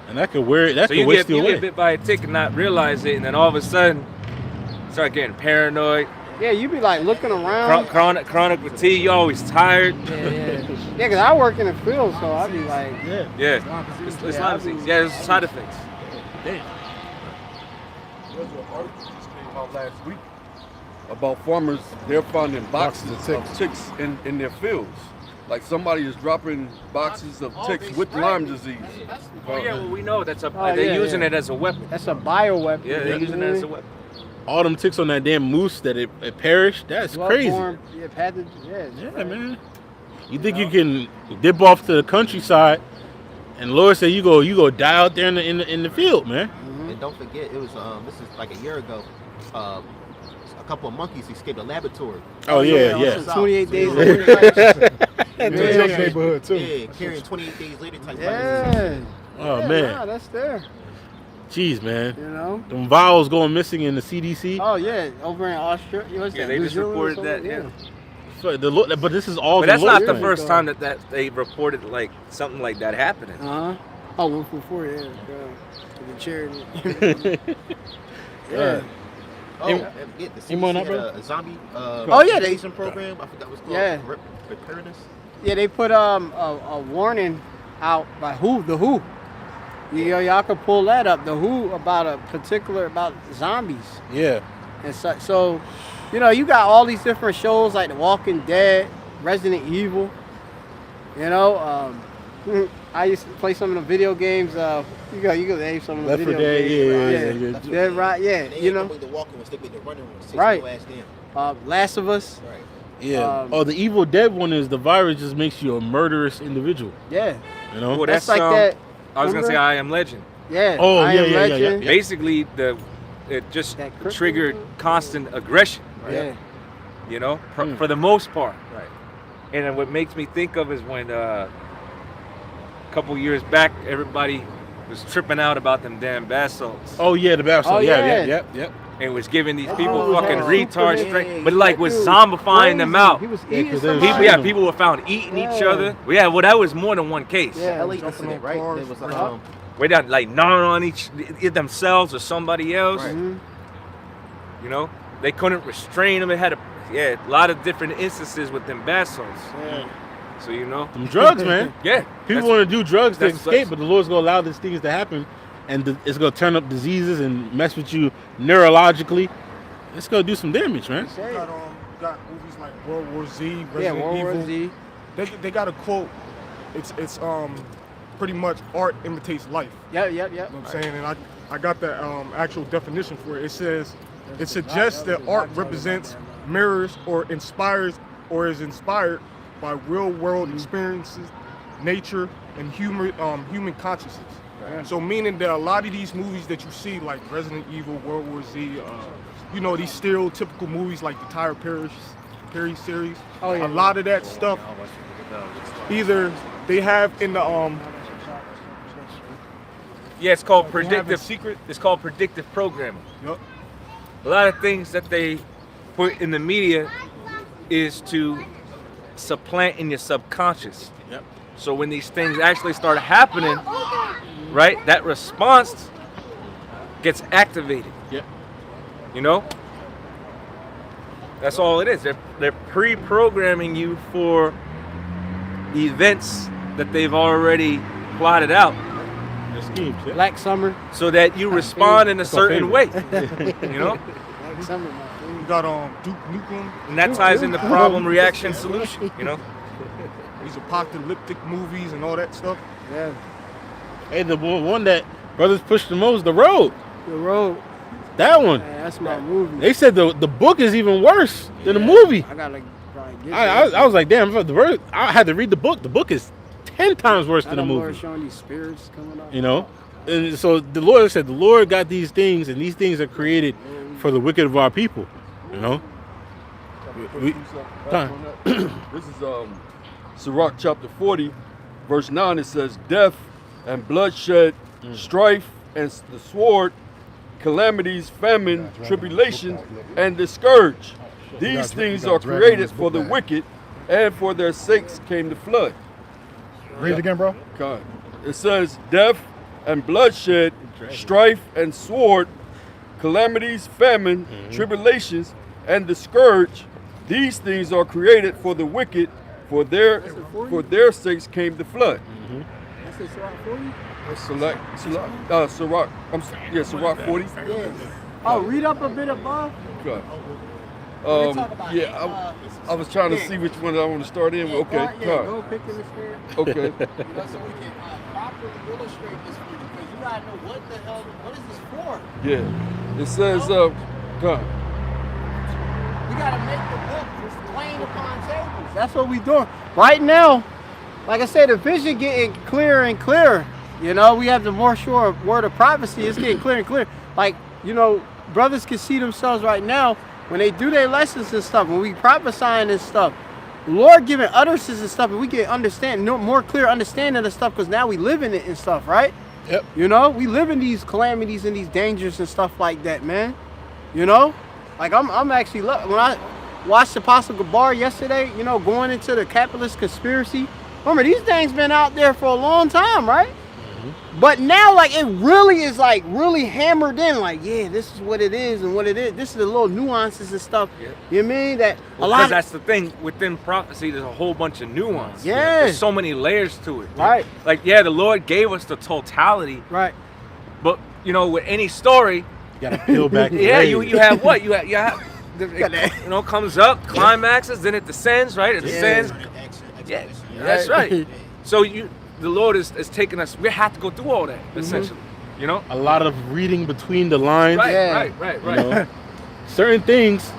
And that could wear that
So
could
you
waste you
get
away.
bit by a tick and not realize it, and then all of a sudden start getting paranoid.
Yeah, you be like looking around.
Chronic fatigue. You're always tired.
Yeah, because I work in the field, so I be like,
Yeah. It's Lyme disease. Yeah, there's side effects.
Damn.
There's an article that just came out last week about farmers. They're finding boxes of ticks in their fields. Like somebody is dropping boxes of ticks with Lyme disease.
Oh yeah, well we know that's
Oh,
they're
yeah,
using
yeah.
it as a weapon.
that's a bioweapon.
Yeah, they're using it as a weapon.
All them ticks on that damn moose that it perished. That's crazy.
Yeah, pathogen.
Yeah, man. You think you can dip off to the countryside, and Lord said you go die out there in the field, man.
And don't forget, it was this is like a year ago. A couple of monkeys escaped a laboratory.
Oh yeah.
28 days
later.
later.
In your neighborhood too.
Yeah, carrying 28 days later type
Yeah.
Oh
Yeah,
man.
nah, that's there.
Jeez, man.
You know.
Them vials going missing in the CDC.
Oh yeah, over in Australia. What's
Yeah,
that,
they
New
just
Zealand or
reported that.
something?
So but this is all.
But that's not the
Lord.
first time that they reported like something like that happening.
Oh, 144. Yeah. The charity. Yeah.
Oh, and forget the
more
CDC
not,
had
bro?
a zombie
Oh, yeah, they-
vaccination program. I forgot what it's called.
Yeah.
Preparedness.
Yeah, they put a warning out by the WHO. Y'all can pull that up. The WHO about zombies.
Yeah.
And so, you know, you got all these different shows like The Walking Dead, Resident Evil. You know, I used to play some of the video games. You go name some of the
Left 4
video
Dead,
games.
yeah.
That's
Yeah, right. Yeah,
And they
you
ain't
know.
gonna make the walking ones, they make the running ones.
Right.
Last damn.
Last of Us.
Right.
Yeah. The Evil Dead one is the virus just makes you a murderous individual.
Yeah.
You know.
Well,
That's
that's
like that.
I was gonna say I Am Legend.
Yeah.
Oh,
I
yeah,
Am
yeah, yeah,
Legend.
yeah.
Basically, it just
That crystal?
triggered constant aggression. Right?
Yeah.
You know, for the most part. Right. And then what makes me think of is when a couple years back, everybody was tripping out about them damn bath salts.
Oh yeah, the bath.
Oh,
yeah.
yeah.
Yep.
And was giving these people
Oh,
fucking
yeah.
retards
Yeah,
straight,
yeah,
but
yeah.
like was
Dude,
zombifying them
crazy.
out.
He was
'cause
eating
they was
somebody.
People were found eating each
Yeah.
other. Yeah, well, that was more than one case.
Yeah.
LA incident, right? There was
Way down, like gnawing on each themselves or somebody else.
Right.
Mhm.
You know, they couldn't restrain them. It had a lot of different instances with them bath salts.
Yeah.
So you know,
Them drugs, man.
yeah,
People want to do drugs to
that's-
escape, but the Lord's gonna allow these things to happen, and it's gonna turn up diseases and mess with you neurologically. It's gonna do some damage, man.
Got movies like World War Z, Resident
Yeah, World War
Evil.
Z.
They got a quote. It's pretty much art imitates life.
Yep.
You know what I'm saying? And I got the actual definition for it. It says it suggests that art represents, mirrors, or inspires, or is inspired by real world experiences, nature, and human consciousness. So meaning that a lot of these movies that you see, like Resident Evil, World War Z, you know, these stereotypical movies like the Tyler Perry series.
Oh, yeah.
A lot of that stuff, either they have in the
yeah. It's called
they have in
predictive.
secret.
It's called predictive programming.
Yup.
A lot of things that they put in the media is to supplant in your subconscious.
Yep.
So when these things actually start happening, right, that response gets activated.
Yep.
You know? That's all it is. They're pre-programming you for events that they've already plotted out
The schemes, yeah.
Black Summer.
so that you respond in a
It's my
certain way.
favorite.
You know?
Black Summer, my
You got Duke Nukem.
And that ties into problem, reaction, solution, you know?
These apocalyptic movies and all that stuff.
Yeah.
Hey, the one that brothers pushed the most, The Road.
The Road.
That one.
Man, that's my movie.
They said the book is even worse than the movie.
I gotta probably get
I was like, damn, I had to read the book. The book is 10 times worse than the
Lord
movie.
showing these spirits coming up.
You know? And so the Lord said, the Lord got these things, and these things are created for the wicked of our people. You know?
This is Sirach chapter 40, verse 9. It says, death and bloodshed, strife and the sword, calamities, famine, tribulation, and the scourge. These things are created for the wicked, and for their sakes came the flood.
Read it again, bro.
God. It says, death and bloodshed, strife and sword, calamities, famine, tribulations, and the scourge. These things are created for the wicked, for their sakes came the flood.
That's a Sirach 40?
Sirach 40.
Yeah. Oh, read up a bit above.
God.
Talk about
I was trying to see which one I want to start in with. Okay,
Go pick in the spirit.
okay.
You know, so we can properly illustrate this for you, because you gotta know what the hell, what is this for?
Yeah. It says, God.
We gotta make the book just plain upon tables. That's what we doing right now. Like I said, the vision getting clearer and clearer. You know, we have the more sure word of prophecy. It's getting clearer and clearer. Like, you know, brothers can see themselves right now when they do their lessons and stuff, when we prophesying and stuff. Lord giving utterances and stuff, and we get more clear understanding of stuff, because now we live in it and stuff, right?
Yep.
You know, we live in these calamities and these dangers and stuff like that, man. You know, like I'm actually when I watched Apostle Gabar yesterday, you know, going into the capitalist conspiracy. Remember, these things been out there for a long time, right? But now, like, it really is, like, really hammered in, like, yeah, this is what it is and what it is. This is the little nuances and stuff.
Yeah.
You know what I mean? That
Well,
a lot
because
of,
that's the thing. Within prophecy, there's a whole bunch of nuance.
Yes.
There's so many layers to it.
Right.
Like, yeah, the Lord gave us the totality,
right.
but, you know, with any story,
You gotta peel back. the
yeah,
layers.
you have what? You have it, comes up, climaxes, then it descends, right? It descends. Yeah, that's right. So the Lord is taking us, we have to go through all that, essentially. You know?
A lot of reading between the lines.
Right,
Yeah.
right.
You know? Certain things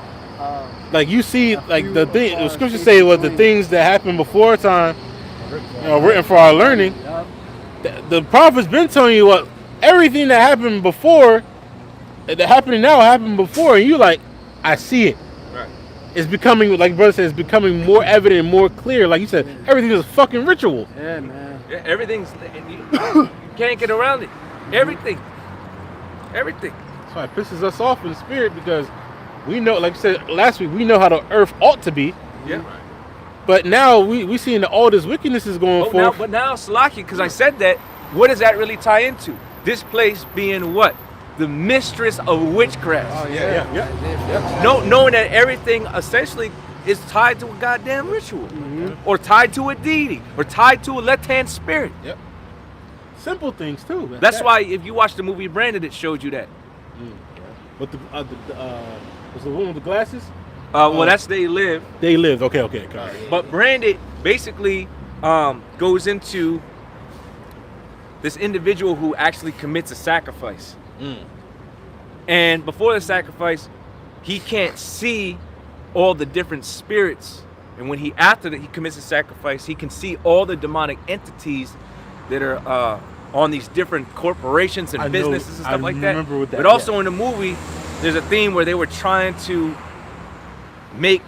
like you see, like the scriptures say what the things that happened before time, written for our learning. The prophet's been telling you what everything that happened before, that happening now happened before, and you like, I see it.
Right.
It's becoming, like brother said, it's becoming more evident, more clear. Like you said, everything is a fucking ritual.
Yeah, man.
Yeah, everything's you can't get around it. Everything.
That's why it pisses us off in the spirit, because we know, like I said last week, we know how the earth ought to be.
Yeah.
But now we seeing that all this wickedness is going forth.
But now, Salaki, because I said that, what does that really tie into? This place being what? The mistress of witchcraft.
Oh yeah.
Knowing that everything essentially is tied to a goddamn ritual, or tied to a deity, or tied to a left-hand spirit.
Yep. Simple things too.
That's why if you watch the movie Branded, it showed you that.
But was the one with the glasses?
Well, that's They Live.
They lived. Okay. Got it.
But Branded basically goes into this individual who actually commits a sacrifice. And before the sacrifice, he can't see all the different spirits. And when he commits a sacrifice, he can see all the demonic entities that are on these different corporations and businesses and stuff like that. But also in the movie, there's a theme where they were trying to make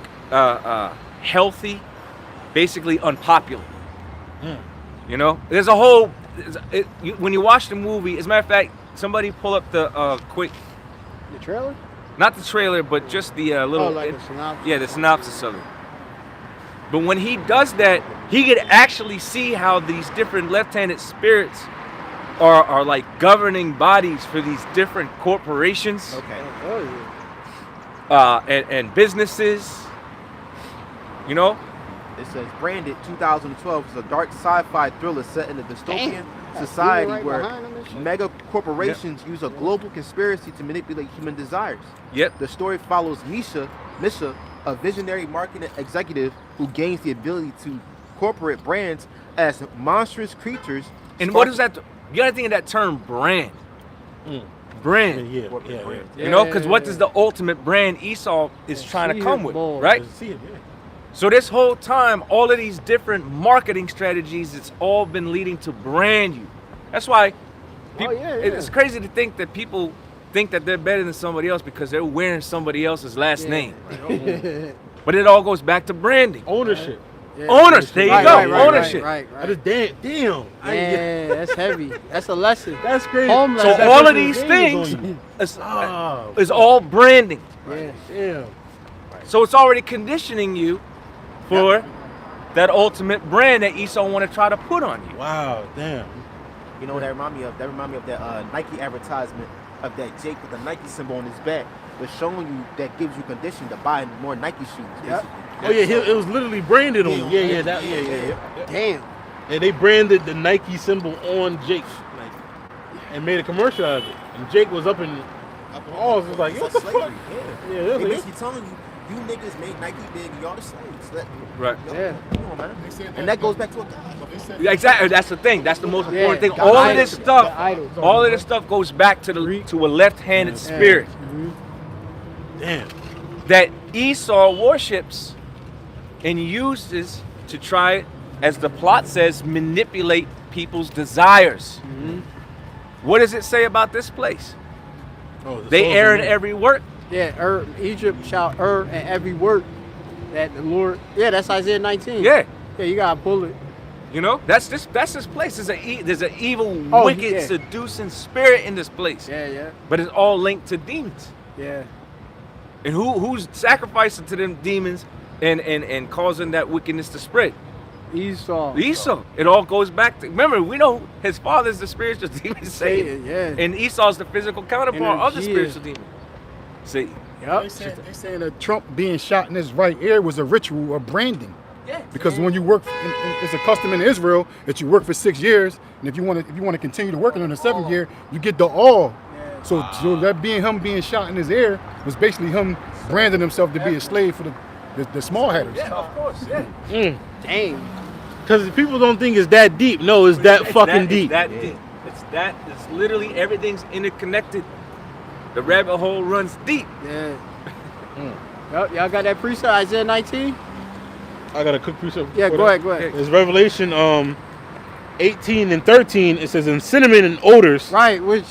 healthy basically unpopular. You know, there's a whole when you watch the movie, as a matter of fact, somebody pull up the quick,
The trailer?
not the trailer, but just the little,
the synopsis.
yeah, the synopsis of it. But when he does that, he could actually see how these different left-handed spirits are like governing bodies for these different corporations.
Okay.
And businesses, you know.
It says Branded 2012 is a dark sci-fi thriller set in a dystopian society where mega corporations use a global conspiracy to manipulate human desires.
Yep.
The story follows Misha, a visionary marketing executive who gains the ability to corporate brands as monstrous creatures.
And what is that? You gotta think of that term, brand. Brand.
Yeah.
You know, because what does the ultimate brand Esau is trying to come with, right? So this whole time, all of these different marketing strategies, it's all been leading to brand you. That's why people, it's crazy to think that people think that they're better than somebody else because they're wearing somebody else's last name. But it all goes back to branding.
Ownership.
Ownership. There you go. Ownership.
Right.
That is damn.
Yeah, that's heavy. That's a lesson.
That's crazy.
Homeless.
So all of these things is all branding.
Yeah.
Damn.
So it's already conditioning you for that ultimate brand that Esau want to try to put on you.
Wow, damn.
You know what that remind me of? That remind me of that Nike advertisement of that Jake with the Nike symbol on his back. But showing you that gives you condition to buy more Nike shoes.
Yep.
Oh yeah, it was literally branded on him. Yeah.
Damn.
And they branded the Nike symbol on Jake, like, and made a commercial out of it. And Jake was up in arms. It was like, what the fuck? Yeah,
They basically telling you, you niggas made Nike big, y'all the slaves.
Right.
Yeah.
Come on, man. And that goes back to a God.
Exactly. That's the thing. That's the most important thing.
the
All of
idols,
this stuff,
the idols.
all of this stuff goes back to a left-handed spirit
Damn.
that Esau worships and uses to try, as the plot says, manipulate people's desires. What does it say about this place? They err in every work.
Yeah, Egypt shall err at every work that the Lord. Yeah, that's Isaiah 19.
Yeah.
Yeah, you gotta pull it.
You know, that's this place. There's an evil,
Oh,
wicked,
yeah.
seducing spirit in this place.
Yeah.
But it's all linked to demons.
Yeah.
And who's sacrificing to them demons and causing that wickedness to spread?
Esau.
It all goes back to, remember, we know his father's the spiritual demon Satan.
Yeah.
And Esau's the physical counterpart of the
Energy.
spiritual demon Satan.
Yep.
They saying that Trump being shot in his right ear was a ritual of branding.
Yeah.
Because when you work, it's a custom in Israel that you work for 6 years, and if you want to continue to working on the 7th year, you get the all. So that him being shot in his ear was basically him branding himself to be a slave for the small headers.
Yeah, of course. Yeah.
Dang.
Because people don't think it's that deep. No, it's that fucking deep.
It's that deep. It's literally everything's interconnected. The rabbit hole runs deep.
Yeah. Yep, y'all got that precept, Isaiah 19?
I got a quick precept.
Yeah, go ahead.
It's Revelation 18 and 13. It says, in cinnamon and odors.
Right, which,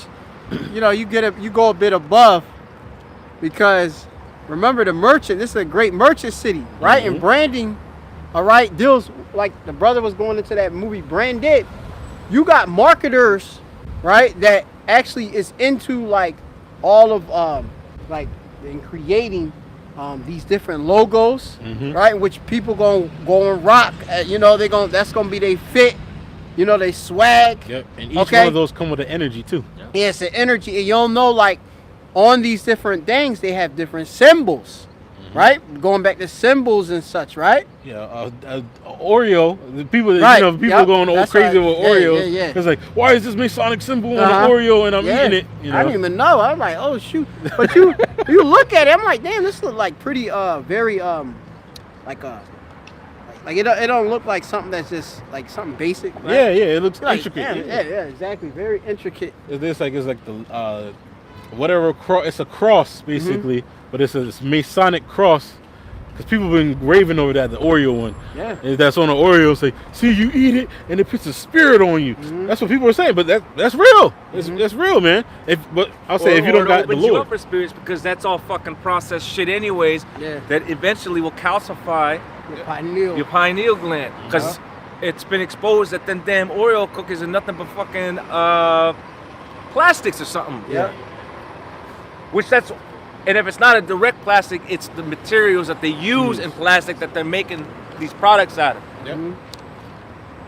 you go a bit above, because remember the merchant, this is a great merchant city, right? And branding, all right, deals, like the brother was going into that movie Branded. You got marketers, right, that actually is into like all of like in creating these different logos, right, which people go and rock. That's gonna be their fit, they swag.
Yep, and each one of those come with an energy too.
Yeah, it's an energy, and you don't know, like on these different things they have different symbols, right? Going back to symbols and such, right?
Yeah, Oreo. The people,
Right.
People going all
That's
crazy
right.
with
Yeah,
Oreos.
yeah.
It's like, why is this Masonic symbol on an Oreo and I'm eating it?
I didn't even know. I'm like, oh shoot! But you look at it, I'm like, damn, this look like pretty very like it don't look like something that's just like something basic. Right?
Yeah, it looks
Like,
intricate.
damn, yeah, exactly, very intricate.
It's like the whatever cross. It's a cross basically, but it's a Masonic cross. Because people have been raving over that, the Oreo one.
Yeah.
And that's on the Oreo. Say, see, you eat it, and it puts a spirit on you. That's what people are saying, but that's real. That's real, man. But I'll say, if you don't got the
opens you
Lord.
up for spirits, because that's all fucking processed shit anyways.
Yeah.
That eventually will calcify
Your
your pineal gland, because it's been exposed that them damn Oreo cookies are nothing but fucking plastics or something.
Yeah.
And if it's not a direct plastic, it's the materials that they use in plastic that they're making these products out of.
Yep.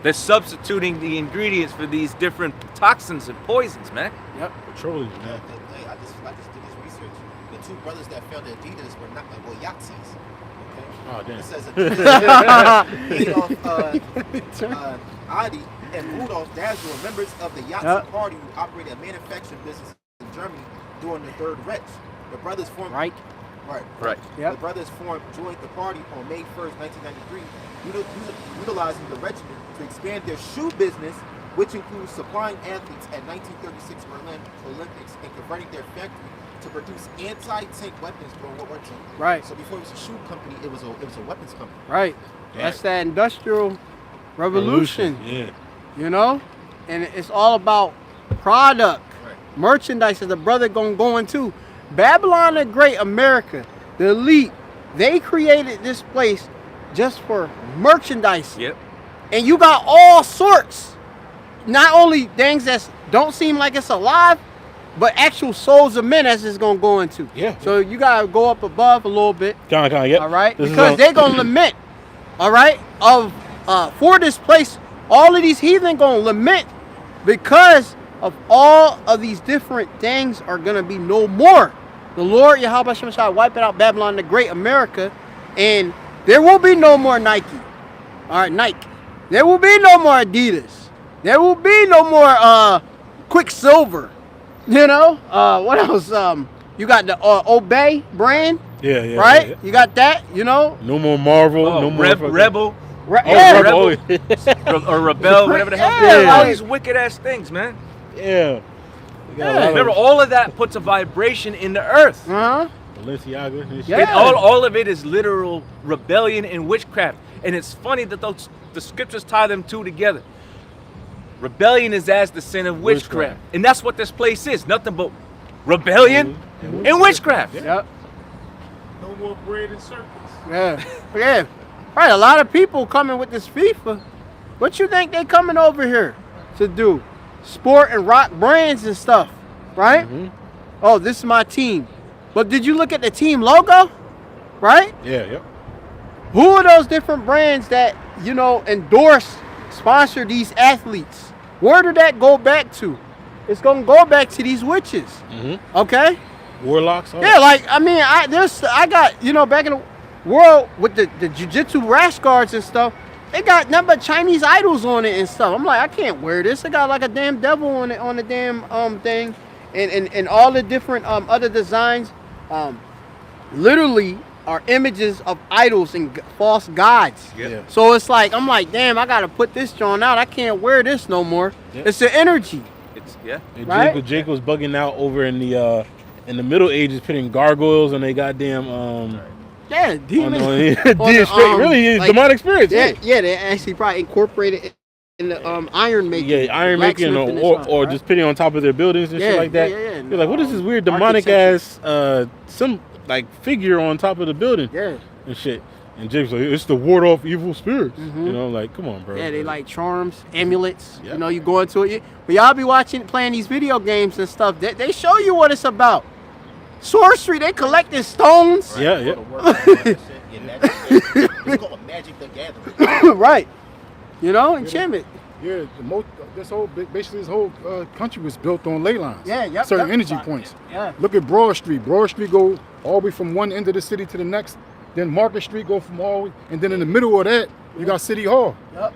They're substituting the ingredients for these different toxins and poisons, man.
Yep.
Petroleum.
I just did this research. The two brothers that founded Adidas were not Yahtzees. Okay.
Oh, damn.
It says Adolf, Adi and Rudolf Dassler were members of the Yahtzee party who operated a manufacturing business in Germany during the Third Reich. The brothers formed
Right.
The brothers joined the party on May 1st, 1993, utilizing the regiment to expand their shoe business, which includes supplying athletes at 1936 Berlin Olympics and converting their factory to produce anti-tank weapons during World War II.
Right.
So before it was a shoe company, it was a weapons company.
Right. That's that industrial revolution.
Yeah.
And it's all about product, merchandise. Is the brother go into Babylon the Great, America, the elite. They created this place just for merchandise.
Yep.
And you got all sorts. Not only things that don't seem like it's alive, but actual souls of men as it's gonna go into.
Yeah.
So you gotta go up above a little bit.
Kind of, yep.
All right,
This
because they're gonna lament. All right, for this place, all of these heathen gonna lament because of all of these different things are gonna be no more. The Lord Yahweh Shem Shai wiping out Babylon the Great, America, and there will be no more Nike. All right, Nike. There will be no more Adidas. There will be no more Quicksilver. What else? You got the Obey brand.
Yeah.
Right?
Yeah.
You got that,
No more Marvel. No more
Rebel.
Rebel.
Or Rebel, whatever the hell.
Yeah,
All
like-
these wicked ass things, man.
Yeah.
Remember, all of that puts a vibration in the earth.
Balenciaga. And shit.
Yeah.
And all of it is literal rebellion and witchcraft. And it's funny that the scriptures tie them two together. Rebellion is as the sin of witchcraft. And that's what this place is. Nothing but rebellion and witchcraft.
Yep.
No more bread and circus.
Yeah. Right, a lot of people coming with this FIFA. What you think they coming over here to do? Sport and rock brands and stuff, right? Oh, this is my team. But did you look at the team logo? Right?
Yeah, yep.
Who are those different brands that, endorse, sponsor these athletes? Where did that go back to? It's going to go back to these witches. Okay?
Warlocks.
Yeah, like, I got, back in the world with the jiu-jitsu rash guards and stuff, they got nothing but Chinese idols on it and stuff. I'm like, I can't wear this. It got like a damn devil on it, on the damn thing. And all the different other designs literally are images of idols and false gods.
Yeah.
So it's like, I'm like, damn, I gotta put this joint out. I can't wear this no more.
Yeah.
It's the energy.
And
Right?
Jake was bugging out over in the Middle Ages, putting gargoyles and they goddamn
Yeah, demon.
Really,
like,
demonic spirits.
Yeah, they actually probably incorporated it in the iron making.
Yeah, iron making or just putting on top of their buildings and shit like that.
Yeah.
You're like, what is this weird demonic ass some like figure on top of the building?
Yeah.
And shit. And James like, it's to ward off evil spirits. You know, like, come on, bro.
Yeah, they like charms, amulets. Yep. You know, you go into it. But y'all be playing these video games and stuff. They show you what it's about. Sorcery, they collecting stones.
Yeah.
It's called Magic the Gathering.
Right. You know, enchantment.
Yeah, this whole country was built on ley lines.
Yeah,
certain energy points.
Yeah.
Look at Broad Street. Broad Street go all the way from one end of the city to the next. Then Market Street go from all the way, and then in the middle of that, you got City Hall.
Yep.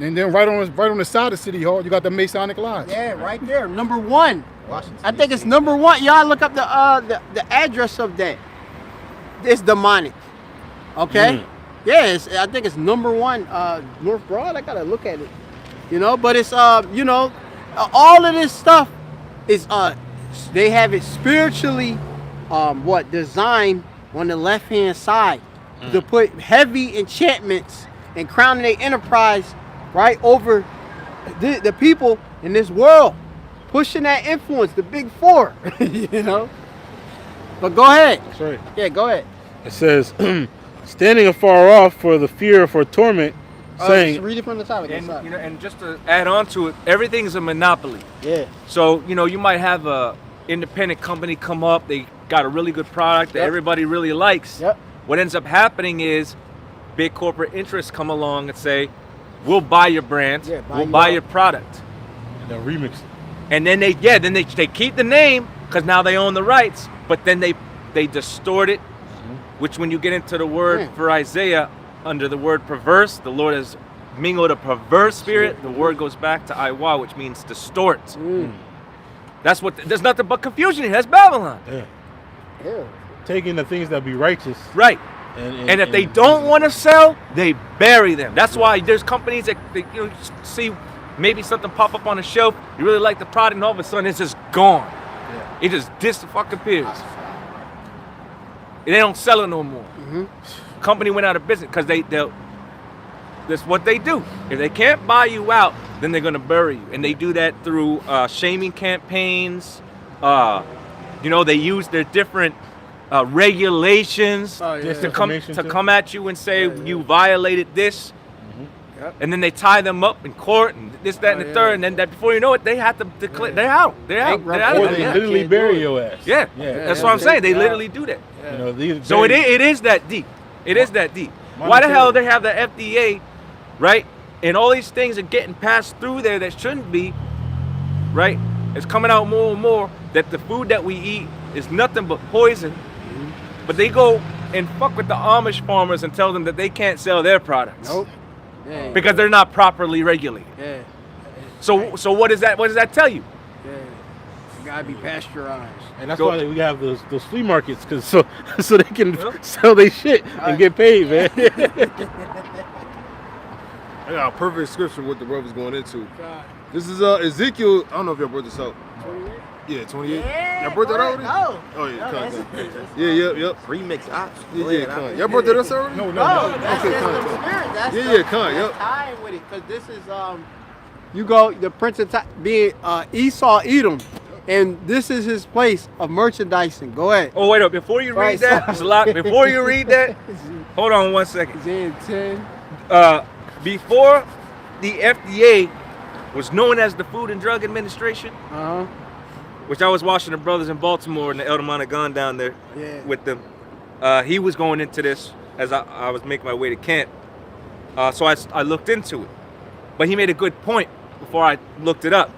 And then right on the side of City Hall, you got the Masonic Lodge.
Yeah, right there, number 1.
Washington,
I think it's number 1. Y'all look up the address of that. It's demonic. Okay. Yes, I think it's number 1. North Broad. I gotta look at it. You know, but it's you know, all of this stuff is they have it spiritually designed on the left hand side to put heavy enchantments and crowning their enterprise right over the people in this world, pushing that influence, the big 4. You know. But go ahead.
That's right.
Yeah, go ahead.
It says, standing afar off for the fear for torment, saying.
Just read it from the top.
And, you know, and just to add on to it, everything's a monopoly.
Yeah.
So, you know, you might have a independent company come up, they got a really good product that everybody really likes.
Yep.
What ends up happening is big corporate interests come along and say, we'll buy your brand, we'll buy your product.
And they'll remix it.
And then they keep the name because now they own the rights, but then they distort it, which when you get into the word for Isaiah, under the word perverse, the Lord has mingled a perverse spirit. The word goes back to Iwa, which means distort. That's what, there's nothing but confusion here. That's Babylon.
Yeah.
Taking the things that be righteous.
Right. And if they don't want to sell, they bury them. That's why there's companies that you know, see maybe something pop up on a shelf, you really like the product, and all of a sudden it's just gone. Yeah. It just disappears. And they don't sell it no more. Company went out of business because that's what they do. If they can't buy you out, then they're gonna bury you. And they do that through shaming campaigns. You know, they use their different regulations to come at you and say you violated this. And then they tie them up in court and this, that, and the third, and then before you know it, they have to declare they're out. They're out.
Or they literally bury your ass.
Yeah, that's what I'm saying. They literally do that.
You know,
so it is that deep. It is that deep. Why the hell they have the FDA, right? And all these things are getting passed through there that shouldn't be, right? It's coming out more and more that the food that we eat is nothing but poison. But they go and fuck with the Amish farmers and tell them that they can't sell their products.
Nope.
Because they're not properly regulated.
Yeah.
So what does that tell you?
Yeah. You gotta be pasteurized.
And that's why we have those flea markets, cause so they can sell their shit and get paid, man.
I got a perfect scripture what the brother's going into. This is Ezekiel. I don't know if y'all brought this out.
28?
Yeah, 28.
Yeah,
y'all brought that already?
No.
Oh yeah,
No,
come. Yeah, yep.
Remix ops.
Yeah, come. Y'all brought that up already?
No.
That's
Okay,
the
come.
spirit. That's
Come. Yep.
tying with it, because this is you go the Prince of being Esau Edom, and this is his place of merchandising. Go ahead.
Oh wait up! Before you read that, there's a lot. Before you read that, hold on 1 second.
Isaiah 10.
Before the FDA was known as the Food and Drug Administration, which I was watching the brothers in Baltimore and the Elder Mount had gone down there with them. He was going into this as I was making my way to camp. So I looked into it. But he made a good point before I looked it up.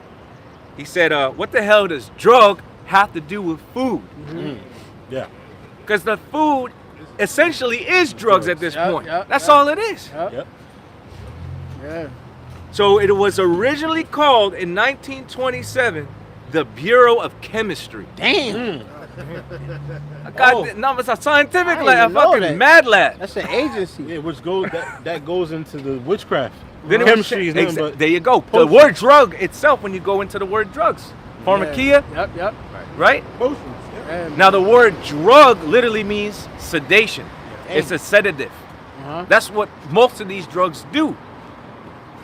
He said, what the hell does drug have to do with food?
Yeah.
Because the food essentially is drugs at this point. That's all it is.
Yep.
Yeah.
So it was originally called in 1927 the Bureau of Chemistry.
Damn.
I got numbers are scientific,
I
like a
didn't know
fucking
that.
Mad Lab.
That's an agency.
Yeah, which goes that goes into the witchcraft.
Then
Chemistry is nothing but
there you go. The word drug itself, when you go into the word drugs, Pharmakia,
Yep.
right?
Potions.
Yeah,
Now the word drug literally means sedation.
Damn.
It's a sedative.
Uh-huh.
That's what most of these drugs do.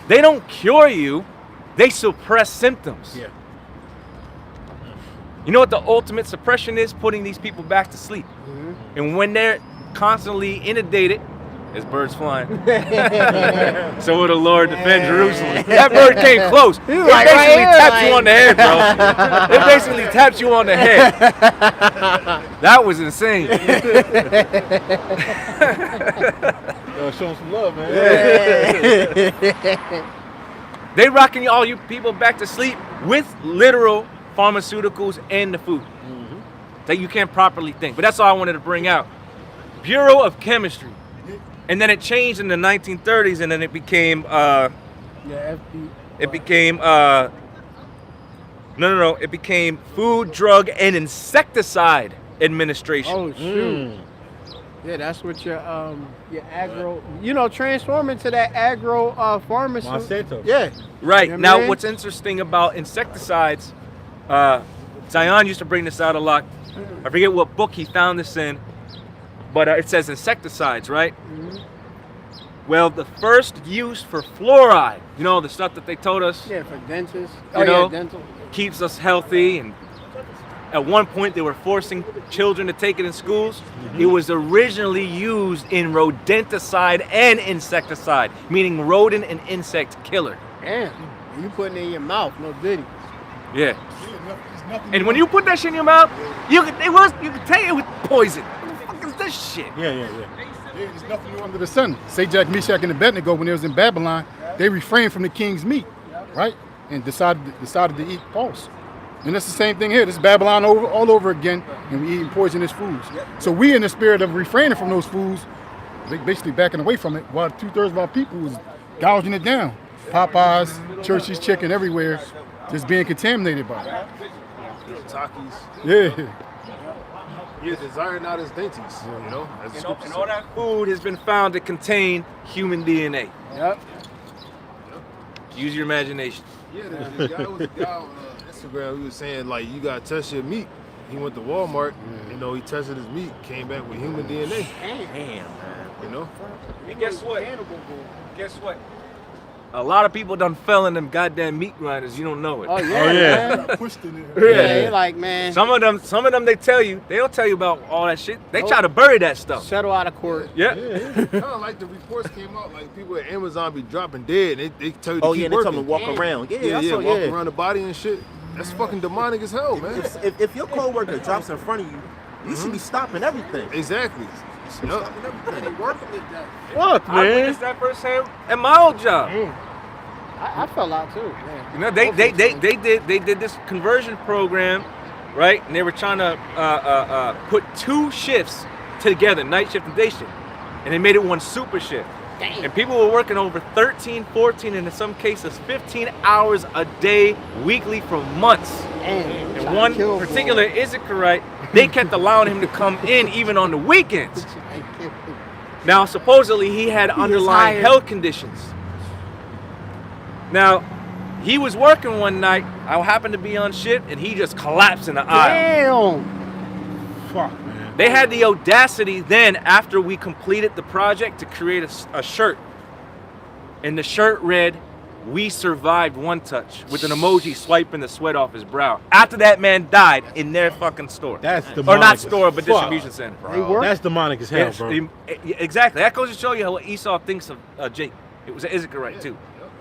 They don't cure you, they suppress symptoms.
Yeah.
You know what the ultimate suppression is? Putting these people back to sleep. And when they're constantly inundated, there's birds flying. So will the Lord defend Jerusalem. That bird came close. It
like,
basically
right here,
tapped you
like-
on the head, bro. It basically tapped you on the head. That was insane.
Show them some love, man.
They rocking all you people back to sleep with literal pharmaceuticals and the food that you can't properly think. But that's all I wanted to bring out. Bureau of Chemistry. And then it changed in the 1930s, and then it became it became it became Food, Drug, and Insecticide Administration.
Oh shoot. Yeah, that's what your agro, transform into that agro pharmacy.
Monsanto.
Yeah.
Right.
You know what I
Now,
mean?
what's interesting about insecticides, Zion used to bring this out a lot. I forget what book he found this in, but it says insecticides, right? Well, the first use for fluoride, the stuff that they told us
Yeah, for dentists. Dental.
keeps us healthy, and at one point they were forcing children to take it in schools. It was originally used in rodenticide and insecticide, meaning rodent and insect killer.
Damn. You putting it in your mouth, no diddy.
Yeah. And when you put that shit in your mouth, you can tell it was poison. What the fuck is this shit?
Yeah.
Yeah, there's nothing new under the sun. Shadrach, Meshach, and Abednego, when they was in Babylon, they refrained from the king's meat, right? And decided to eat pulse. And that's the same thing here. This is Babylon all over again, and we eating poisonous foods. So we, in the spirit of refraining from those foods, basically backing away from it, while 2/3 of our people was gouging it down. Popeyes, Church's Chicken, everywhere, just being contaminated by it.
Takis.
Yeah.
Yeah, desire not as dainties. As the scripture
And all
says.
that food has been found to contain human DNA.
Yep.
Use your imagination.
Yeah, the guy was a guy on Instagram. He was saying like, you gotta test your meat. He went to Walmart. He tested his meat, came back with human DNA.
Damn, man.
And
guess what? Guess what? A lot of people done fell in them goddamn meat grinders. You don't know it.
Oh yeah. Man.
Pushed in there.
Yeah, you're like, man.
Some of them they'll tell you about all that shit. They try to bury that stuff.
Settle out of court.
Yeah.
kind of like the reports came out, like people at Amazon be dropping dead. They tell you to
Oh
keep
yeah, they
working.
tell me walk around. Yeah,
walk around the body and shit. That's fucking demonic as hell, man.
If your coworker drops in front of you, you should be stopping everything.
Exactly. Yup.
Fuck,
I
man.
witnessed that firsthand at my old job.
I fell out too. Man.
They did this conversion program, right? And they were trying to put two shifts together, night shift and day shift, and they made it one super shift.
Damn.
And people were working over 13, 14, and in some cases 15 hours a day, weekly for months.
Damn.
And one particular Issachar-He, they kept allowing him to come in even on the weekends. Now, supposedly he had underlying health conditions. Now, he was working one night. I happened to be on shift, and he just collapsed in the aisle.
Damn.
Fuck, man.
They had the audacity then, after we completed the project, to create a shirt. And the shirt read, "We survived one touch," with an emoji swiping the sweat off his brow. After that man died in their fucking store.
That's demonic.
Or not store, but
Fuck.
distribution center.
That's demonic as hell,
Yes,
bro.
Exactly. That goes to show you how Esau thinks of Jake. It was an Issachar too.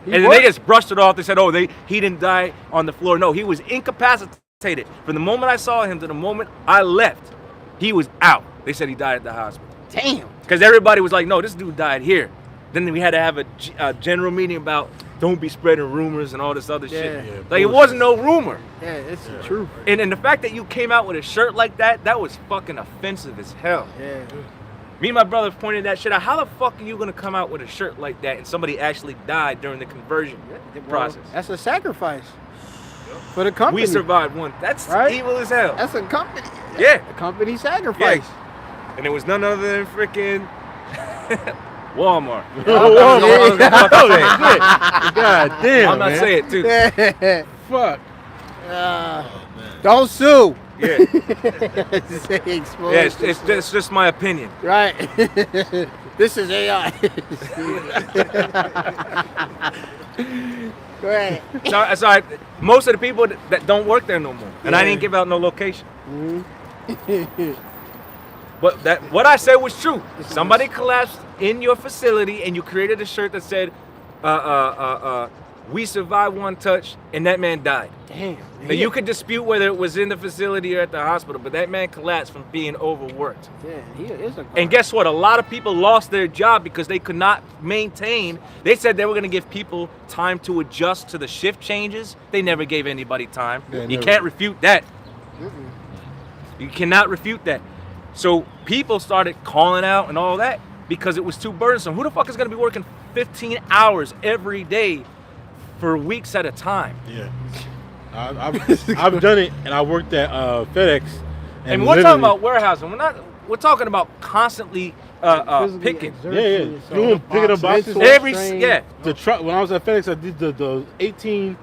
He
And then
worked.
they just brushed it off. They said, he didn't die on the floor. No, he was incapacitated. From the moment I saw him to the moment I left, he was out. They said he died at the hospital.
Damn.
Because everybody was like, no, this dude died here. Then we had to have a general meeting about don't be spreading rumors and all this other shit.
Yeah,
Like, it wasn't no rumor.
Yeah, it's the truth.
And the fact that you came out with a shirt like that was fucking offensive as hell.
Yeah.
Me and my brother pointed that shit out. How the fuck are you gonna come out with a shirt like that and somebody actually died during the conversion process?
That's a sacrifice for the company.
We survived one. That's
Right?
evil as hell.
That's a company.
Yeah.
A company sacrifice.
And it was none other than freaking Walmart.
God damn,
I'm not
man.
saying it too.
Fuck.
Don't sue.
Yeah.
Yeah,
It's just my opinion.
Right. This is AI. Go ahead.
So most of the people that don't work there no more, and I didn't give out no location. But what I said was true. Somebody collapsed in your facility, and you created a shirt that said, "We survived one touch," and that man died.
Damn.
Now you could dispute whether it was in the facility or at the hospital, but that man collapsed from being overworked.
Yeah, he is a.
And guess what? A lot of people lost their job because they could not maintain. They said they were going to give people time to adjust to the shift changes. They never gave anybody time. You can't refute that. You cannot refute that. So people started calling out and all that because it was too burdensome. Who the fuck is going to be working 15 hours every day for weeks at a time?
Yeah. I've done it, and I worked at FedEx.
And we're talking about warehousing. We're talking about constantly picking.
Picking up boxes. The truck. When I was at FedEx, I did the 18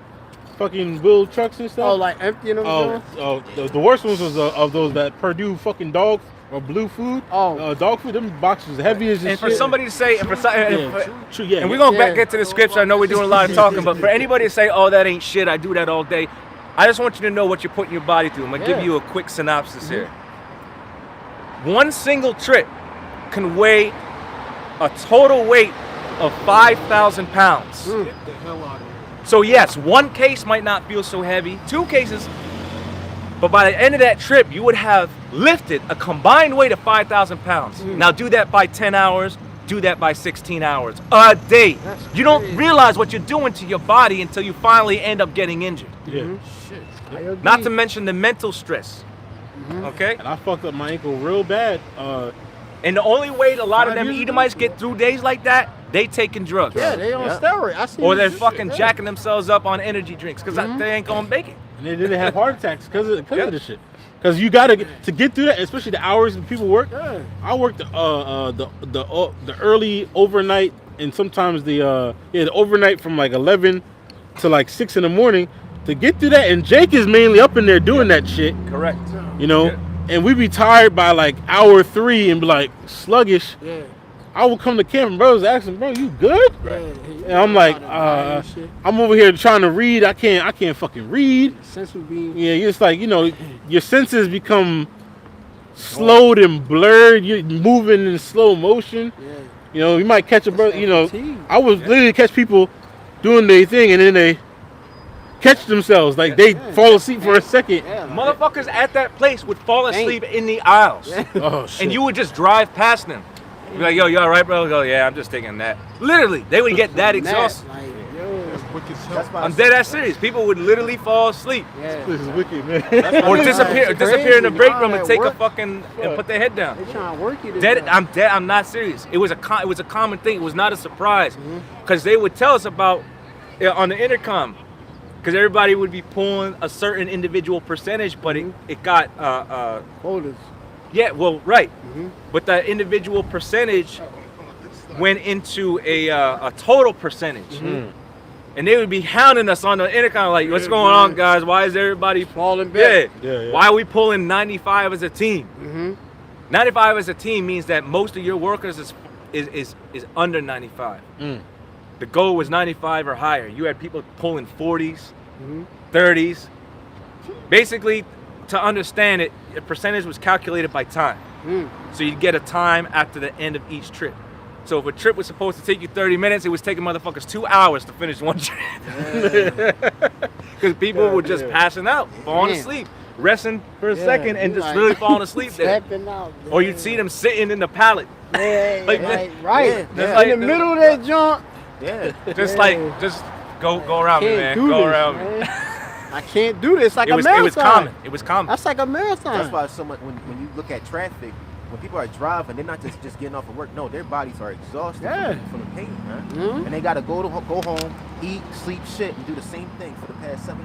fucking wheel trucks and stuff.
Oh, like emptying them.
The worst ones was of those that Purdue fucking dog or blue food. Dog food. Them boxes heavy as
and
shit.
for somebody to say, and
and
we're going back into the scripture. I know we're doing a lot of talking, but for anybody to say, "Oh, that ain't shit," I do that all day. I just want you to know what you're putting your body through. I'm gonna give you a quick synopsis here. One single trip can weigh a total weight of 5,000 pounds.
Get the hell out of here.
So yes, one case might not feel so heavy, 2 cases, but by the end of that trip, you would have lifted a combined weight of 5,000 pounds. Now do that by 10 hours, do that by 16 hours a day. You don't realize what you're doing to your body until you finally end up getting injured.
Shit.
Not to mention the mental stress. Okay?
And I fucked up my ankle real bad.
And the only way a lot of them Edomites get through days like that, they taking drugs.
Yeah, they on steroids.
Or they're fucking jacking themselves up on energy drinks because they ain't gonna make it.
And they didn't have heart attacks because of this shit. Because you gotta get through that, especially the hours that people work. I worked the early overnight and sometimes the overnight from like 11 to like 6 in the morning to get through that. And Jake is mainly up in there doing that shit.
Correct.
You know, and we'd be tired by like hour 3 and be like sluggish. I would come to camp and brothers asking, "Bro, you good?" And I'm like, I'm over here trying to read. I can't fucking read. Yeah, it's like, you know, your senses become slowed and blurred. You're moving in slow motion. You know, you might catch a brother. You know, I would literally catch people doing their thing and then they catch themselves, like they fall asleep for a second.
Motherfuckers at that place would fall asleep in the aisles.
Oh, shit.
And you would just drive past them. Be like, "Yo, you all right, bro?" Go, "Yeah, I'm just taking that." Literally, they would get that exhausted. I'm dead ass serious. People would literally fall asleep.
This is wicked, man.
Or disappear in the break room and take a fucking and put their head down.
They trying to work you.
I'm dead. I'm not serious. It was a common thing. It was not a surprise because they would tell us about on the intercom. Because everybody would be pulling a certain individual percentage, but it got
quotas.
Yeah, well, right. But the individual percentage went into a total percentage. And they would be hounding us on the intercom like, "What's going on, guys? Why is everybody
falling back?
Why are we pulling 95 as a team?" 95 as a team means that most of your workers is under 95. The goal was 95 or higher. You had people pulling 40s, 30s. Basically, to understand it, a percentage was calculated by time. So you'd get a time after the end of each trip. So if a trip was supposed to take you 30 minutes, it was taking motherfuckers 2 hours to finish one trip. Because people were just passing out, falling asleep, resting for a second, and just literally falling asleep there. Or you'd see them sitting in the pallet.
Right. In the middle of that junk.
Just go around me, man. Go around me.
I can't do this like a marathon.
It was common.
That's like a marathon.
That's why when you look at traffic, when people are driving, they're not just getting off of work. No, their bodies are exhausted from the pain, man. And they got to go home, eat, sleep, shit, and do the same thing for the past 7.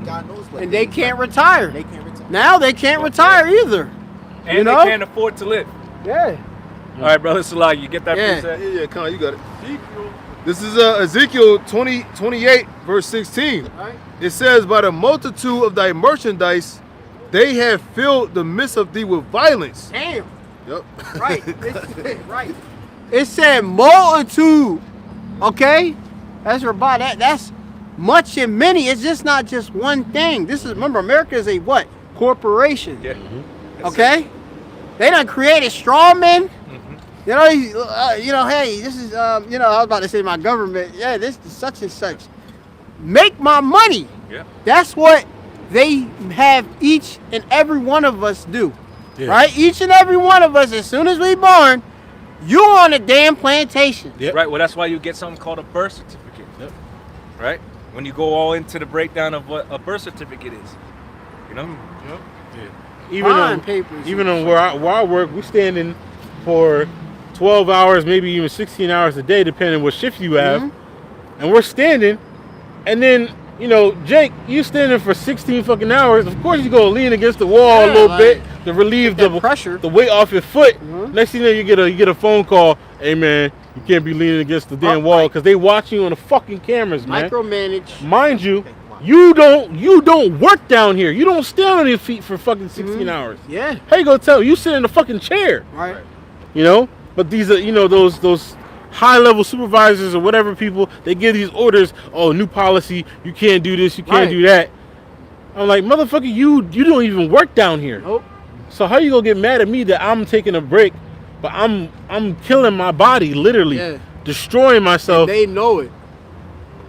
God knows what.
And they can't retire.
They can't retire.
Now they can't retire either.
And they can't afford to live.
Yeah.
All right, brother Salah, you get that preset?
Yeah, Con, you got it. This is Ezekiel 28, verse 16.
Right.
It says, by the multitude of thy merchandise, they have filled the midst of thee with violence.
Damn.
Yep.
Right. Right. It said multitude. Okay? That's that's much and many. It's just not just one thing. This is, remember, America is a what? Corporation.
Yeah.
Okay? They done created strawmen. You know, hey, this is, I was about to say my government. Yeah, this is such and such. Make my money.
Yeah.
That's what they have each and every one of us do.
Yeah.
Right? Each and every one of us, as soon as we born, you on a damn plantation.
Yep.
Right. Well, that's why you get something called a birth certificate.
Yep.
Right. When you go all into the breakdown of what a birth certificate is, you know.
Yep.
Yeah. Even on where I work, we standing for 12 hours, maybe even 16 hours a day, depending what shift you have, and we're standing, and then Jake, you standing for 16 fucking hours. Of course, you go lean against the wall a little bit to relieve the pressure, the weight off your foot. Next thing you know, you get a phone call. Hey man, you can't be leaning against the damn wall because they watching you on the fucking cameras, man.
Micromanage.
Mind you, you don't work down here. You don't stand on your feet for fucking 16 hours.
Yeah.
How you gonna tell? You sit in a fucking chair.
Right.
But these are those high-level supervisors or whatever people, they give these orders. Oh, new policy, you can't do this, you can't do that. I'm like, motherfucker, you don't even work down here.
Nope.
So how you gonna get mad at me that I'm taking a break, but I'm killing my body, literally, destroying myself.
And they know it.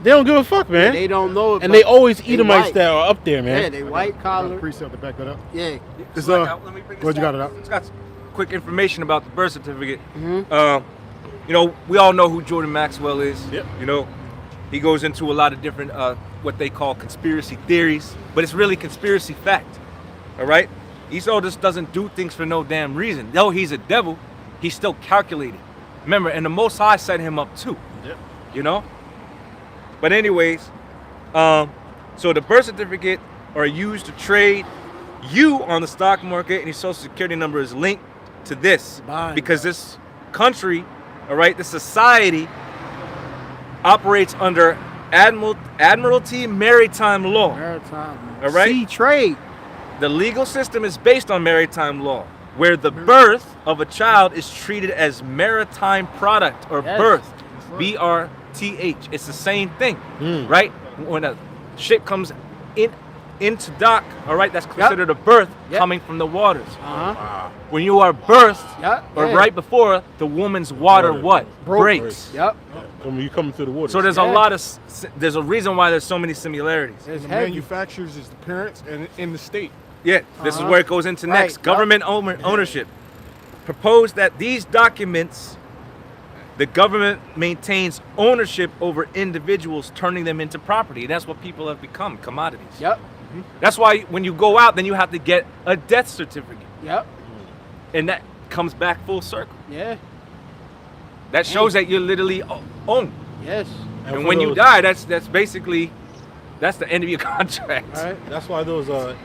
They don't give a fuck, man.
They don't know it.
And they always Edomites that are up there, man.
Yeah, they white collar.
Precept to back that up.
Yeah.
It's
Let me bring this
you got it
out.
up.
It's got some quick information about the birth certificate. We all know who Jordan Maxwell is.
Yep.
He goes into a lot of different what they call conspiracy theories, but it's really conspiracy fact. All right? Esau just doesn't do things for no damn reason. Though he's a devil, he's still calculated. Remember, and the Most High set him up too.
Yep.
But anyways, so the birth certificate are used to trade you on the stock market, and your social security number is linked to this because this country, all right, this society operates under Admiralty Maritime Law. All right?
Sea trade.
The legal system is based on maritime law, where the birth of a child is treated as maritime product or birth, BRTH. It's the same thing, right? When a ship comes into dock, all right, that's considered a birth coming from the waters. When you are birthed, or right before, the woman's water what? Breaks.
When you come through the water.
So there's a lot of, there's a reason why there's so many similarities.
The manufacturers is the parents and in the state.
Yeah, this is where it goes into next. Government ownership. Proposed that these documents, the government maintains ownership over individuals, turning them into property. That's what people have become, commodities. That's why when you go out, then you have to get a death certificate. And that comes back full circle. That shows that you're literally owned. And when you die, that's basically, that's the end of your contract.
That's why those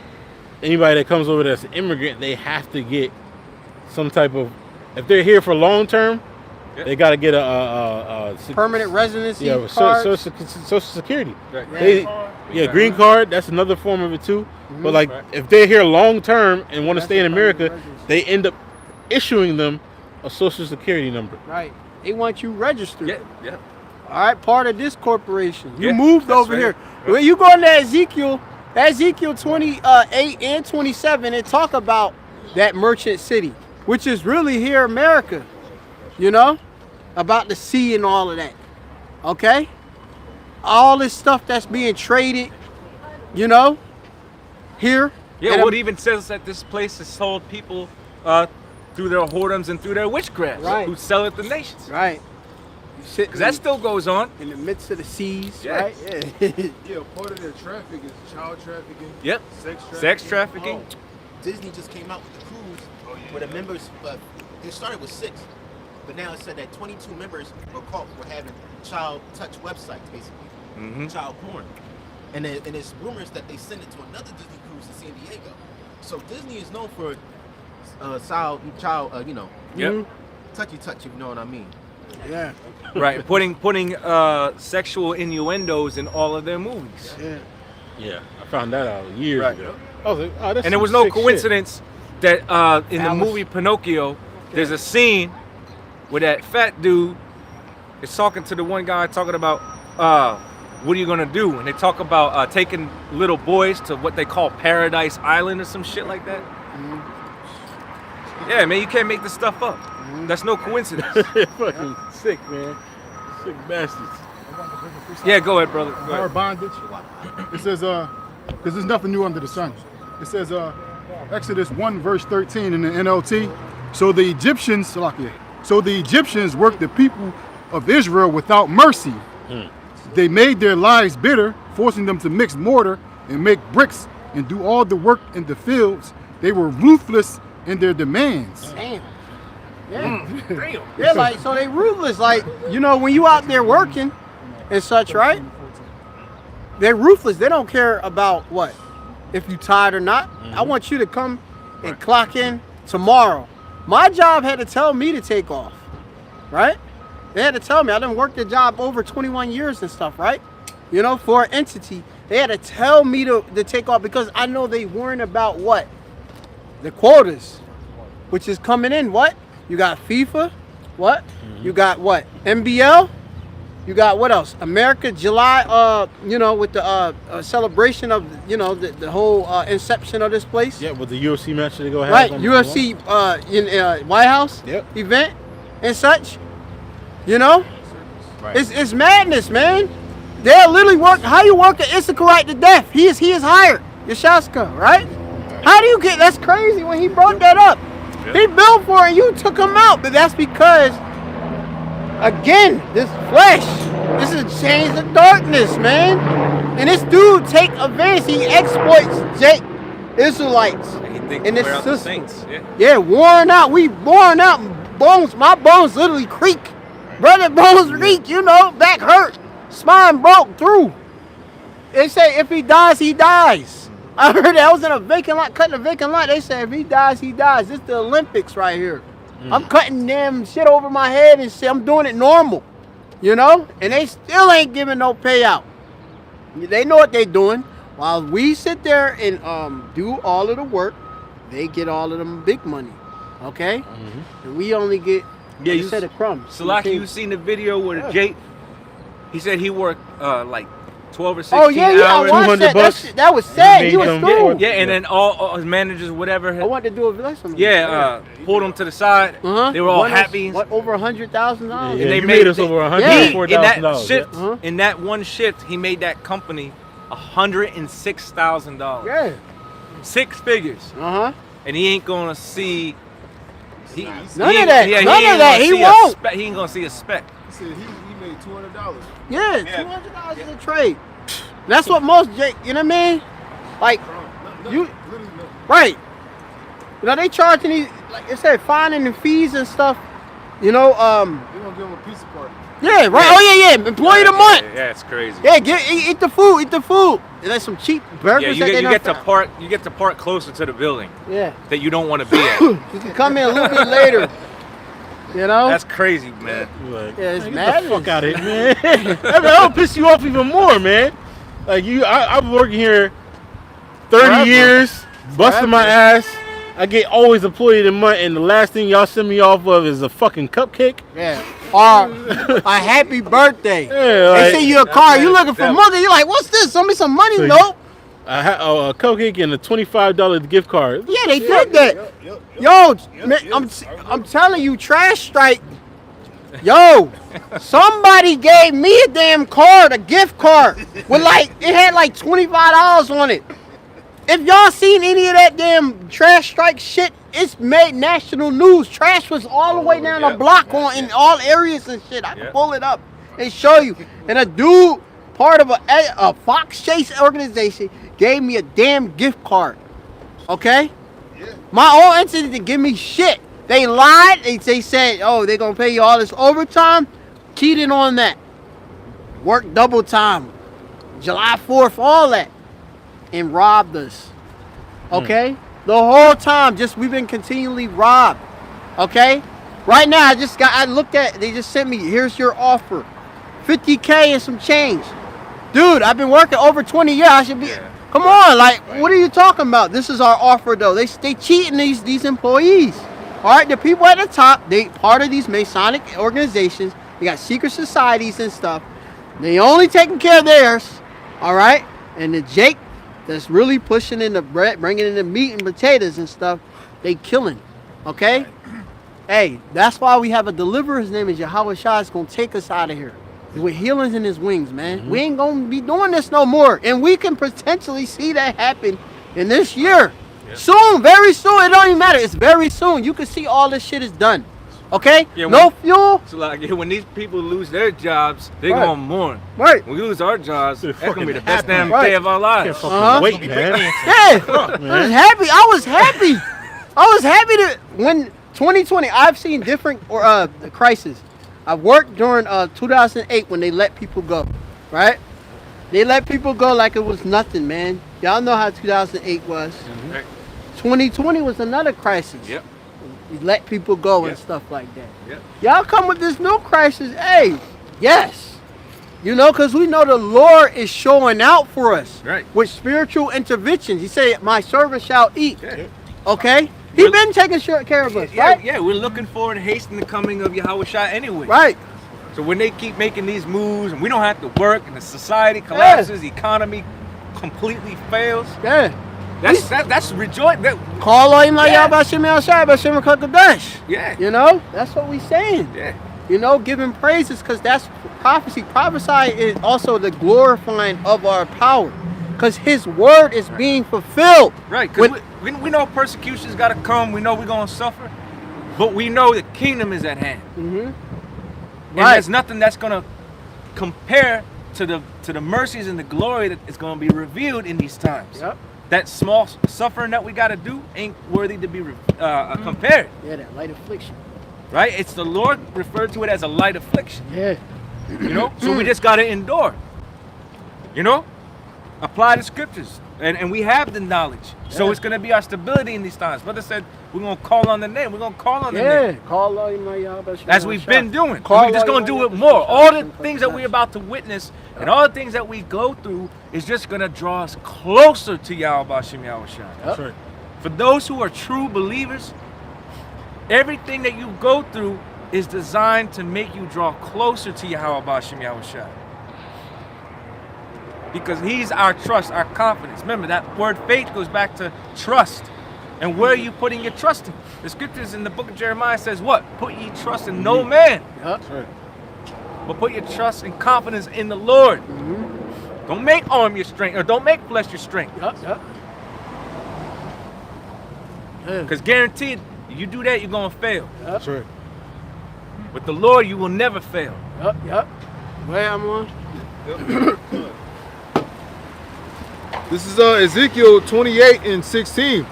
anybody that comes over that's an immigrant, they have to get some type of, if they're here for long term, they got to get a
permanent residency
card. Social Security. Green card. That's another form of it too. But like, if they're here long term and want to stay in America, they end up issuing them a Social Security number.
They want you registered.
All
right, part of this corporation. You moved over here. When you go into Ezekiel 28 and 27, and talk about that merchant city, which is really here America. About the sea and all of that. Okay? All this stuff that's being traded, here.
Yeah, well, it even says that this place has sold people through their whoredoms and through their witchcraft, who sell it to nations. Because that still goes on.
In the midst of the seas,
right? Part of their traffic is child trafficking.
Sex trafficking.
Oh, Disney just came out with the cruise where the members, it started with 6. But now it said that 22 members were caught for having child touch websites, basically. Child porn. And it's rumors that they sent it to another Disney cruise in San Diego. So Disney is known for child, touchy touch, if you know what I mean.
Yeah.
Right, putting sexual innuendos in all of their movies.
Yeah.
Yeah, I found that out years ago. I was like, oh, that's
And there was
some
no
sick
coincidence that in the movie Pinocchio, there's a scene where that fat dude is talking to the one guy talking about what are you gonna do? And they talk about taking little boys to what they call Paradise Island or some shit like that. Yeah, man, you can't make this stuff up. That's no coincidence.
Fucking sick, man. Sick bastards.
Yeah, go ahead, brother. Go
Our
ahead.
bondage. It says, because there's nothing new under the sun. It says, Exodus 1 verse 13 in the NLT. So the Egyptians worked the people of Israel without mercy. They made their lives bitter, forcing them to mix mortar and make bricks and do all the work in the fields. They were ruthless in their demands.
Damn. Yeah. Yeah, like, so they ruthless. Like, you know, when you out there working and such, right? They're ruthless. They don't care about what, if you tired or not. I want you to come and clock in tomorrow. My job had to tell me to take off, right? They had to tell me. I done worked the job over 21 years and stuff, right? You know, for an entity. They had to tell me to take off because I know they worrying about what? The quotas, which is coming in, what? You got FIFA, what? You got what? NBL? You got what else? America, July, you know, with the celebration of, you know, the whole inception of this place.
Yeah, with the UFC match they go have.
Right, UFC in White House event and such. You know?
Right.
It's madness, man. They'll literally work, how you work at Issachar to death? He is hired. Yashaska, right? How do you get, that's crazy when he brought that up. He built for it and you took him out. But that's because, again, this flesh, this is chains of darkness, man. And this dude take advantage. He exploits Israelites.
He thinks
in this
we're out the
system.
saints. Yeah.
Yeah, worn out. We worn out. Bones, my bones literally creak. Brother bones creak, you know, back hurt. Spine broke through. They say if he dies, he dies. I heard that. I was in a vacant lot, cutting a vacant lot. They said if he dies, he dies. This is the Olympics right here. I'm cutting damn shit over my head and shit. I'm doing it normal, you know? And they still ain't giving no payout. They know what they doing. While we sit there and do all of the work, they get all of them big money, okay? And we only get,
Yeah,
you said, the crumbs.
Salaki, you seen the video where Jake, he said he worked like 12 or 16
hours. I watched that. That was sad. He was through.
Yeah, and then all his managers, whatever.
I wanted to do a lesson.
Yeah, pulled him to the side. They were all happy.
What, over $100,000?
Yeah,
and they
made us over $104,000.
In that one shift, he made that company $106,000.
Yeah.
6 figures. And he ain't gonna see.
None of that. He won't.
He ain't gonna see a speck.
He said he made $200.
Yeah, $200 is a trade. That's what most, you know what I mean? Like, you, right. You know, they charging these, like I said, fining and fees and stuff. You know,
They gonna give him a pizza party.
Yeah, right. Oh, yeah. Employee of the month.
Yeah, it's crazy.
Yeah, eat the food. And there's some cheap burgers.
Yeah, you get to park closer to the building.
Yeah.
That you don't want to be at.
You can come in a little bit later. You know?
That's crazy, man.
Like,
yeah, it's
get
mad.
the fuck out of here, man. That'll piss you off even more, man. Like I've been working here 30 years, busting my ass. I get always employee of the month, and the last thing y'all send me off of is a fucking cupcake.
Yeah. Or a happy birthday.
Yeah, like,
they send you a car. You looking for money. You're like, what's this? Send me some money.
So
Nope.
A cupcake and a $25 gift card.
Yeah, they did that. Yo, man, I'm telling you, trash strike. Yo, somebody gave me a damn card, a gift card, with it had like $25 on it. If y'all seen any of that damn trash strike shit, it's made national news. Trash was all the way down the block in all areas and shit. I can pull it up and show you. And a dude, part of a Fox Chase organization, gave me a damn gift card. Okay? My own entity didn't give me shit. They lied. They said, oh, they're going to pay you all this overtime. Cheated on that. Worked double time. July 4th, all that. And robbed us. Okay? The whole time, we've been continually robbed. Okay? Right now, I looked at, they just sent me, here's your offer. 50K and some change. Dude, I've been working over 20 years. I should be, come on, like, what are you talking about? This is our offer, though. They cheating these employees. All right, the people at the top, they part of these Masonic organizations. They got secret societies and stuff. They only taking care of theirs, all right? And the Jake that's really pushing in the bread, bringing in the meat and potatoes and stuff, they killing, okay? Hey, that's why we have a deliverer. His name is Yahweh Shai. It's going to take us out of here. With healings in his wings, man. We ain't going to be doing this no more. And we can potentially see that happen in this year. Soon, very soon. It don't even matter. It's very soon. You can see all this shit is done. Okay?
Yeah,
no fuel.
So like when these people lose their jobs, they're gonna mourn.
Right.
When we lose our jobs, that's gonna be the best
happy.
damn day of our lives.
Wait, man.
Yeah. I was happy. I was happy to when 2020. I've seen different crises. I worked during 2008 when they let people go. Right? They let people go like it was nothing, man. Y'all know how 2008 was. 2020 was another crisis.
Yep.
We let people go and stuff like that. Yep. Y'all come with this new crisis. Hey, yes. You know, because we know the Lord is showing out for us.
Right.
With spiritual interventions. He said, my servant shall eat. Yeah. Okay? He been taking care of us, right?
Yeah, we're looking forward to hastening the coming of Yahweh Shai anyway.
Right.
So when they keep making these moves and we don't have to work and the society collapses, the economy completely fails.
Yeah.
That's rejoice.
Call on him like Yahweh Shai, but Shem Kakadash.
Yeah.
You know, that's what we saying.
Yeah.
You know, giving praises because that's prophecy. Prophesy is also the glorifying of our power because his word is being fulfilled.
Right. Because we know persecution's got to come. We know we're going to suffer. But we know the kingdom is at hand. And there's nothing that's going to compare to the mercies and the glory that is going to be revealed in these times.
Yep.
That small suffering that we got to do ain't worthy to be compared.
Yeah, that light affliction.
Right? It's the Lord referred to it as a light affliction.
Yeah.
You know? So we just got to endure. You know? Apply the scriptures. And we have the knowledge. So it's going to be our stability in these times. Brother said we're going to call on the name. We're going to call on the name.
Yeah, call on him.
As we've been doing. We're just going to do it more. All the things that we're about to witness and all the things that we go through is just going to draw us closer to Yahweh Hashem Yahweh Shai.
That's right.
For those who are true believers, everything that you go through is designed to make you draw closer to Yahweh Hashem Yahweh Shai. Because he's our trust, our confidence. Remember, that word faith goes back to trust. And where are you putting your trust in? The scriptures in the book of Jeremiah says what? Put ye trust in no man.
That's right.
But put your trust and confidence in the Lord. Don't make arm your strength, or don't make flesh your strength. Because guaranteed, you do that, you're going to fail.
That's right.
With the Lord, you will never fail.
Where I'm on?
This is Ezekiel 28 and 16.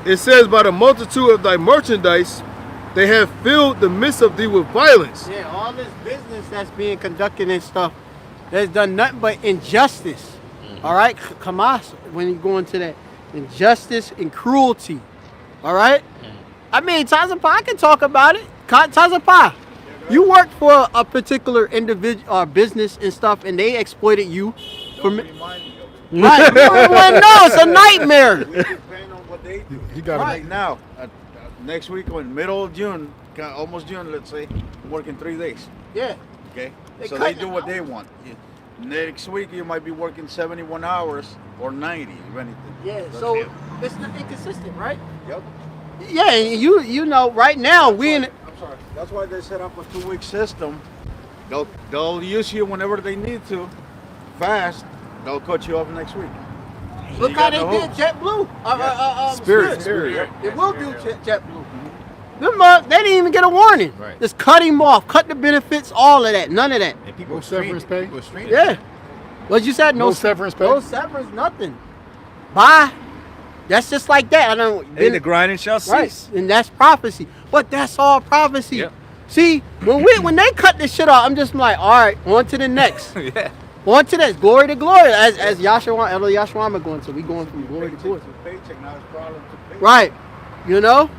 It says, by the multitude of thy merchandise, they have filled the midst of thee with violence.
Yeah, all this business that's being conducted and stuff, that's done nothing but injustice. All right? Kamas, when you go into that, injustice and cruelty. All right? I mean, Tazapa, I can talk about it. Tazapa, you work for a particular individual or business and stuff, and they exploited you. Right, no, it's a nightmare.
Depending on what they do.
He got
Right now, next week or in middle of June, almost June, let's say, I'm working 3 days.
Yeah.
Okay. So
cut
they do what they want. Next week you might be working 71 hours or 90, if anything.
Yeah.
That's
So
it.
it's not inconsistent, right?
Yep.
Yeah, and you know, right now we in.
I'm sorry. That's why they set up a 2-week system. They'll use you whenever they need to. Fast. They'll cut you off next week.
Look how they did JetBlue.
Spirit.
It will do JetBlue. Them they didn't even get a warning.
Right.
Just cut him off, cut the benefits, all of that, none of that.
And people
No severance pay?
Yeah. What you said?
No severance pay?
No severance, nothing. Bye. That's just like that. I don't.
Hey, the grinding shall
Right,
cease.
and that's prophecy. But that's all prophecy.
Yep.
See, when they cut this shit off, I'm just like, all right, on to the next.
Yeah.
On to that, glory to glory. As Yahshua, Elder Yahshua going, so we going from glory to glory.
Paycheck now is problem to pay.
Right. You know?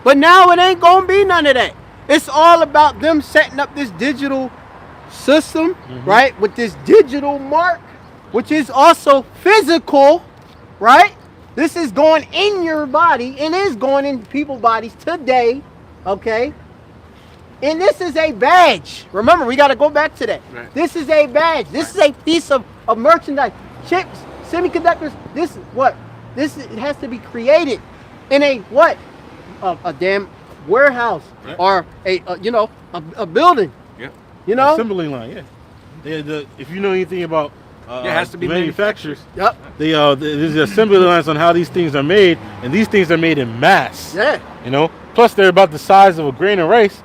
But now it ain't gonna be none of that. It's all about them setting up this digital system, right? With this digital mark, which is also physical, right? This is going in your body and is going in people's bodies today, okay? And this is a badge. Remember, we got to go back to that. Right. This is a badge. This is a piece of merchandise. Chips, semiconductors, this is what? This has to be created in a what? A damn warehouse or a building. Yeah. You know?
Assembly line, yeah. If you know anything about
it has to be
manufacturers. Yep. There's assembly lines on how these things are made, and these things are made in mass.
Yeah.
You know? Plus they're about the size of a grain of rice.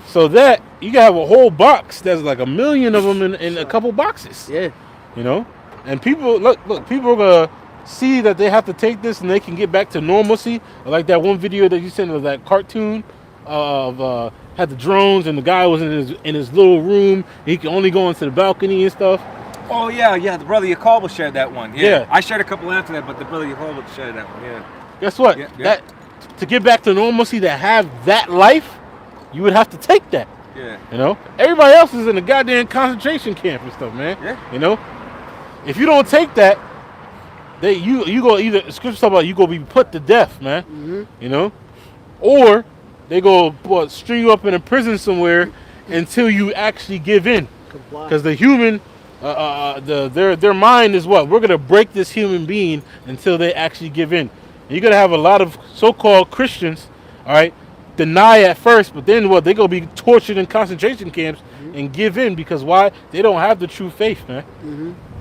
So that you can have a whole box that's like 1 million of them in a couple boxes.
Yeah.
You know? And people look, people are gonna see that they have to take this and they can get back to normalcy. Like that one video that you sent of that cartoon of had the drones and the guy was in his little room. He could only go into the balcony and stuff.
Oh yeah. The brother Yakalba shared that one. Yeah. I shared a couple after that, but the brother Yakalba shared that one. Yeah.
Guess what? Yeah. That to get back to normalcy, to have that life, you would have to take that. Yeah. You know? Everybody else is in a goddamn concentration camp and stuff, man. Yeah. You know? If you don't take that, you go either scripture talk about you go be put to death, man. Mm-hmm. You know? Or they go string you up in a prison somewhere until you actually give in. Because the human their mind is what? We're gonna break this human being until they actually give in. And you're gonna have a lot of so-called Christians, all right, deny at first, but then what? They're gonna be tortured in concentration camps and give in because why? They don't have the true faith, man.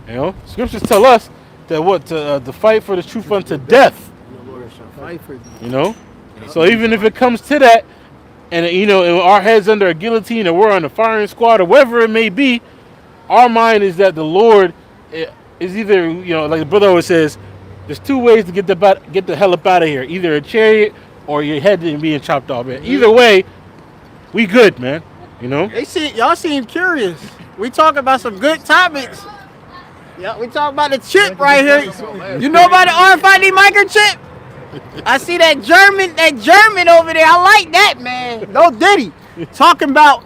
You know, scriptures tell us that what to fight for the truth unto death. You know, so even if it comes to that, and you know, our heads under a guillotine, or we're on a firing squad, or whatever it may be, our mind is that the Lord is either, you know, like the brother always says, there's two ways to get the hell up out of here: either a chariot or your head being chopped off. Man. Either way, we good, man. You know.
Y'all seem curious. We talk about some good topics. Yeah, we talk about the chip right here. You know about the RFID microchip? I see that German over there. I like that, man. No Diddy. Talking about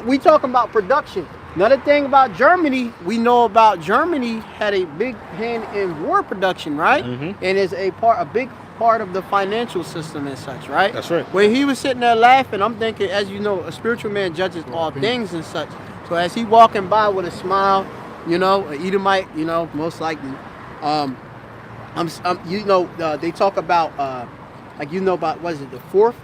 we talking about production. Another thing about Germany, we know about Germany had a big hand in war production, right? And is a big part of the financial system and such, right?
That's right.
When he was sitting there laughing, I'm thinking, as you know, a spiritual man judges all things and such. So as he walking by with a smile, you know, an Edomite, you know, most likely. They talk about, like, you know, about, what is it, the fourth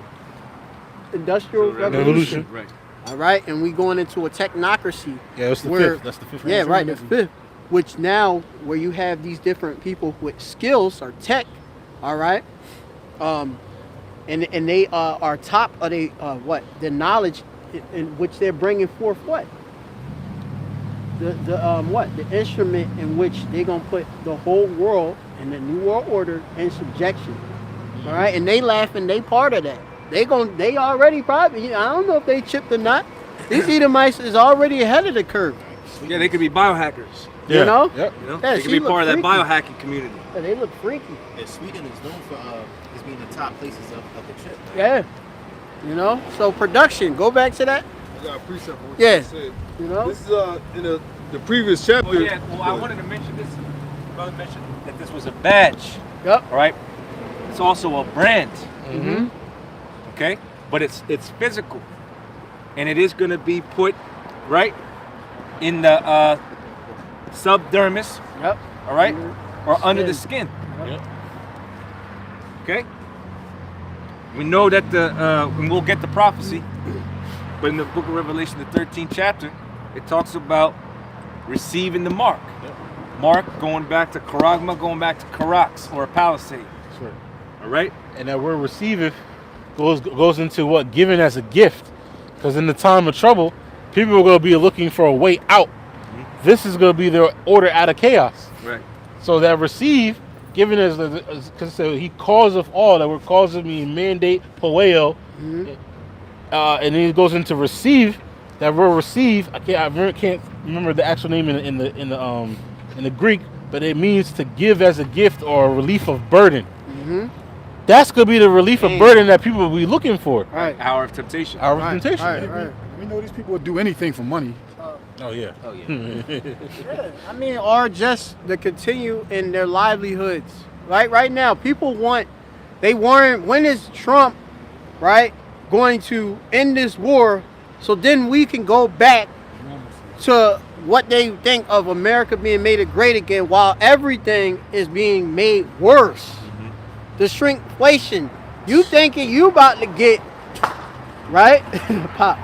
industrial revolution?
Right.
All right, and we going into a technocracy.
Yeah, it's the fifth. That's the fifth.
Yeah, right, the fifth. Which now, where you have these different people with skills or tech, all right, and they are top of the knowledge in which they're bringing forth what? The instrument in which they're gonna put the whole world and the new world order in subjection. All right, and they laughing, they part of that. They already probably, I don't know if they chipped or not. These Edomites is already ahead of the curve.
Yeah, they could be biohackers.
Yeah.
You know?
Yep.
You know? They could be part of that biohacking community.
Yeah, they look freaky.
Yeah, Sweden is known for being the top places of the chip. Right?
Yeah. You know? So production, go back to that.
I got a precept on what
you
said.
You know?
This is in the previous chapter.
Oh, yeah. Well, I wanted to mention this. Brother mentioned that this was a badge.
Yep.
All right. It's also a brand.
Mm-hmm.
Okay? But it's physical. And it is going to be put right in the subdermis.
Yep.
All right? Or under the skin.
Yep.
Okay? We know that and we'll get the prophecy, but in the book of Revelation, the 13th chapter, it talks about receiving the mark.
Yep.
Mark going back to charagma, going back to karax, or a palisade.
That's right.
All right?
And that word receiveth goes into what? Given as a gift. Because in the time of trouble, people are going to be looking for a way out. Mm-hmm. This is going to be their order out of chaos.
Right.
So that receive, given as because he causeth all, that word causeth means mandate, poeo. Mm-hmm. And then it goes into receive. That word receive, I can't remember the actual name in the Greek, but it means to give as a gift or a relief of burden.
Mm-hmm.
That's gonna be the relief of burden that people will be looking for.
Right.
Hour of temptation.
Hour of temptation.
Right. We know these people will do anything for money.
Oh yeah.
Yeah, I mean, or just to continue in their livelihoods. Right now, people when is Trump, right, going to end this war so then we can go back to what they think of America being made great again while everything is being made worse. The shrinkflation. You thinking you about to get, right? Pop.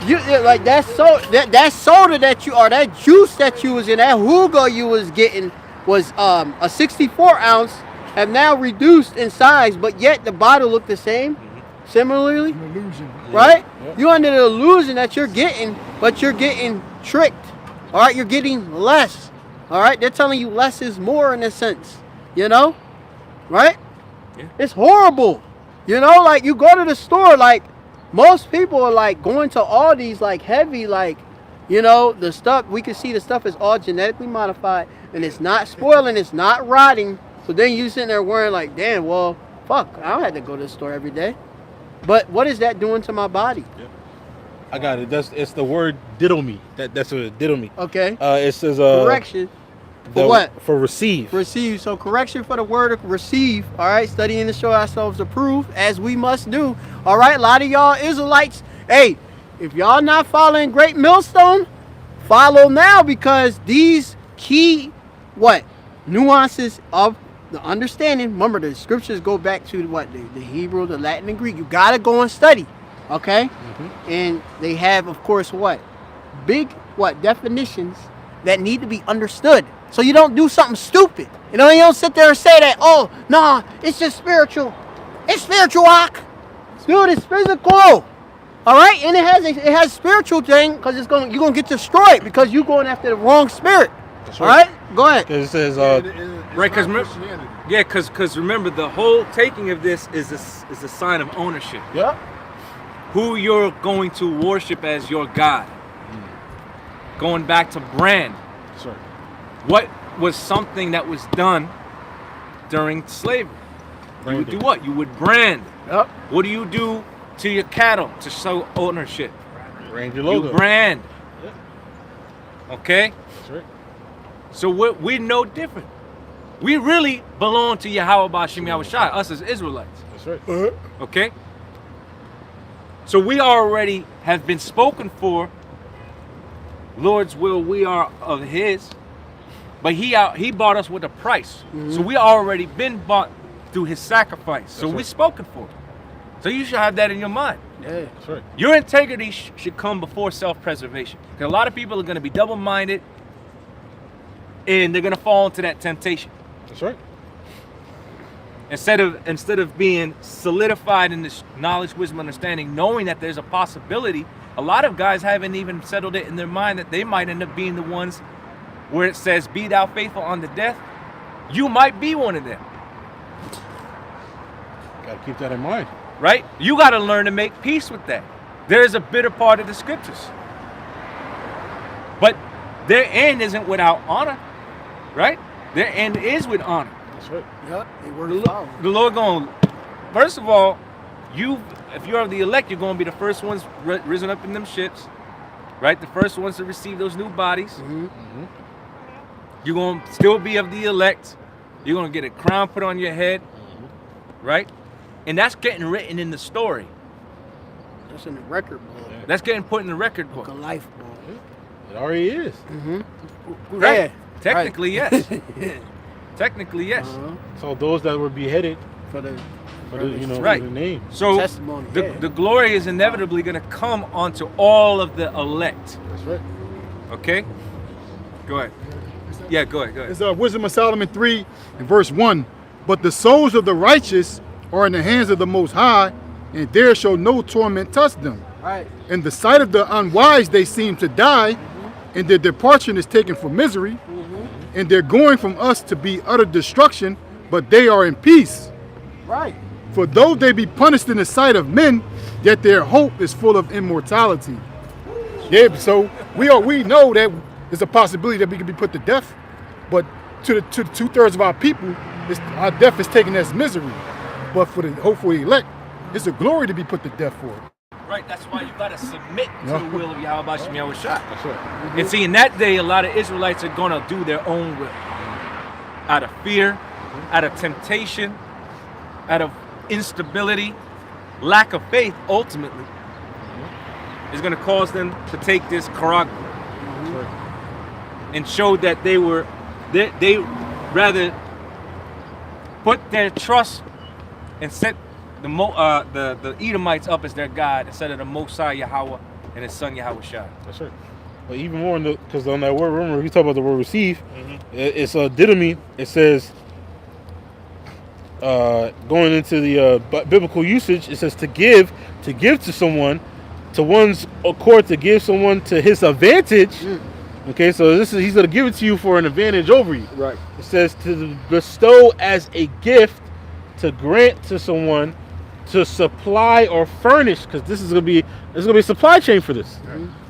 You like that soda that you, or that juice that you was in, that Hugo you was getting was a 64 ounce, have now reduced in size, but yet the bottle looked the same. Similarly,
An illusion.
right? You under the illusion that you're getting, but you're getting tricked. All right, you're getting less. All right, they're telling you less is more in a sense. You know, right?
Yeah.
It's horrible. You know, like you go to the store, like most people are like going to all these like heavy, like, you know, the stuff, we can see the stuff is all genetically modified and it's not spoiling, it's not rotting. So then you sitting there worrying like, damn, well, fuck, I don't have to go to the store every day. But what is that doing to my body?
Yep. I got it. It's the word diddle me. That's what it diddle me.
Okay.
It says
correction. For what?
For receive.
Receive. So correction for the word of receive. All right. Studying to show ourselves approved as we must do. All right. A lot of y'all Israelites. Hey, if y'all not following Great Millstone, follow now, because these key nuances of the understanding. Remember, the scriptures go back to the Hebrew, the Latin, and Greek. You gotta go and study. Okay. And they have, of course, big definitions that need to be understood. So you don't do something stupid. You know, you don't sit there and say that, oh, nah, it's just spiritual. It's spiritual, dude, it's physical. All right? And it has spiritual thing, because you're going to get destroyed because you're going after the wrong spirit.
That's
all
right.
right? Go ahead.
Because it says,
right, because remember, the whole taking of this is a sign of ownership.
Yeah.
Who you're going to worship as your God. Going back to brand.
Sorry.
What was something that was done during slavery? You would do what? You would brand.
Yep.
What do you do to your cattle to show ownership?
Brand your logo.
You brand.
Yep.
Okay?
That's right.
So we're no different. We really belong to Yakalba Page, us as Israelites.
That's right.
Okay? So we already have been spoken for. Lord's will, we are of His. But He bought us with a price. So we already been bought through His sacrifice. So we spoken for. So you should have that in your mind.
Yeah.
That's right.
Your integrity should come before self-preservation. Because a lot of people are going to be double-minded, and they're going to fall into that temptation.
That's right.
Instead of being solidified in this knowledge, wisdom, understanding, knowing that there's a possibility, a lot of guys haven't even settled it in their mind that they might end up being the ones where it says, be thou faithful unto death. You might be one of them.
Got to keep that in mind.
Right? You got to learn to make peace with that. There's a bitter part of the scriptures. But their end isn't without honor. Right? Their end is with honor.
That's right.
Yep.
The Lord going, first of all, if you're of the elect, you're going to be the first ones risen up in them ships. Right? The first ones to receive those new bodies. You're going to still be of the elect. You're going to get a crown put on your head. Right? And that's getting written in the story.
That's in the record book.
That's getting put in the record book.
Book of life book.
It already is.
Right?
Yeah.
Technically, yes. Technically, yes.
So those that were beheaded
For the
Right.
for the name.
So
testimony.
the glory is inevitably going to come onto all of the elect.
That's right.
Okay? Go ahead. Yeah, go ahead.
It's Wisdom of Solomon 3 and verse 1. But the souls of the righteous are in the hands of the Most High, and there shall no torment touch them.
Right.
In the sight of the unwise they seem to die, and their departure is taken for misery, and they're going from us to be utter destruction, but they are in peace.
Right.
For though they be punished in the sight of men, yet their hope is full of immortality. Yeah, so we know that there's a possibility that we could be put to death, but to the 2/3 of our people, our death is taken as misery. But for the hopefully elect, it's a glory to be put to death for it.
Right, that's why you gotta submit to the will of Yahweh Shem Yahushua.
That's right.
And see, in that day, a lot of Israelites are gonna do their own will, out of fear, out of temptation, out of instability, lack of faith. Ultimately, is gonna cause them to take this charagma and show that they rather put their trust and set the Edomites up as their God instead of the Most High Yahweh and His Son Yahweh Shai.
That's right. But even more, because on that word, remember, we talk about the word receive. It's a didomi. It says, going into the biblical usage, it says to give to someone, to one's accord, to give someone to his advantage. Okay, so he's going to give it to you for an advantage over you.
Right.
It says to bestow as a gift, to grant to someone, to supply or furnish, because there's gonna be a supply chain for this.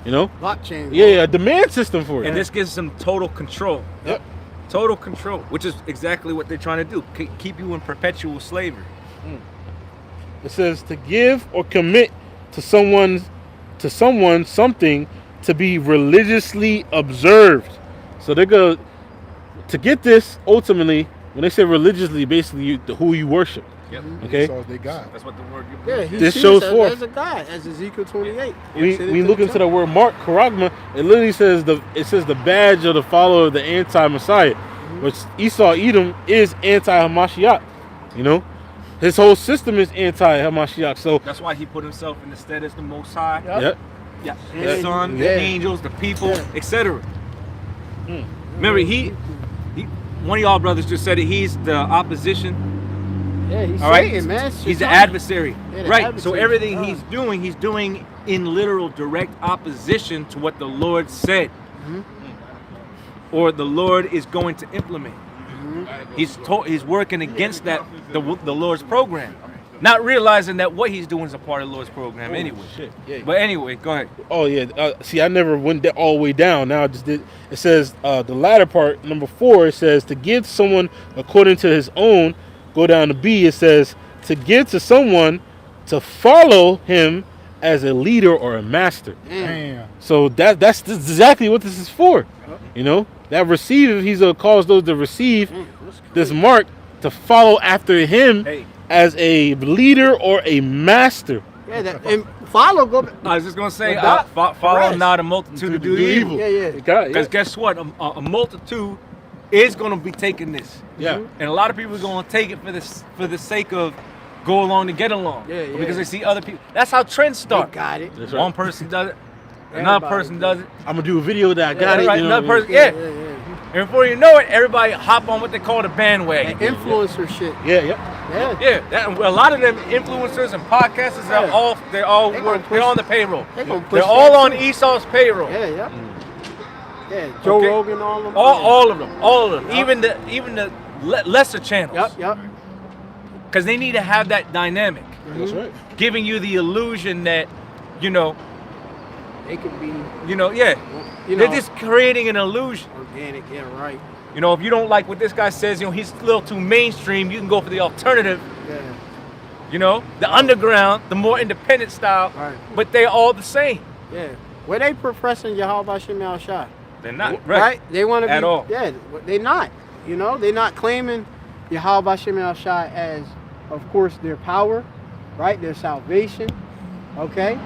You know,
blockchain.
Yeah, a demand system for it.
And this gives them total control.
Yep.
Total control, which is exactly what they're trying to do. Keep you in perpetual slavery.
It says to give or commit to someone something to be religiously observed. So they're going to get this ultimately. When they say religiously, basically who you worship.
Yep.
Okay.
So they God.
That's what the word.
This shows forth
as a God, as Ezekiel 28.
We look into the word mark, charagma. It literally says the badge of the follower of the anti-Messiah, which Esau Edom is anti-Hamashiach. You know, his whole system is anti-Hamashiach. So
that's why he put himself in the stead as the Most High.
Yep.
Yeah. His son, the angels, the people, etc. Remember, one of y'all brothers just said it. He's the opposition.
Yeah, he's
Satan,
man.
He's the adversary.
Yeah, the
right.
adversary.
So everything he's doing in literal direct opposition to what the Lord said. Or the Lord is going to implement. He's working against that the Lord's program. Not realizing that what he's doing is a part of the Lord's program anyway.
Shit. Yeah.
But anyway, go ahead.
Oh yeah. See, I never went all the way down. Now I just did. It says the latter part, number 4. It says to give someone according to his own. Go down to B. It says to give to someone to follow him as a leader or a master.
Damn.
So that's exactly what this is for. You know, that receive. He's gonna cause those to receive this mark to follow after him. As a leader or a master.
Yeah, and follow.
I was just gonna say, follow not a multitude to do evil.
Yeah.
Because guess what? A multitude is gonna be taking this.
Yeah.
And a lot of people are gonna take it for the sake of go along to get along.
Yeah.
Because they see other people. That's how trends start.
They got it.
That's right.
One person does it. Another person does it.
I'm gonna do a video that I got it.
Right.
You know
Another person. Yeah. And before you know it, everybody hop on what they call the bandwagon.
Influencer shit.
Yeah. A lot of them influencers and podcasters they're on the payroll. They're all on Esau's payroll.
Yeah. Joe Rogan, all of them.
All of them. Yep. Even the lesser channels.
Yep.
Because they need to have that dynamic.
That's right.
Giving you the illusion that,
they could be.
They're just creating an illusion.
Organic, yeah, right.
If you don't like what this guy says, he's a little too mainstream, you can go for the alternative.
Yeah.
The underground, the more independent style,
right.
But they're all the same.
Yeah. Where they professing Yahweh Shem Yahushua?
They're not.
Right? They want to be.
At all.
Yeah, they're not. They're not claiming Yahweh Shem Yahushua as, of course, their power, right? Their salvation, okay?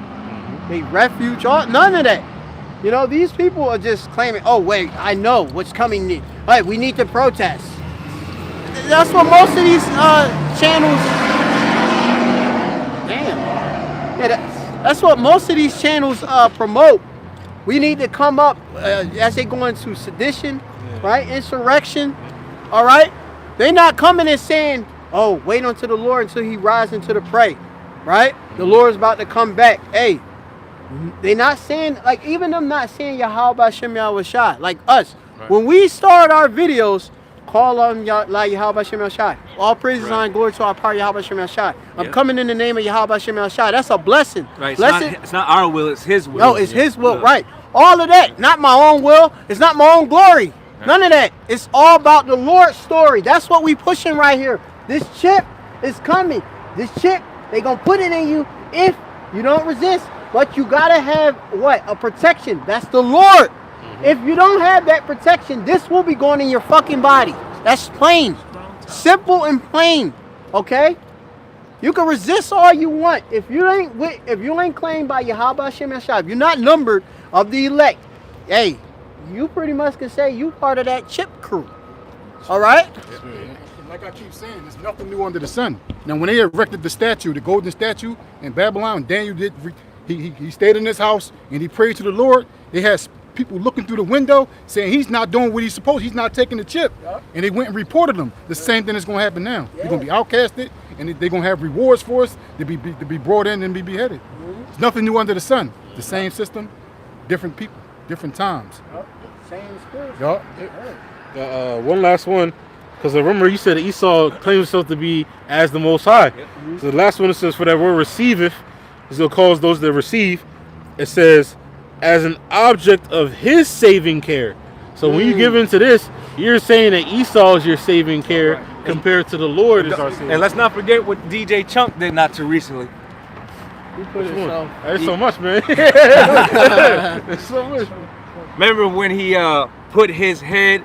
They refuge, none of that. These people are just claiming, oh, wait, I know what's coming. Right, we need to protest. That's what most of these channels... Damn. Yeah, that's what most of these channels promote. We need to come up as they go into sedition, right? Insurrection, all right? They're not coming and saying, oh, wait until the Lord until he rises into the prey, right? The Lord's about to come back. Hey, they're not saying, even them not saying Yahweh Shem Yahushua, like us. Right. When we start our videos, call on Yahweh Shem Yahushua. All praise and glory to our power, Yahweh Shem Yahushua. I'm coming in the name of Yahweh Shem Yahushua. That's a blessing.
Right. It's not our will, it's his will.
No, it's his will, right. All of that. Not my own will. It's not my own glory. Right. None of that. It's all about the Lord's story. That's what we pushing right here. This chip is coming. This chip, they gonna put it in you if you don't resist. But you gotta have what? A protection. That's the Lord. If you don't have that protection, this will be going in your fucking body. That's plain. Simple and plain. Okay? You can resist all you want. If you ain't claimed by Yahweh Shemashah, if you're not numbered of the elect, hey, you pretty much can say you part of that chip crew. All right?
Like I keep saying, there's nothing new under the sun. Now, when they erected the statue, the golden statue in Babylon, Daniel did. He stayed in his house and he prayed to the Lord. They had people looking through the window saying he's not doing what he's supposed. He's not taking the chip, and they went and reported him. The same thing is going to happen now. They're going to be outcasted, and they're going to have rewards for us to be brought in and be beheaded. There's nothing new under the sun. The same system, different people, different times.
Same spirit.
One last one, because remember you said Esau claims himself to be as the Most High. So the last one, it says, for that word receiveth, is going to cause those that receive. It says, as an object of his saving care. So when you give into this, you're saying that Esau is your saving care compared to the Lord is our saving.
And let's not forget what DJ Chunk did not too recently.
There's so much, man. There's so much.
Remember when he put his head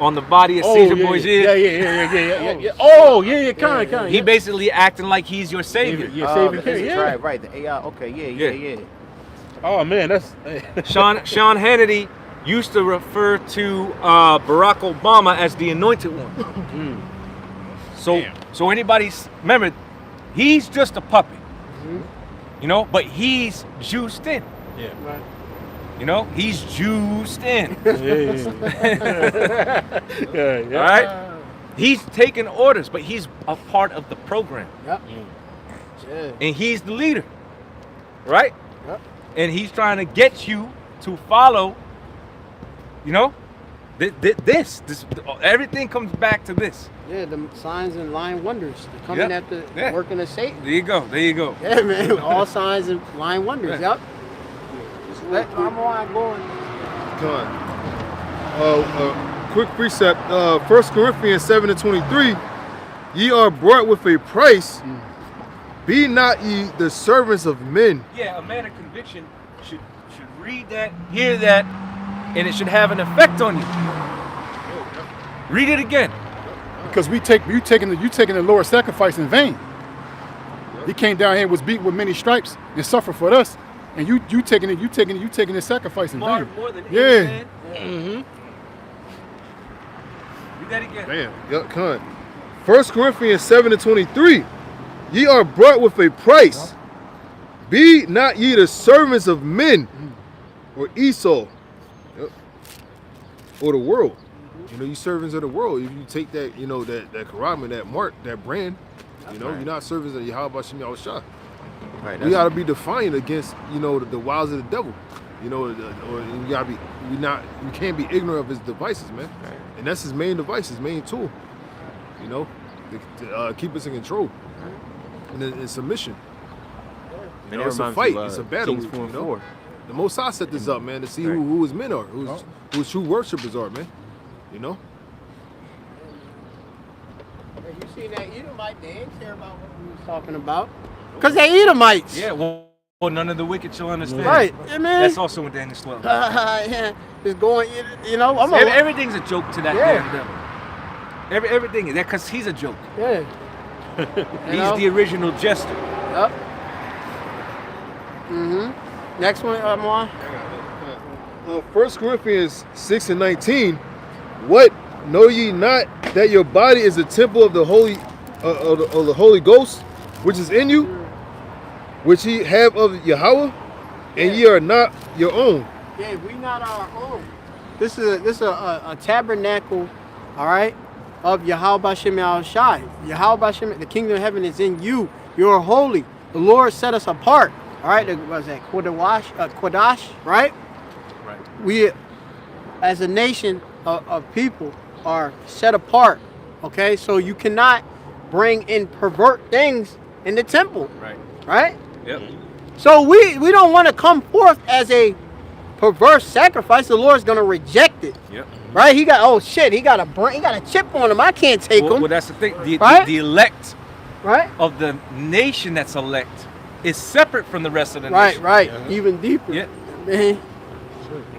on the body of Caesar Boy's ear?
Yeah. Oh, yeah, kind of.
He basically acting like he's your savior.
Your saving care, yeah.
Right. The AI. Okay, yeah.
Oh man, that's
Sean Hannity used to refer to Barack Obama as the anointed one. So anybody's remember, he's just a puppet, you know, but he's juiced in.
Yeah.
Right.
You know, he's juiced in.
Yeah.
All right. He's taking orders, but he's a part of the program.
Yep. Yeah.
And he's the leader, right?
Yep.
And he's trying to get you to follow, you know, this everything comes back to this.
Yeah, the signs and lying wonders. They're coming at the working of Satan.
There you go.
Yeah, man. All signs and lying wonders. Yep. I'm on going.
Come on. Quick precept. 1 Corinthians 7:23. Ye are brought with a price. Be not ye the servants of men.
Yeah, a man of conviction should read that, hear that, and it should have an effect on you. Read it again.
Because you taking the Lord's sacrifice in vain. He came down here and was beaten with many stripes and suffered for us, and you taking the sacrifice in vain.
More than
yeah.
Read that again.
Bam. Yep, come on. 1 Corinthians 7:23. Ye are brought with a price. Be not ye the servants of men, or Esau, or the world. You know, you servants of the world. If you take that, you know, that karama, that mark, that brand, you know, you're not servants of Yahweh Shemashah. Right. We gotta be defiant against, you know, the wiles of the devil. You know, or we gotta be. We can't be ignorant of his devices, man. Right. And that's his main device, his main tool. You know, to keep us in control. And in submission. You know, it's a fight. It's a battle. You know? The Most High set this up, man, to see who his men are, who his true worshipers are, man. You know.
Hey, you seen that Edomite? They ain't care about what we was talking about, cause they Edomites.
Yeah. Well, none of the wicked shall understand.
Right. Yeah, man.
That's also what Daniel 12.
Yeah. It's going. You know.
Everything's a joke to that damn devil. Everything is that because he's a joke.
Yeah.
He's the original jester.
Yep. Next one, Moa.
1 Corinthians 6:19. What, know ye not that your body is a temple of the Holy Ghost, which is in you, which ye have of Yahweh, and ye are not your own.
Yeah, we not our own. This is a tabernacle, all right, of Yahweh Shemashah. Yahweh Shem, the kingdom of heaven is in you. You are holy. The Lord set us apart. All right, what is that? Kodash, right?
Right.
We, as a nation of people, are set apart. Okay, so you cannot bring in pervert things in the temple.
Right.
Right.
Yep.
So we don't want to come forth as a perverse sacrifice. The Lord's gonna reject it.
Yep.
Right? He got he got a chip on him. I can't take him.
Well, that's the thing. The
right?
the elect of the nation that's elect is separate from the rest of the nation.
Right. Even deeper.
Yeah.
Man.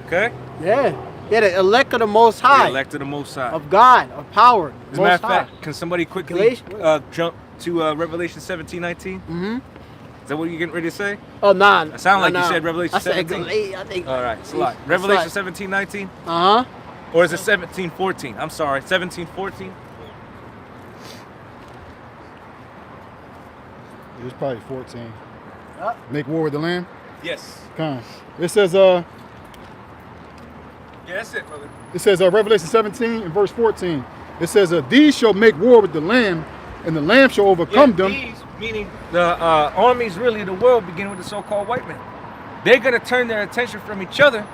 Okay?
Yeah, the elect of the Most High.
The elect of the Most High.
Of God, of power.
As a matter of fact, can somebody quickly jump to Revelation 17:19?
Mm-hmm.
Is that what you're getting ready to say?
Oh, nah.
It sounded like you said Revelation 17.
I think.
All right, it's a lot. Revelation 17:19?
Uh-huh.
Or is it 17:14? I'm sorry, 17:14?
It was probably 14. Make war with the Lamb?
Yes.
It says,
yeah, that's it, brother.
It says, Revelation 17 and verse 14. It says, these shall make war with the Lamb, and the Lamb shall overcome them.
These, meaning the armies really of the world, begin with the so-called white man. They're going to turn their attention from each other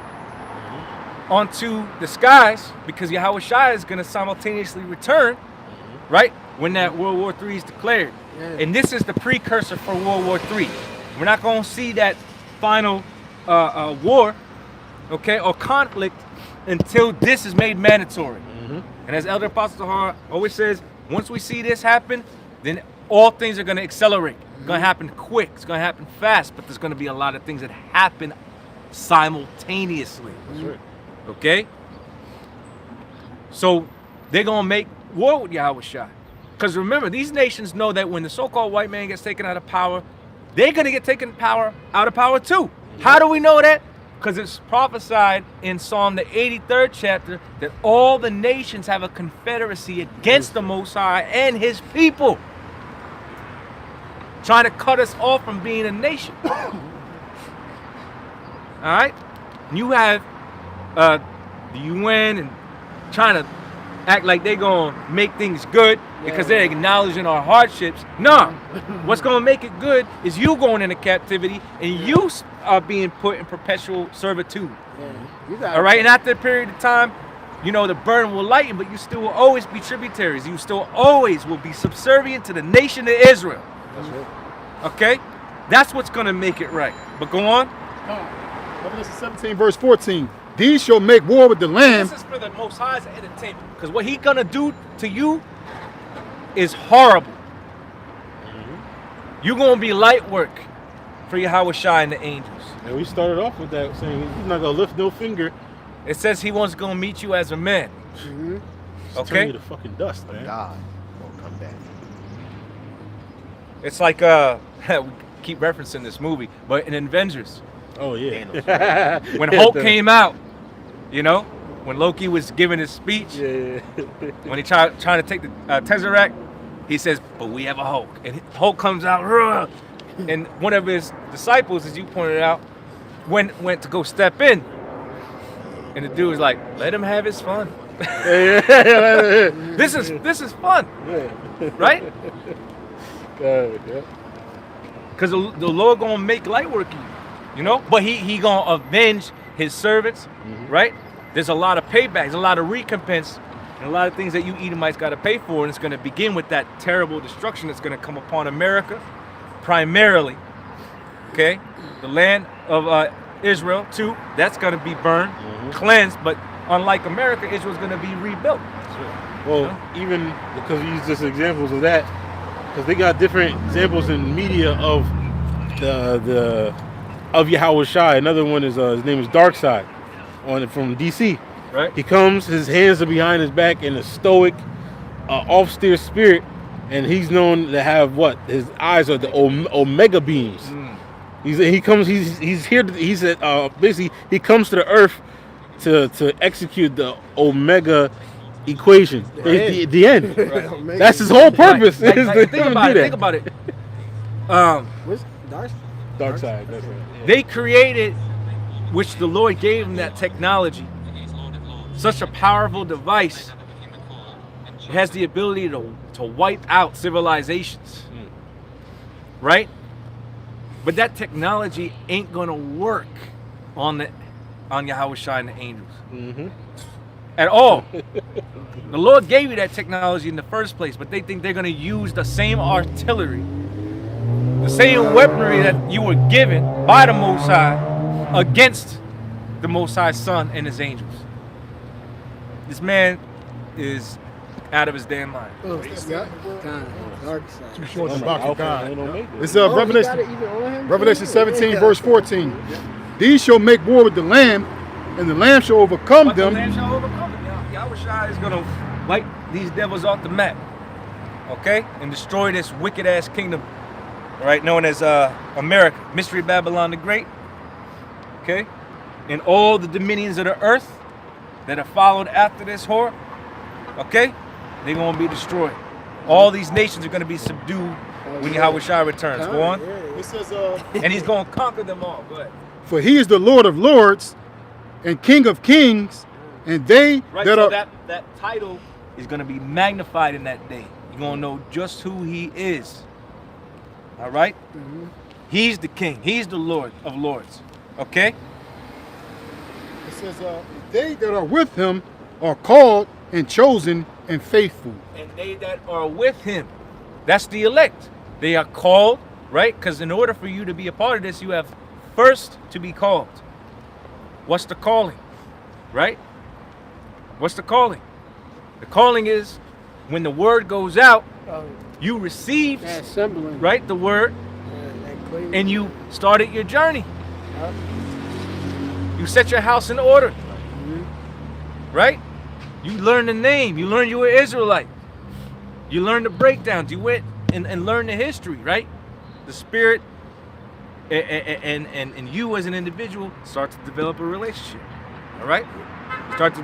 onto the skies, because Yahweh Shai is going to simultaneously return, right, when that World War III is declared. Yeah. And this is the precursor for World War III. We're not going to see that final war, okay, or conflict until this is made mandatory. And as Elder Apostle Tahar always says, once we see this happen, then all things are going to accelerate. It's going to happen quick. It's going to happen fast. But there's going to be a lot of things that happen simultaneously.
That's right.
Okay? So they're going to make war with Yahweh Shai. Because remember, these nations know that when the so-called white man gets taken out of power, they're going to get taken out of power too. How do we know that? Because it's prophesied in Psalm the 83rd chapter that all the nations have a confederacy against the Most High and his people, trying to cut us off from being a nation. All right? You have the UN and trying to act like they're going to make things good because they're acknowledging our hardships. No. What's going to make it good is you going into captivity and you are being put in perpetual servitude. All right? And after a period of time, you know, the burden will lighten, but you still will always be tributaries. You still always will be subservient to the nation of Israel.
That's right.
Okay? That's what's going to make it right. But go on.
Revelation 17 verse 14. These shall make war with the Lamb.
This is for the Most High's entertainment. Because what he's going to do to you is horrible. You're going to be light work for Yahweh Shai and the angels.
And we started off with that saying he's not going to lift no finger.
It says he wants to go meet you as a man.
Just turn you to fucking dust, man.
God won't come back.
It's like, we keep referencing this movie, but in Avengers.
Oh, yeah.
When Hulk came out, you know, when Loki was giving his speech, when he trying to take the Tesseract, he says, but we have a Hulk. And Hulk comes out, Rugh! And one of his disciples, as you pointed out, went to go step in. And the dude was like, let him have his fun. This is fun, right? Because the Lord gonna make light work you know? But he gonna avenge his servants, right? There's a lot of paybacks, a lot of recompense, and a lot of things that you Edomites gotta pay for, and it's gonna begin with that terrible destruction that's gonna come upon America, primarily. Okay? The land of Israel, too, that's gonna be burned, cleansed, but unlike America, Israel's gonna be rebuilt.
Well, even because we use just examples of that, because they got different examples in media of of Yahweh Shai. Another one is his name is Darkseid, from DC.
Right.
He comes, his hands are behind his back in a stoic, austere spirit, and he's known to have what? His eyes are the omega beams. He's here. Basically he comes to the earth to execute the omega equation. The end. Right. That's his whole purpose.
Think about it.
What's
Darkseid. That's right. Yeah.
They created, which the Lord gave them that technology, such a powerful device. It has the ability to wipe out civilizations, right? But that technology ain't gonna work on Yahweh Shai and the angels at all. The Lord gave you that technology in the first place, but they think they're gonna use the same artillery, the same weaponry that you were given by the Most High against the Most High's Son and his angels. This man is out of his damn mind.
Dark side.
Too short to box with God.
They don't make it.
It's Revelation 17, verse 14. These shall make war with the Lamb, and the Lamb shall overcome
But
them.
the Lamb shall overcome them. Yahushua is going to wipe these devils off the map, okay, and destroy this wicked ass kingdom, right, known as America, Mystery Babylon the Great, okay, and all the dominions of the earth that have followed after this whore, okay, they're going to be destroyed. All these nations are going to be subdued when Yahushua returns. Go on.
It says,
And he's going to conquer them all. Go ahead.
for he is the Lord of lords and King of kings, and they
Right,
that
so
are...
that title is going to be magnified in that day. You're going to know just who he is. All right? He's the king. He's the Lord of lords. Okay?
It says, they that are with him are called and chosen and faithful.
And they that are with him, that's the elect. They are called, right? Because in order for you to be a part of this, you have first to be called. What's the calling? Right? What's the calling? The calling is when the word goes out, you receive, right, the word, and you started your journey. You set your house in order, right? You learn the name. You learn you were Israelite. You learn the breakdowns. You went and learned the history, right? The spirit and you as an individual start to develop a relationship, all right? Start to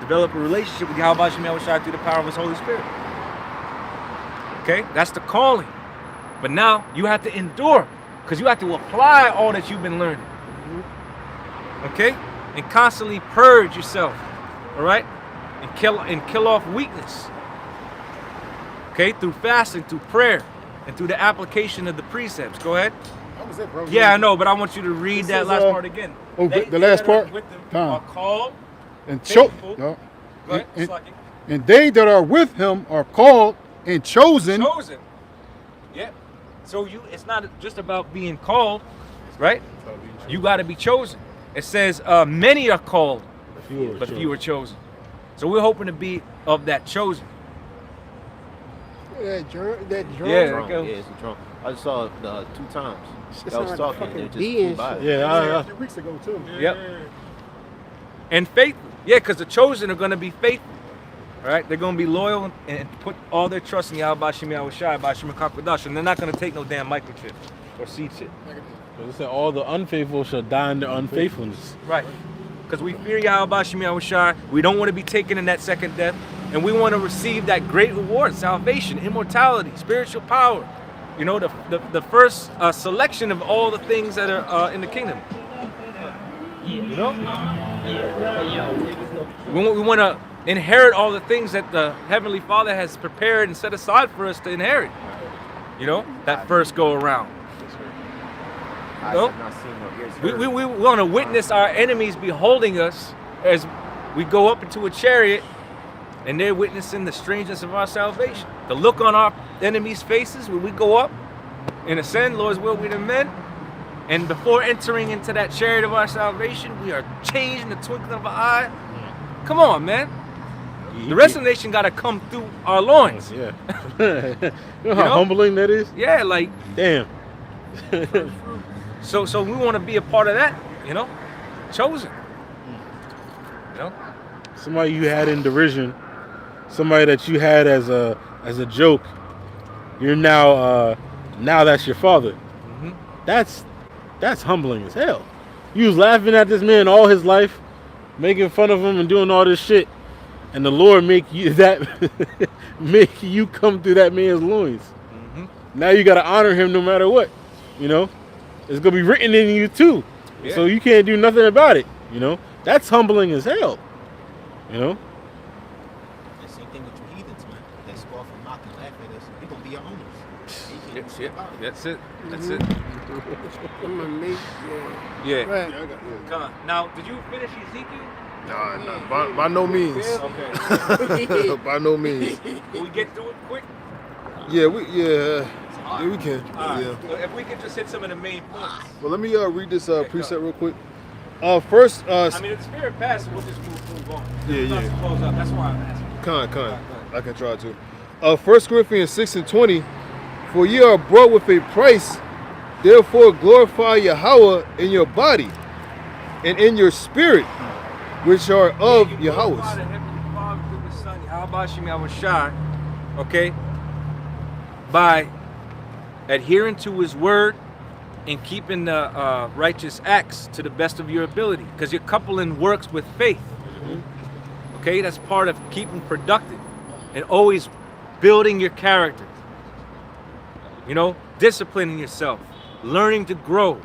develop a relationship with Yahweh Shai through the power of his Holy Spirit. Okay, that's the calling. But now you have to endure, because you have to apply all that you've been learning. Okay, and constantly purge yourself, all right, and kill off weakness. Okay, through fasting, through prayer, and through the application of the precepts. Go ahead.
That was it, bro.
Yeah, I know, but I want you to read that last part again.
Oh, the last part?
With them are called
and
faithful.
Go
ahead,
and they that are with him are called and chosen.
Chosen. Yeah. So it's not just about being called, right? You got to be chosen. It says many are called, but few are chosen. So we're hoping to be of that chosen.
That drum.
Yeah,
it's a drum. I just saw it 2 times. I was talking and it just
bee
flew
and
by.
shit.
Yeah, a few weeks ago too.
Yep. And faithful. Yeah, because the chosen are going to be faithful. All right? They're going to be loyal and put all their trust in Yahweh Bashim Yahushai, Bashim Kakadash, and they're not going to take no damn microchip or seed chip.
So it said all the unfaithful shall die in their unfaithfulness.
Right. Because we fear Yahweh Bashim Yahushai. We don't want to be taken in that second death. And we want to receive that great reward, salvation, immortality, spiritual power. You know, the first selection of all the things that are in the kingdom. You know? We want to inherit all the things that the Heavenly Father has prepared and set aside for us to inherit. You know, that first go around. You know? We want to witness our enemies beholding us as we go up into a chariot, and they're witnessing the strangeness of our salvation. The look on our enemies' faces when we go up and ascend, Lord's will we the men. And before entering into that chariot of our salvation, we are changed in the twinkling of an eye. Come on, man. The rest of the nation got to come through our loins.
Yeah. You know how humbling that is?
Yeah, like.
Damn.
So we want to be a part of that, you know? Chosen. You know?
Somebody you had in derision, somebody that you had as a joke, you're now that's your father. That's humbling as hell. You was laughing at this man all his life, making fun of him and doing all this shit, and the Lord make you come through that man's loins. Now you gotta honor him no matter what. You know, it's gonna be written in you too. Yeah. So you can't do nothing about it. You know, that's humbling as hell. You know.
The same thing with you heathens, man. That scoff and mock and laugh at us. We're gonna be your owners.
That's it. That's it.
I'm gonna make
Yeah. Come on. Now, did you finish Ezekiel?
No, by no means.
Okay.
By no means.
Will we get through it quick?
Yeah, we can.
Right.
Yeah.
Well, if we could just hit some of the main points.
Well, let me read this precept real quick. First,
I mean, if the spirit passes, we'll just move on.
Yeah.
Close up. That's why I'm asking.
Con. I can try to. 1 Corinthians 6:20. For ye are brought with a price, therefore glorify Yahweh in your body and in your spirit, which are of Yahweh's.
Okay, by adhering to his word and keeping the righteous acts to the best of your ability, because you're coupling works with faith. Okay, that's part of keeping productive and always building your character. You know, disciplining yourself, learning to grow.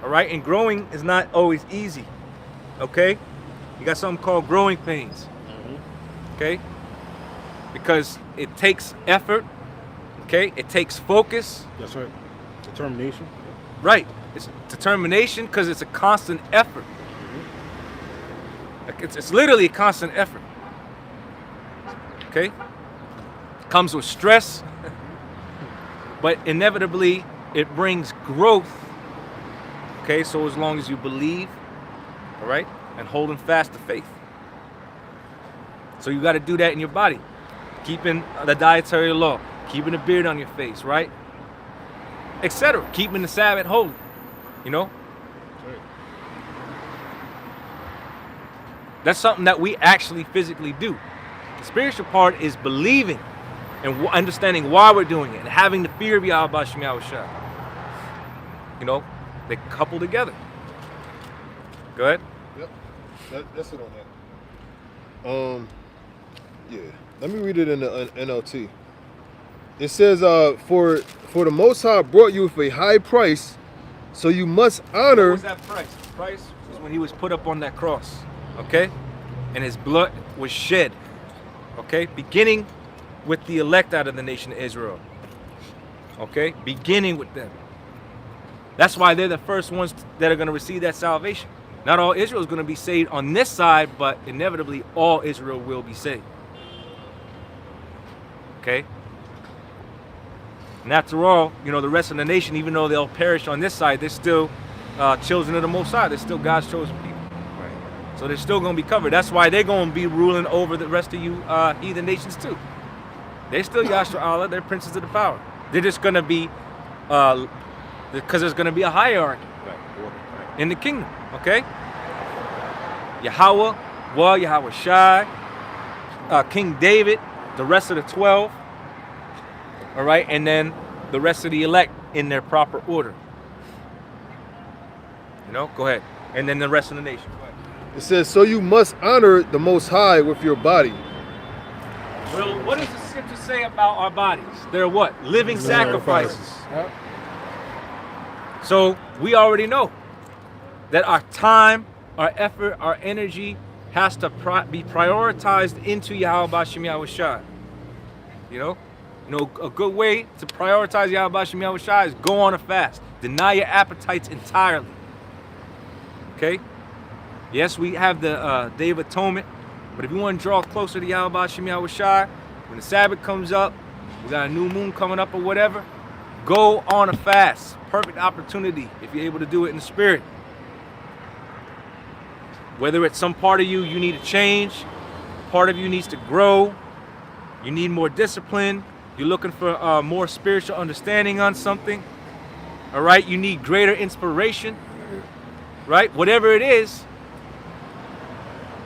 All right, and growing is not always easy. Okay, you got something called growing pains. Okay, because it takes effort. Okay, it takes focus.
That's right. Determination.
Right, it's determination because it's a constant effort. Like it's literally a constant effort. Okay, comes with stress, but inevitably it brings growth. Okay, so as long as you believe, all right, and holding fast to faith. So you got to do that in your body, keeping the dietary law, keeping the beard on your face, right, etc. Keeping the Sabbath holy, you know. That's something that we actually physically do. The spiritual part is believing and understanding why we're doing it and having the fear of Yahweh Shem Yahushua. You know, they couple together. Go ahead.
Yep, that's it on that. Yeah, let me read it in the NLT. It says, for the Most High brought you with a high price, so you must honor.
What was that price? The price was when he was put up on that cross, okay? And his blood was shed, okay? Beginning with the elect out of the nation of Israel, okay? Beginning with them. That's why they're the first ones that are going to receive that salvation. Not all Israel is going to be saved on this side, but inevitably all Israel will be saved. Okay? And after all, you know, the rest of the nation, even though they'll perish on this side, they're still children of the Most High. They're still God's chosen people. Right. So they're still going to be covered. That's why they're going to be ruling over the rest of you heathen nations too. They're still Yashar Allah. They're princes of the power. They're just going to be, because there's going to be a hierarchy in the kingdom. Okay? Yahweh, Yahweh Shai, King David, the rest of the 12, all right, and then the rest of the elect in their proper order. You know, go ahead. And then the rest of the nation. Go ahead.
It says, so you must honor the Most High with your body.
Well, what does the scripture say about our bodies? They're what? Living sacrifices. Yep. So we already know that our time, our effort, our energy has to be prioritized into Yahweh Shem Yahushua. You know, a good way to prioritize Yahweh Shem Yahushua is go on a fast. Deny your appetites entirely. Okay? Yes, we have the Day of Atonement, but if you want to draw closer to Yahweh Shem Yahushua, when the Sabbath comes up, we got a new moon coming up or whatever, go on a fast. Perfect opportunity if you're able to do it in the spirit. Whether it's some part of you need to change, part of you needs to grow, you need more discipline, you're looking for more spiritual understanding on something, all right? You need greater inspiration, right? Whatever it is,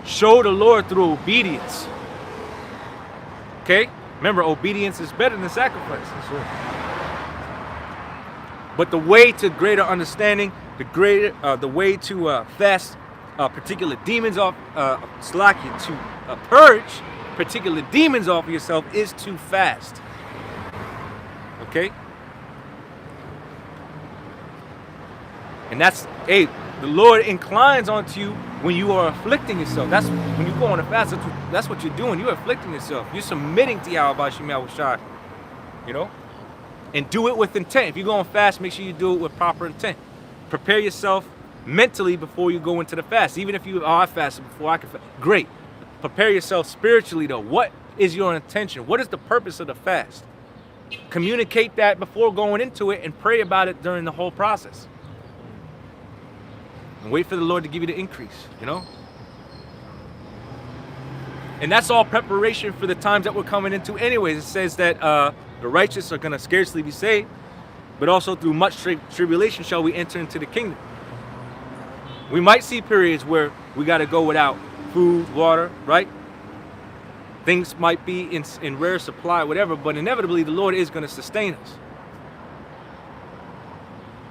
show the Lord through obedience, okay? Remember, obedience is better than sacrifice. But the way to greater understanding, the way to fast particular demons off, to purge particular demons off of yourself is to fast. Okay? And that's, the Lord inclines onto you when you are afflicting yourself. That's when you go on a fast, that's what you're doing. You're afflicting yourself. You're submitting to Yahweh Shem Yahushua. You know? And do it with intent. If you go on fast, make sure you do it with proper intent. Prepare yourself mentally before you go into the fast. Even if I fasted before I can fast. Great. Prepare yourself spiritually though. What is your intention? What is the purpose of the fast? Communicate that before going into it and pray about it during the whole process. And wait for the Lord to give you the increase, you know? And that's all preparation for the times that we're coming into anyways. It says that the righteous are going to scarcely be saved, but also through much tribulation shall we enter into the kingdom. We might see periods where we got to go without food, water, right? Things might be in rare supply, whatever, but inevitably the Lord is going to sustain us.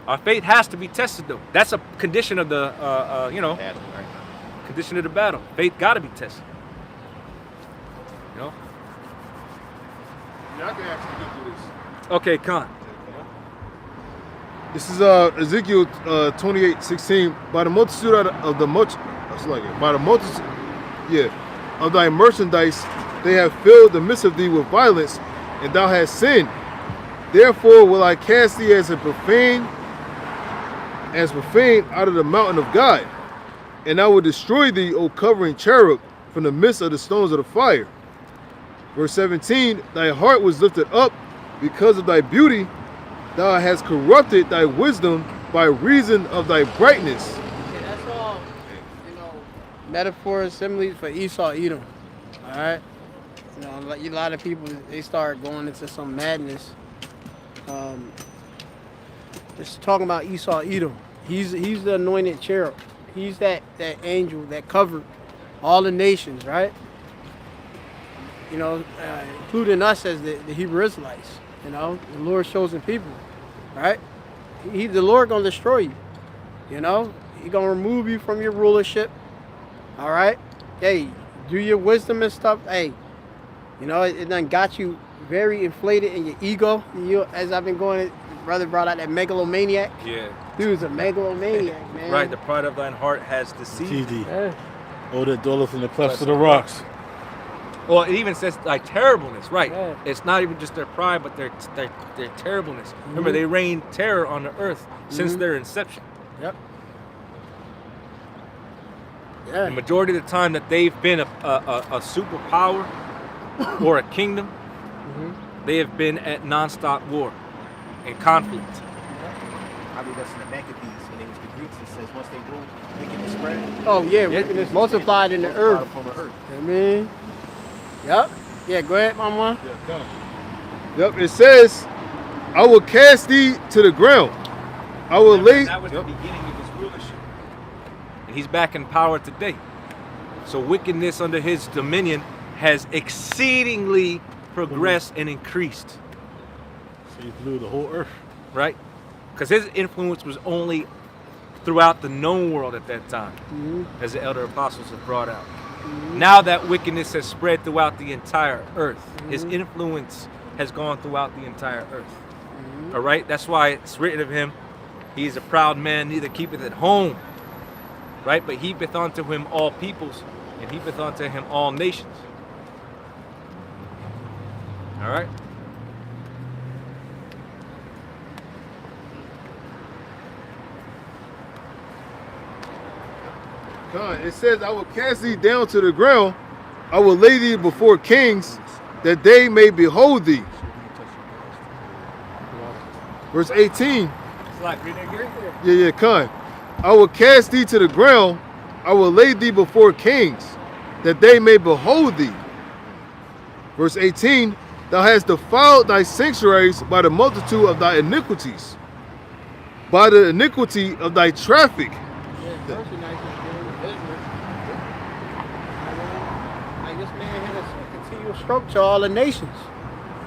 Our faith has to be tested, though. That's a condition of the, condition of the battle. Faith got to be tested. You know?
Yeah, I can actually get through this.
Okay, Khan.
This is Ezekiel 28:16. By the multitude of the of thy merchandise, they have filled the midst of thee with violence, and thou hast sinned. Therefore will I cast thee as profane out of the mountain of God, and I will destroy thee, O covering cherub, from the midst of the stones of the fire. Verse 17, thy heart was lifted up because of thy beauty. Thou hast corrupted thy wisdom by reason of thy brightness.
Yeah, that's all, metaphors, similes for Esau, Edom. All right? A lot of people, they start going into some madness. Just talking about Esau, Edom. He's the anointed cherub. He's that angel that covered all the nations, right? Including us as the Hebrew Israelites. The Lord's chosen people, right? The Lord gonna destroy you. He gonna remove you from your rulership. All right. Hey, do your wisdom and stuff. Hey, it done got you very inflated in your ego. As I've been going, brother brought out that megalomaniac.
Yeah.
Dude's a megalomaniac, man.
Right. The pride of thine heart has deceived thee.
Yeah. Oh, that dwelleth in the clefts of the rocks.
Well, it even says like terribleness, right?
Yeah.
It's not even just their pride, but their terribleness. Remember, they reigned terror on the earth since their inception.
Yep. Yeah.
The majority of the time that they've been a superpower or a kingdom, they have been at nonstop war and conflict.
I mean, that's in the Maccabees when it was the Greeks. It says once they ruled, wickedness spread.
Oh yeah, wickedness multiplied in the earth.
From the earth.
I mean, yep. Yeah, go ahead, Mama.
Yep, it says, I will cast thee to the ground. I will lay.
That was the beginning of his rulership. And he's back in power today. So wickedness under his dominion has exceedingly progressed and increased.
So he blew the whole earth.
Right? Because his influence was only throughout the known world at that time, as the elder apostles have brought out. Now that wickedness has spread throughout the entire earth. His influence has gone throughout the entire earth. All right? That's why it's written of him, he is a proud man, neither keepeth at home. Right? But heapeth unto him all peoples, and heapeth unto him all nations. All right?
It says, I will cast thee down to the ground. I will lay thee before kings, that they may behold thee. Verse 18. Yeah, Khan. I will cast thee to the ground. I will lay thee before kings, that they may behold thee. Verse 18. Thou hast defiled thy sanctuaries by the multitude of thy iniquities, by the iniquity of thy traffic.
Stroke to all the nations.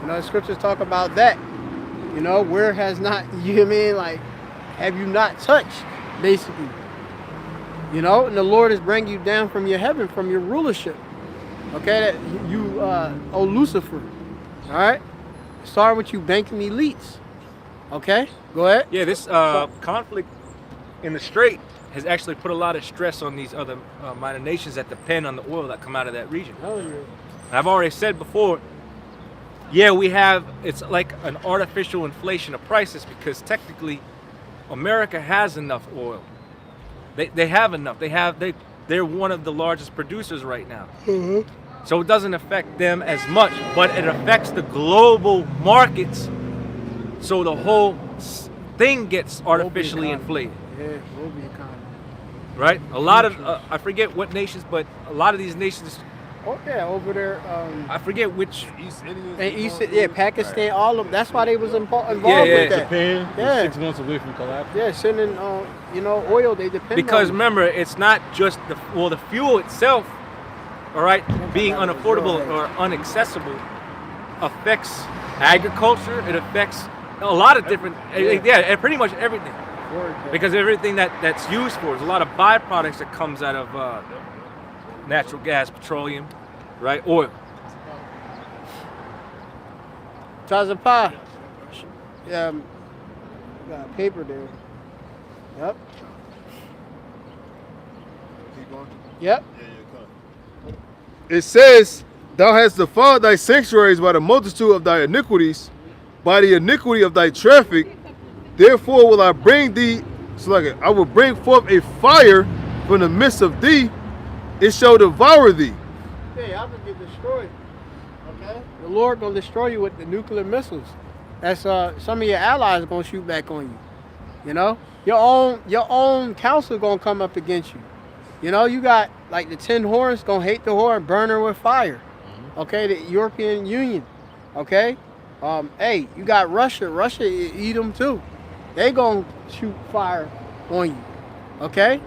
The scriptures talk about that. Where has not, have you not touched, basically. And the Lord is bringing you down from your heaven, from your rulership. Okay, that you, Lucifer. All right? Start with you banking elites. Okay, go ahead.
Yeah, this conflict in the Strait has actually put a lot of stress on these other minor nations that depend on the oil that come out of that region.
Oh, yeah.
I've already said before, it's like an artificial inflation of prices because technically America has enough oil. They have enough. They're one of the largest producers right now. So it doesn't affect them as much, but it affects the global markets. So the whole thing gets artificially inflated.
Yeah, global economy.
Right? A lot of, I forget what nations, but a lot of these nations
Oh yeah, over there.
I forget which.
East Indians.
And East, Pakistan, all of them. That's why they was involved with
yeah.
that.
Japan,
Yeah.
6 months away from collapse.
Yeah, sending oil. They depend
Because
on.
remember, it's not just the fuel itself, all right, being unaffordable or inaccessible affects agriculture. It affects a lot of different, and pretty much everything. Because everything that's used for, there's a lot of byproducts that comes out of natural gas, petroleum, right, oil.
Tazapa. Yeah, got a paper there. Yep.
Keep going.
Yep.
It says, "Thou hast defiled thy sanctuaries by the multitude of thy iniquities, by the iniquity of thy traffic. Therefore will I bring thee, I will bring forth a fire from the midst of thee, it shall devour thee."
Yeah, I'm gonna get destroyed. Okay. The Lord gonna destroy you with the nuclear missiles. That's some of your allies gonna shoot back on you. You know, your own council gonna come up against you. You know, you got like the 10 horns gonna hate the whore, burn her with fire. Okay, the European Union. Okay, hey, you got Russia. Russia eat them too. They gonna shoot fire on you. Okay,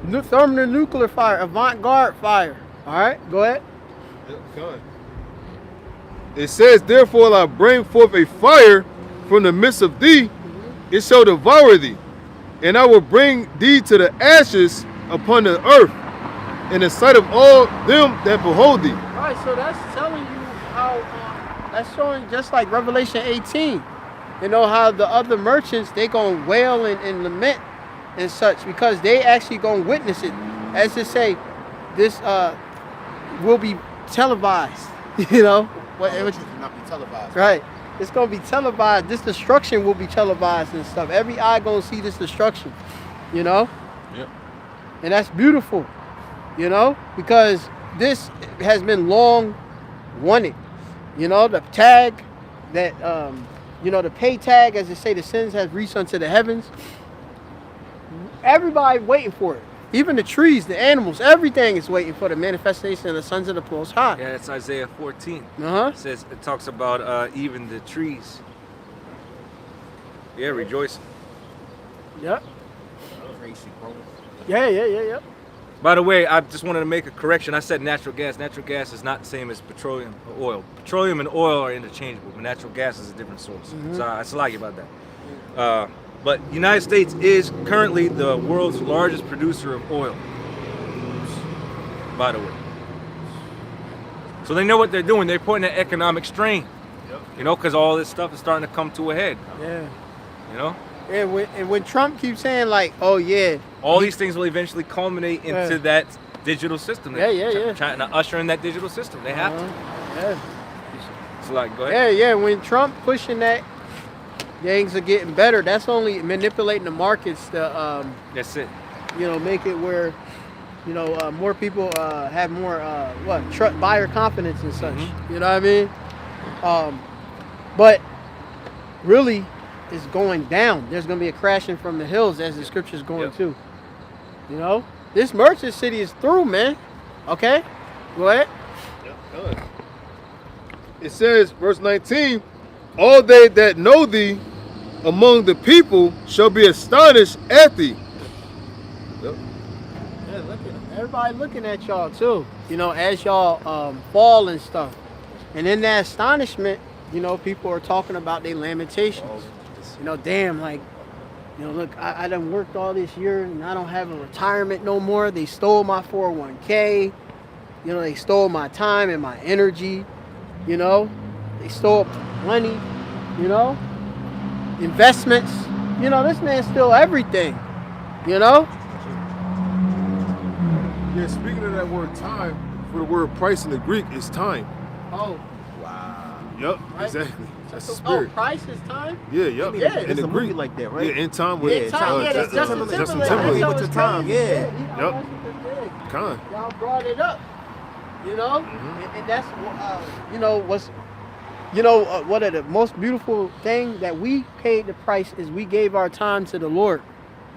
thermonuclear fire, avant-garde fire. All right, go ahead.
It says, "Therefore will I bring forth a fire from the midst of thee, it shall devour thee, and I will bring thee to the ashes upon the earth, in the sight of all them that behold thee."
All right, so that's telling you how, that's showing just like Revelation 18. You know how the other merchants, they gonna wail and lament and such because they actually gonna witness it. As to say, this will be televised, you know?
It cannot be televised.
Right. It's gonna be televised. This destruction will be televised and stuff. Every eye gonna see this destruction, you know?
Yep.
And that's beautiful, you know? Because this has been long wanted. You know, the tag that, the pay tag, as they say, the sins has reached unto the heavens. Everybody waiting for it. Even the trees, the animals, everything is waiting for the manifestation of the sons of the Most High.
Yeah, it's Isaiah 14.
Uh-huh.
It talks about even the trees. Yeah, rejoicing.
Yep. Yeah.
By the way, I just wanted to make a correction. I said natural gas. Natural gas is not the same as petroleum or oil. Petroleum and oil are interchangeable, but natural gas is a different source. So I slag you about that. But the United States is currently the world's largest producer of oil, by the way. So they know what they're doing. They're putting an economic strain, you know, because all this stuff is starting to come to a head.
Yeah.
You know?
And when Trump keeps saying like, oh yeah.
All these things will eventually culminate into that digital system.
Yeah.
Trying to usher in that digital system. They have to.
Yeah.
So like, go ahead.
Yeah. When Trump pushing that, things are getting better. That's only manipulating the markets to,
that's it.
You know, make it where, you know, more people have more buyer confidence and such. You know what I mean? But really, it's going down. There's going to be a crashing from the hills, as the scripture's going to. You know, this merchant city is through, man. Okay, go ahead.
It says, verse 19, "All they that know thee among the people shall be astonished at thee."
Yeah, everybody looking at y'all too. You know, as y'all fall and stuff. And in that astonishment, you know, people are talking about their lamentations. You know, damn, like, you know, look, I done worked all this year and I don't have a retirement no more. They stole my 401k. You know, they stole my time and my energy. You know, they stole money, you know, investments. You know, this man stole everything, you know?
Yeah, speaking of that word time, for the word price in the Greek is time.
Oh.
Wow.
Yep,
Right?
exactly. That's the spirit.
Oh, price is time?
Yeah, yep.
Yeah,
in the
a
Greek
movie like that, right?
Yeah, in time with
In time, yeah, that's Justin Timberlake.
Timberlake.
That
With
was
the time,
crazy.
yeah.
Yep.
That's
Con.
y'all brought it up, you know? And that's, you know, one of the most beautiful thing that we paid the price is we gave our time to the Lord.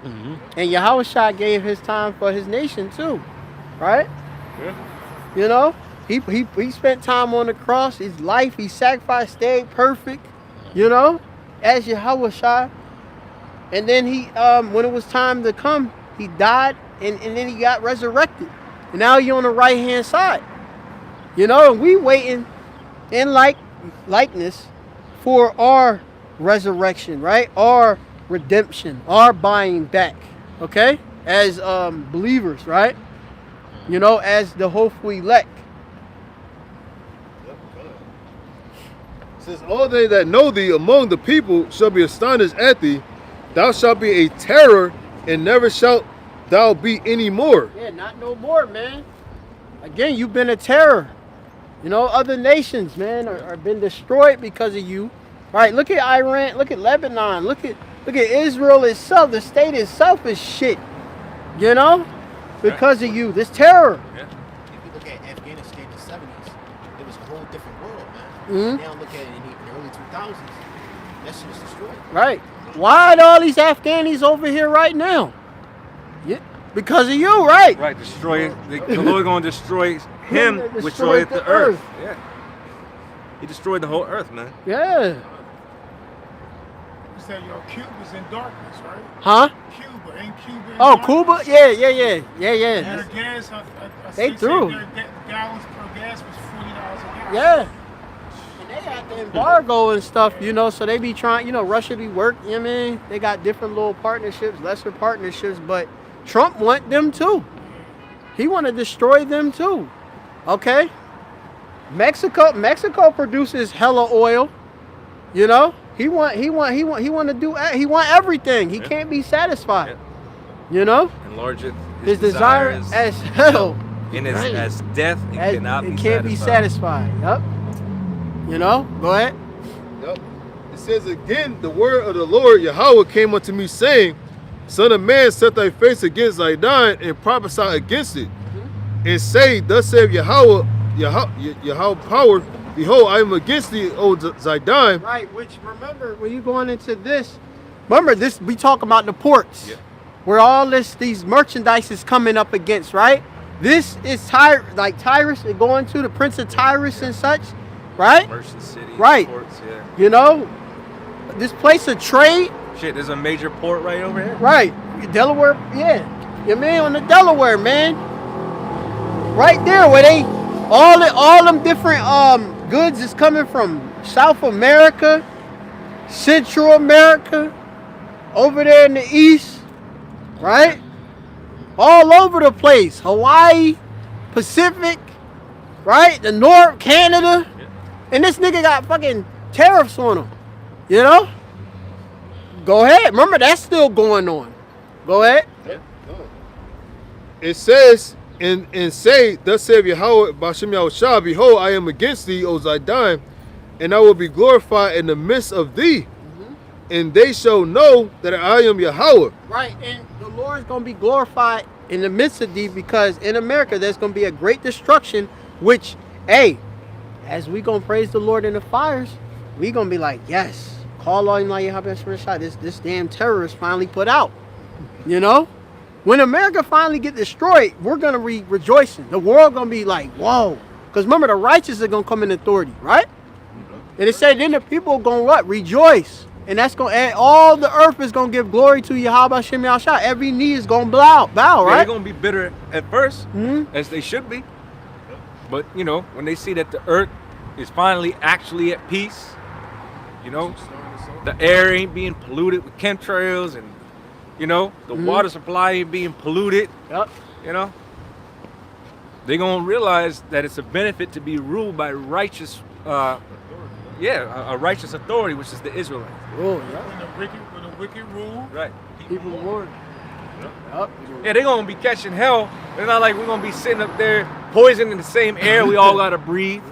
And Yahushua gave his time for his nation too, right?
Yeah.
You know? He spent time on the cross. His life, he sacrificed, stayed perfect, you know, as Yahweh. And then he, when it was time to come, he died, and then he got resurrected. And now he on the right-hand side. You know, and we waiting in likeness for our resurrection, right? Our redemption, our buying back, okay? As believers, right? You know, as the hopeful elect.
It says, all they that know thee among the people shall be astonished at thee. Thou shalt be a terror, and never shalt thou be any more.
Yeah, not no more, man. Again, you've been a terror. You know, other nations, man, are been destroyed because of you. Right? Look at Iran. Look at Lebanon. Look at Israel itself. The state itself is shit. You know, because of you. This terror.
Yeah. If you look at Afghanistan in the 70s, it was a whole different world, man.
Mm-hmm.
Now look at it in the early 2000s. That shit was destroyed.
Right. Why are all these Afghanis over here right now? Yeah, because of you, right?
Right, destroy it. The Lord going to destroy him, destroy the earth. Yeah. He destroyed the whole earth, man.
Yeah.
You said your Cuba's in darkness, right?
Huh?
Cuba, ain't Cuba in
Oh,
darkness?
Cuba? Yeah.
And their gas,
They threw.
Their gallons per gas was $40 a gallon.
Yeah. And they got the embargo and stuff, you know, so they be trying, you know, Russia be working, you know what I mean? They got different little partnerships, lesser partnerships, but Trump want them too. He want to destroy them too. Okay? Mexico produces hella oil. You know? He want everything. He can't be satisfied. You know?
Enlarge it.
His desire as hell.
And as death, it
can't be satisfied. Yep. You know? Go ahead.
Yep. It says again, the word of the Lord Yahweh came unto me, saying, Son of man, set thy face against Zidon and prophesy against it. And say, thus saith Yahweh power, behold, I am against thee, O Zidon.
Right, which remember, when you going into this, remember this, we talk about the ports, where all these merchandise is coming up against, right? This is Tyrus, and going to the Prince of Tyrus and such, right?
Merchant city,
right.
Ports, yeah.
You know, this place of trade.
Shit, there's a major port right over here.
Right, Delaware, yeah. You man on the Delaware, man. Right there, where they all them different goods is coming from South America, Central America, over there in the east, right? All over the place. Hawaii, Pacific, right? The North, Canada. And this nigga got fucking tariffs on him. You know? Go ahead. Remember, that's still going on. Go ahead.
It says, and say, thus saith Yahweh, Bashem Yahushua, behold, I am against thee, O Zidon, and I will be glorified in the midst of thee. And they shall know that I am Yahweh.
Right, and the Lord is going to be glorified in the midst of thee, because in America there's going to be a great destruction, which, hey, as we going to praise the Lord in the fires, we going to be like, yes, call on this damn terrorist finally put out. You know? When America finally get destroyed, we're going to be rejoicing. The world going to be like, whoa. Because remember, the righteous are going to come in authority, right? And it said then the people are going to what? Rejoice. And that's going to, all the earth is going to give glory to Yahweh Shem Yahshua. Every knee is going to bow, right?
They're going to be bitter at first, as they should be. But, you know, when they see that the earth is finally actually at peace, you know, the air ain't being polluted with chemtrails, and, you know, the water supply ain't being polluted, you know, they're going to realize that it's a benefit to be ruled by righteous a righteous authority, which is the Israelites.
Oh,
When the wicked rule,
right?
People reward.
Yeah, they're gonna be catching hell. It's not like we're gonna be sitting up there poisoning the same air we all gotta breathe,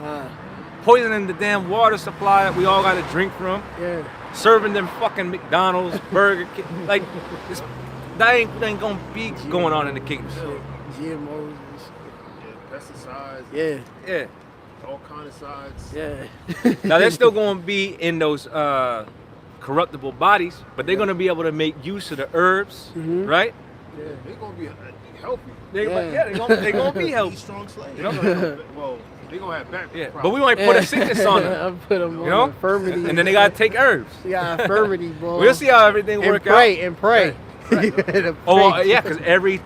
poisoning the damn water supply that we all gotta drink from.
Yeah.
Serving them fucking McDonald's, Burger King, like that ain't gonna be going on in the kingdom.
GMOs,
pesticides.
Yeah.
All kind of sides.
Yeah.
Now they're still going to be in those corruptible bodies, but they're going to be able to make use of the herbs, right?
Yeah, they're going to be healthy.
They're going to be healthy.
Strong slaves.
You know?
Well, They gonna have back.
Yeah, but we might put a sickness on them.
I'll put them
You know?
on infirmity.
And then they gotta take herbs.
Yeah, infirmity, boy.
We'll see how everything
and
work
pray,
out.
And pray.
Oh, yeah, because every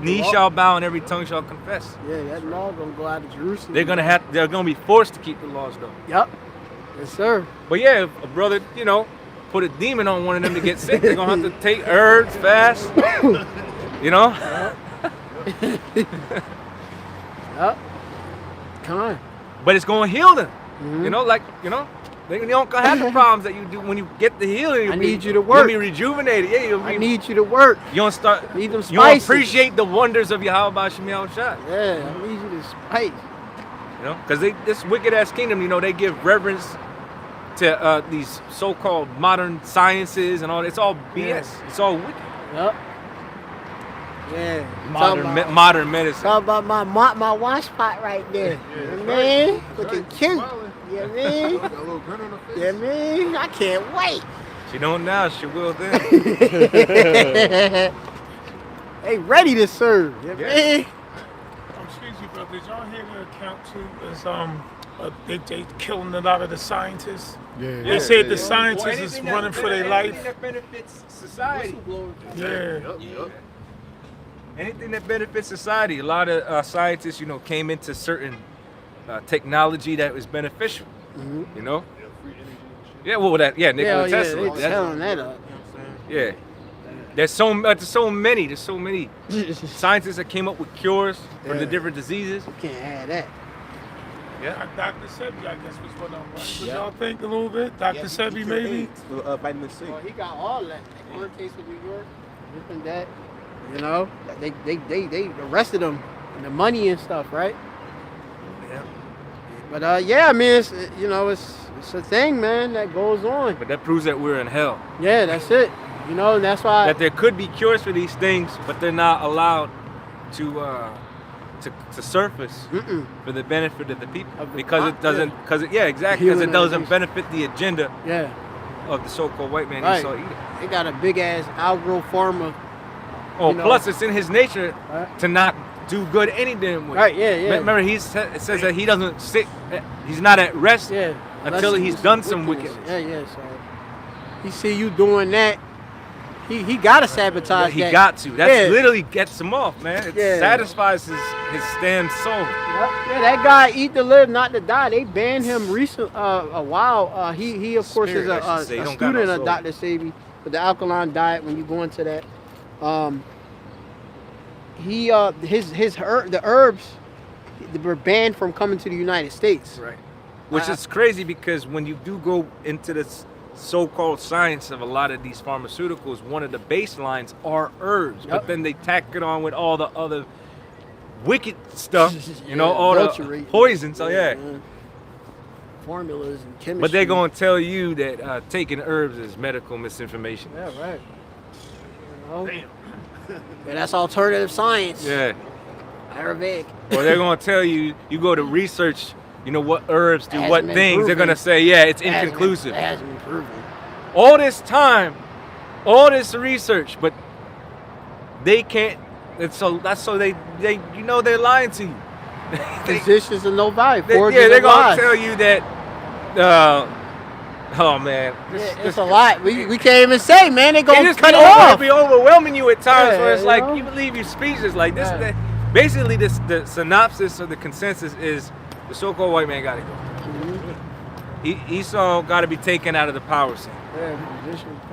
knee shall bow and every tongue shall confess.
Yeah, that law gonna go out of Jerusalem.
They're gonna be forced to keep the laws though.
Yep. Yes, sir.
But yeah, if a brother, you know, put a demon on one of them to get sick, they're gonna have to take herbs, fast. You know?
Yep. Come on.
But it's gonna heal them. You know, like, you know, they don't have the problems that you do when you get the healing.
I need you to work.
You'll be rejuvenated. Yeah,
I need you to work.
You don't start.
Need them
You don't
spices.
appreciate the wonders of Yakalba Page.
Yeah, I need you to spice.
You know, because this wicked ass kingdom, you know, they give reverence to these so-called modern sciences and all. It's all BS.
Yeah.
It's all wicked.
Yep. Yeah.
Modern medicine.
Talk about my wash pot right there. Yeah, man. Looking cute. Yeah, man.
Got a little grin on her face.
Yeah, man. I can't wait.
She don't now, she will then.
They ready to serve. Yeah, man.
Excuse me, bro. Did y'all hear the account too? Is they killing a lot of the scientists.
Yeah.
They said the scientists is running for their life.
Anything that benefits society.
Yeah.
Anything that benefits society. A lot of scientists, you know, came into certain technology that was beneficial. You know? Yeah, well, Nikola Tesla.
Yeah, they selling that up.
Yeah. There's so many scientists that came up with cures for the different diseases.
You can't add that.
Yeah.
Dr. Sebi, I guess, was what I'm right. What y'all think a little bit? Dr. Sebi, maybe?
Vitamin C.
Well, he got all that. One case of New York, this and that. You know, they arrested him and the money and stuff, right?
Yeah.
But yeah, I mean, it's, you know, it's a thing, man, that goes on.
But that proves that we're in hell.
Yeah, that's it. You know, and that's why
That there could be cures for these things, but they're not allowed to surface for the benefit of the people because it doesn't. Because it doesn't benefit the agenda.
Yeah.
Of the so-called white man
Right.
Esau either.
They got a big ass outgrow farmer.
Oh,
you know.
plus it's in his nature to not do good any damn way.
Right, yeah.
Remember, it says that he doesn't sit, he's not at rest until he's done some wickedness.
Yeah. So he see you doing that, he gotta sabotage
He
that.
got to. That literally gets him off, man. It satisfies his damn soul.
Yeah, that guy eat to live, not to die. They banned him a while. He of course is a student of Dr. Sebi with the alkaline diet. When you go into that, the herbs were banned from coming to the United States.
Right. Which is crazy because when you do go into this so-called science of a lot of these pharmaceuticals, one of the baselines are herbs, but then they tack it on with all the other wicked stuff, you know, all the poisons. So
formulas and chemistry.
But they're gonna tell you that taking herbs is medical misinformation.
Yeah, right. You know? Damn. Yeah, that's alternative science.
Yeah.
Ayurvedic.
Well, they're gonna tell you, you go to research, you know, what herbs do what things.
Proven.
They're gonna say, yeah, it's inconclusive.
It hasn't been proven.
All this time, all this research, but they can't. That's so they you know they're lying to you.
Physicians are no value.
They're gonna tell you that. Oh man,
it's a lot. We can't even say, man. They gonna cut it
It'll
off.
be overwhelming you at times
Yeah,
where it's
you
like
know?
you believe you speechless. Like this, basically, the synopsis or the consensus is the so-called white man got to go. Esau got to be taken out of the power scene.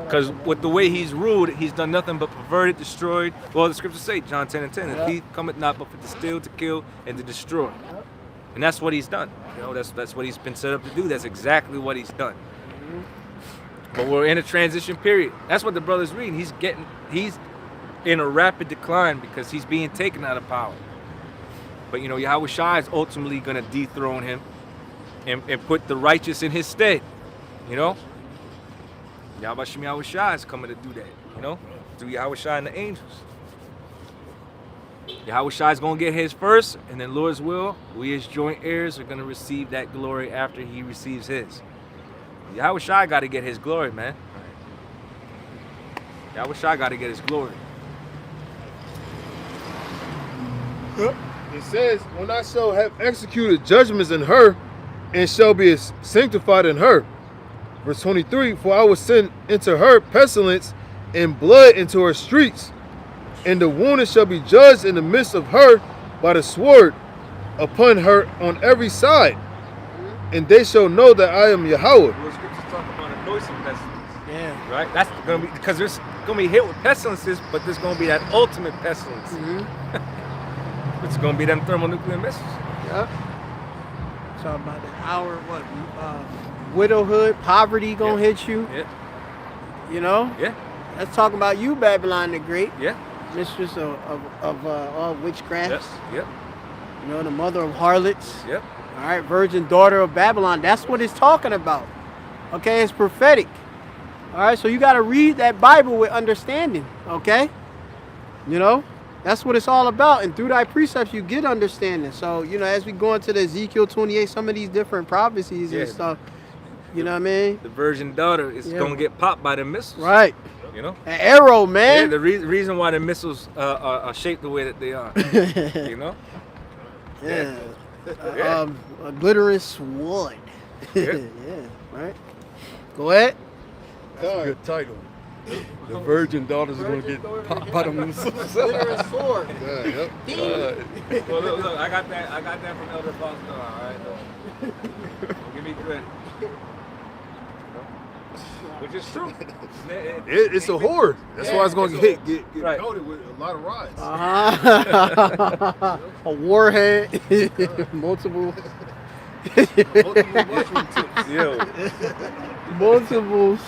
Because with the way he's ruled, he's done nothing but perverted, destroyed. Well, the scriptures say, John 10:10, if he cometh not but for to steal, to kill, and to destroy. And that's what he's done. You know, that's what he's been set up to do. That's exactly what he's done. But we're in a transition period. That's what the brother's reading. He's in a rapid decline because he's being taken out of power. But you know, Yahweh Shai is ultimately going to dethrone him and put the righteous in his stead. You know? Yahweh Shai is coming to do that. You know? Through Yahweh Shai and the angels. Yahweh Shai is going to get his first, and then Lord's will, we as joint heirs are going to receive that glory after he receives his. Yahweh Shai got to get his glory, man. Yahweh Shai got to get his glory.
It says, when I shall have executed judgments in her, and shall be sanctified in her. Verse 23, for I will send into her pestilence and blood into her streets, and the wounded shall be judged in the midst of her by the sword upon her on every side. And they shall know that I am Yahweh.
Well, scriptures talk about a noisome pestilence.
Yeah.
Right? That's going to be, because there's going to be hit with pestilences, but there's going to be that ultimate pestilence. It's going to be them thermonuclear missiles.
Yep. Talking about the hour, widowhood, poverty gonna hit you.
Yeah.
You know?
Yeah.
That's talking about you, Babylon the Great.
Yeah.
Mistress of all witchcrafts.
Yep.
You know, the mother of harlots.
Yep.
All right, virgin daughter of Babylon. That's what it's talking about. Okay, it's prophetic. All right, so you got to read that Bible with understanding. Okay? You know? That's what it's all about. And through thy precepts, you get understanding. So, you know, as we go into the Ezekiel 28, some of these different prophecies and stuff, you know what I mean?
The virgin daughter is going to get popped by the missiles.
Right.
You know?
An arrow, man.
Yeah, the reason why the missiles are shaped the way that they are. You know?
Yeah. A glittering sword.
Yeah.
Right? Go ahead.
That's a good title. The virgin daughters are going to get popped by the missiles.
Glittering sword.
Yep.
Well, look, I got that from Elder Foster. All right, don't give me credit. Which is true.
It's a whore. That's why it's going to get
right.
coated with a lot of rides.
A warhead. Multiple
mushroom tips.
Yo.
Multiples.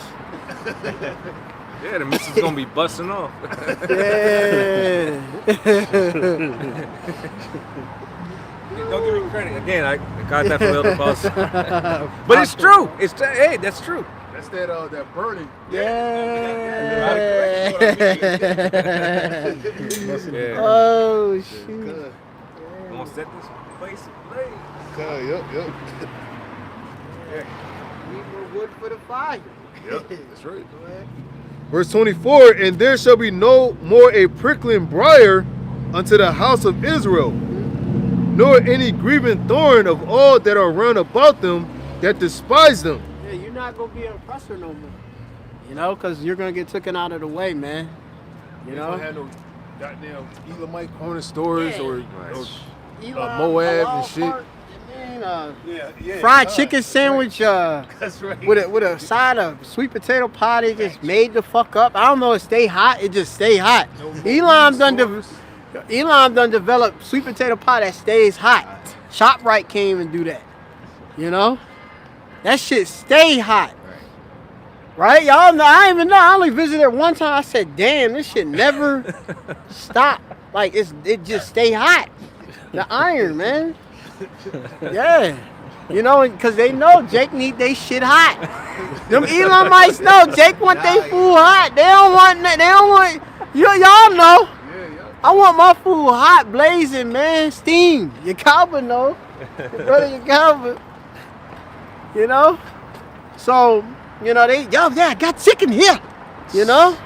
Yeah, the missile's gonna be busting off.
Yeah.
Don't give me credit. Again, I got that from Elder Boss. But it's true. Hey, that's true.
That's that burning.
Yeah.
Yeah.
Oh shoot.
I'm gonna set this place ablaze.
Yep.
Need more wood for the fire.
Yep, that's right. Verse 24, and there shall be no more a prickling briar unto the house of Israel, nor any grieving thorn of all that are round about them that despise them.
Yeah, you're not going to be an oppressor no more. You know, because you're going to get taken out of the way, man. You know?
Don't have no goddamn Elamite corner stores or
Elon,
Moab and shit.
Fried chicken sandwich
That's right.
with a side of sweet potato pie. They just made the fuck up. I don't know. It stay hot. It just stay hot. Elam done developed sweet potato pie that stays hot. ShopRite came and do that. You know, that shit stay hot. Right? Y'all know. I even know. I only visited one time. I said, "Damn, this shit never stop. Like it just stay hot. The iron, man." Yeah, you know, because they know Jake need they shit hot. Them Elamites know Jake want they food hot. They don't want y'all know. I want my food hot, blazing, man, steam. Yakalba know, your brother Yakalba. You know, so you know I got chicken here. You know,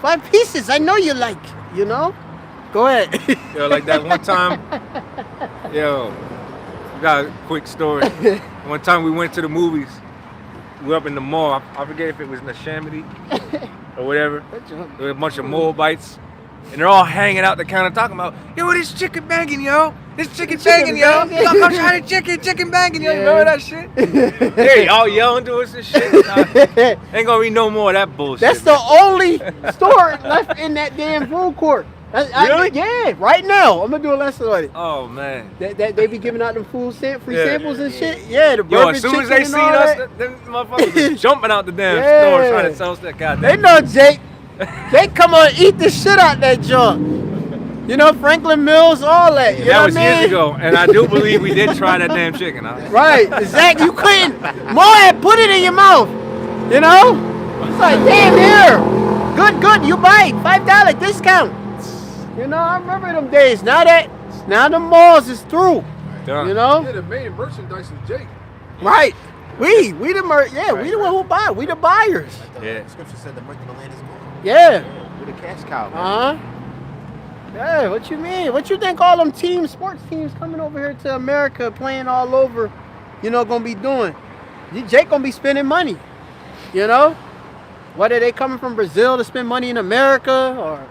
5 pieces. I know you like. You know, go ahead.
Yo, like that one time. Yo. Got a quick story. One time we went to the movies. We were up in the mall. I forget if it was Neshaminy or whatever. There were a bunch of Moabites. And they're all hanging out the counter talking about, yo, this chicken banging, yo. This chicken banging, yo. Come try the chicken banging, yo. You remember that shit? They're all yelling to us and shit. Ain't gonna be no more of that bullshit.
That's the only store left in that damn food court.
Really?
Yeah, right now. I'm gonna do a lesson on it.
Oh man.
They be giving out them free samples and shit. Yeah, the burger,
as soon as
chicken
they
and
seen
all
us,
that.
them motherfuckers was jumping out the damn
Yeah.
store trying to sell us that goddamn.
They know Jake. They come on eat the shit out that junk. You know, Franklin Mills, all that. You know
That was
what I mean?
years ago, and I do believe we did try that damn chicken. Huh?
Right, Zach, you couldn't. Moab, put it in your mouth. You know? It's like, damn, here. Good, you buy it. $5 discount. You know, I remember them days. Now the malls is through.
Done.
You know?
Yeah, the main merchandise is Jake.
Right. We the we the one who buy. We the buyers.
Like the scripture said, the mirth of the land is gone.
Yeah.
With a cash cow.
Uh-huh. Yeah, what you mean? What you think all them teams, sports teams coming over here to America, playing all over, gonna be doing? Jake gonna be spending money, Whether they coming from Brazil to spend money in America, or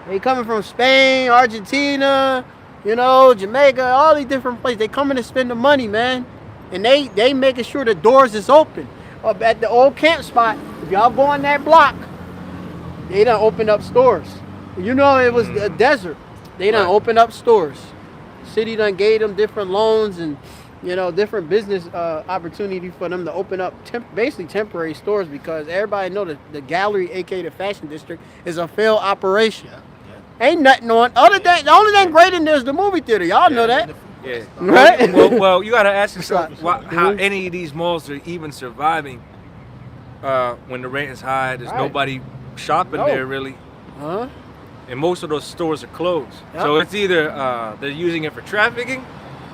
they coming from Spain, Argentina, Jamaica, all these different places. They coming to spend the money, man. And they making sure the doors is open. Up at the old camp spot, if y'all go on that block, they done opened up stores. It was a desert. They done opened up stores. City done gave them different loans and, different business opportunity for them to open up basically temporary stores, because everybody know that the gallery, aka the fashion district, is a failed operation. Ain't nothing on. The only thing great in there is the movie theater. Y'all know that.
Yeah.
Right?
Well, you gotta ask yourself how any of these malls are even surviving when the rent is high. There's nobody shopping there really.
Huh?
And most of those stores are closed. Yep. So it's either they're using it for trafficking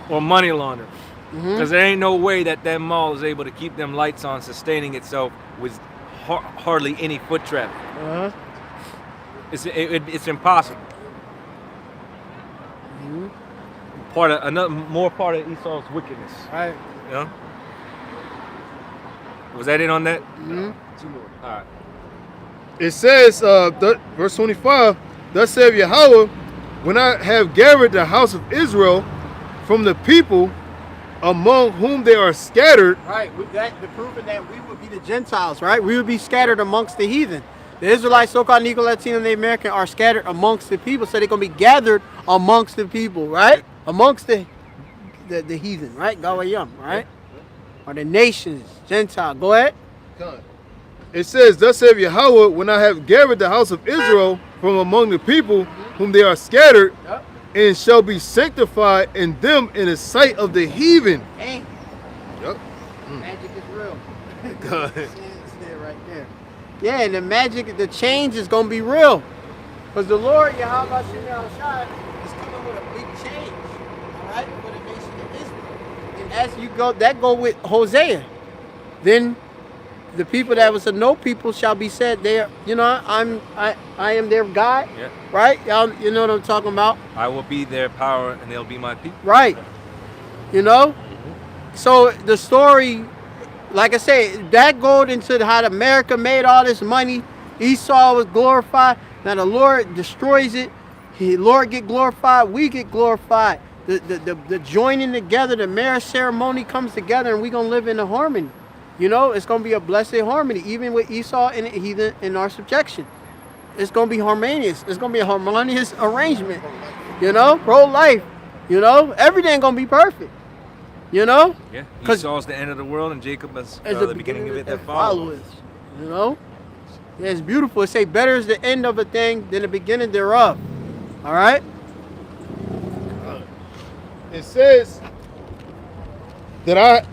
or money laundering. Because there ain't no way that mall is able to keep them lights on, sustaining itself with hardly any foot traffic. It's impossible. Part of Esau's wickedness.
Right.
Was that it on that?
All right. It says, verse 25, thus saith Yahweh, when I have gathered the house of Israel from the people among whom they are scattered.
Right, the proving that we would be the Gentiles, right? We would be scattered amongst the heathen. The Israelites, so-called Negro, Latino, and the American are scattered amongst the people, so they're going to be gathered amongst the people, right? Amongst the heathen, right? Gawayam, right? Or the nations, Gentile. Go ahead.
It says, thus saith Yahweh, when I have gathered the house of Israel from among the people whom they are scattered, and shall be sanctified in them in the sight of the heathen.
Hey. Magic is real.
Good.
Right there. Yeah, and the magic, the change is going to be real. Because the Lord, Yakalba Page, is coming with a big change, all right, for the nation of Israel. And as you go, that go with Hosea. Then the people that was a no people shall be said there, I am their God, right? Y'all, you know what I'm talking about?
I will be their power and they'll be my people.
Right. So the story, like I said, that goes into how America made all this money. Esau was glorified. Now the Lord destroys it. The Lord get glorified. We get glorified. The joining together, the marriage ceremony comes together, and we're going to live in a harmony. It's going to be a blessed harmony, even with Esau and the heathen in our subjection. It's going to be harmonious. It's going to be a harmonious arrangement. Pro-life. Everything going to be perfect.
Yeah. Esau's the end of the world, and Jacob is the beginning of it that follows.
Yeah, it's beautiful. It say better is the end of a thing than the beginning thereof. All right?
It says that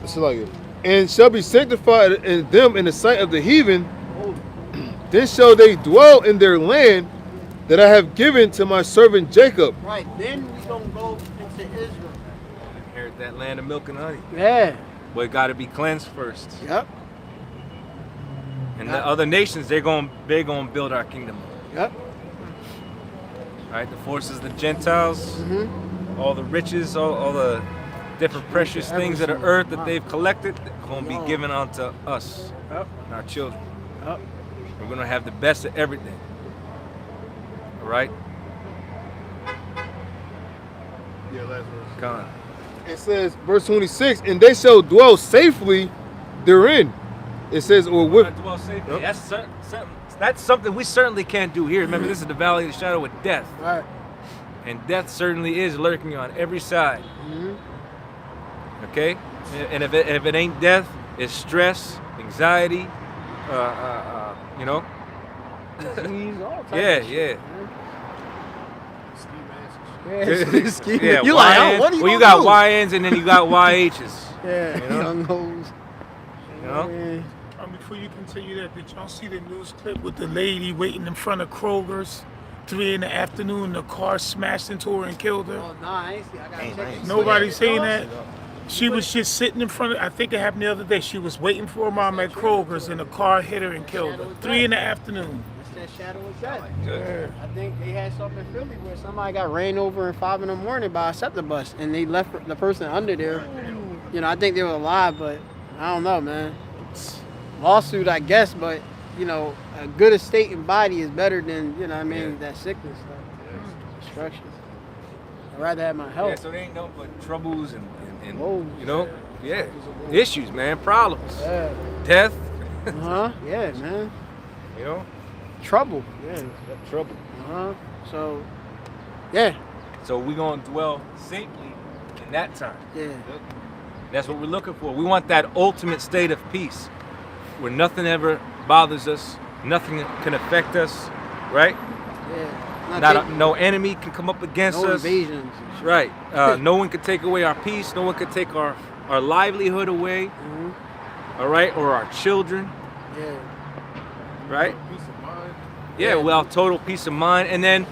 and shall be sanctified in them in the sight of the heathen. Then shall they dwell in their land that I have given to my servant Jacob.
Right, then we gonna go into Israel.
Inherit that land of milk and honey.
Yeah.
But it got to be cleansed first.
Yep.
And the other nations, they're going to build our kingdom.
Yep.
Right, the forces, the Gentiles, all the riches, all the different precious things of the earth that they've collected, going to be given unto us and our children. We're going to have the best of everything. All right?
Yeah, last verse.
Come on.
It says, verse 26, and they shall dwell safely therein. It says, or with...
Dwell safely. That's something we certainly can't do here. Remember, this is the valley of the shadow of death.
Right.
And death certainly is lurking on every side. Okay? And if it ain't death, it's stress, anxiety, Yeah.
You like, oh, what are you
well, you got YNs and then you got YHs.
Yeah, young hoes.
Before you continue that, did y'all see the news clip with the lady waiting in front of Kroger's 3 in the afternoon? The car smashed into her and killed her.
Oh, nah, I ain't see. I gotta check it.
Nobody seen that? She was just sitting in front of, I think it happened the other day. She was waiting for her mom at Kroger's and the car hit her and killed her. 3 in the afternoon.
that shadow of death. I think they had something in Philly where somebody got ran over at 5 in the morning by a SEPTA bus, and they left the person under there. You know, I think they were alive, but I don't know, man. Lawsuit, I guess, but you know, a good estate and body is better than, you know what I mean, that sickness stuff. Destruction. I'd rather have my health.
Yeah, so they ain't nothing but troubles and you know, issues, man, problems, death.
Yeah, man.
You know,
trouble. Yeah,
trouble.
So, yeah.
So we're gonna dwell safely in that time.
Yeah.
That's what we're looking for. We want that ultimate state of peace, where nothing ever bothers us, nothing can affect us, right?
Yeah.
No enemy can come up against us.
No invasions.
Right. No one can take away our peace. No one can take our livelihood away. All right, or our children.
Yeah.
Right. Peace of mind. Yeah. Well, total peace of mind, and then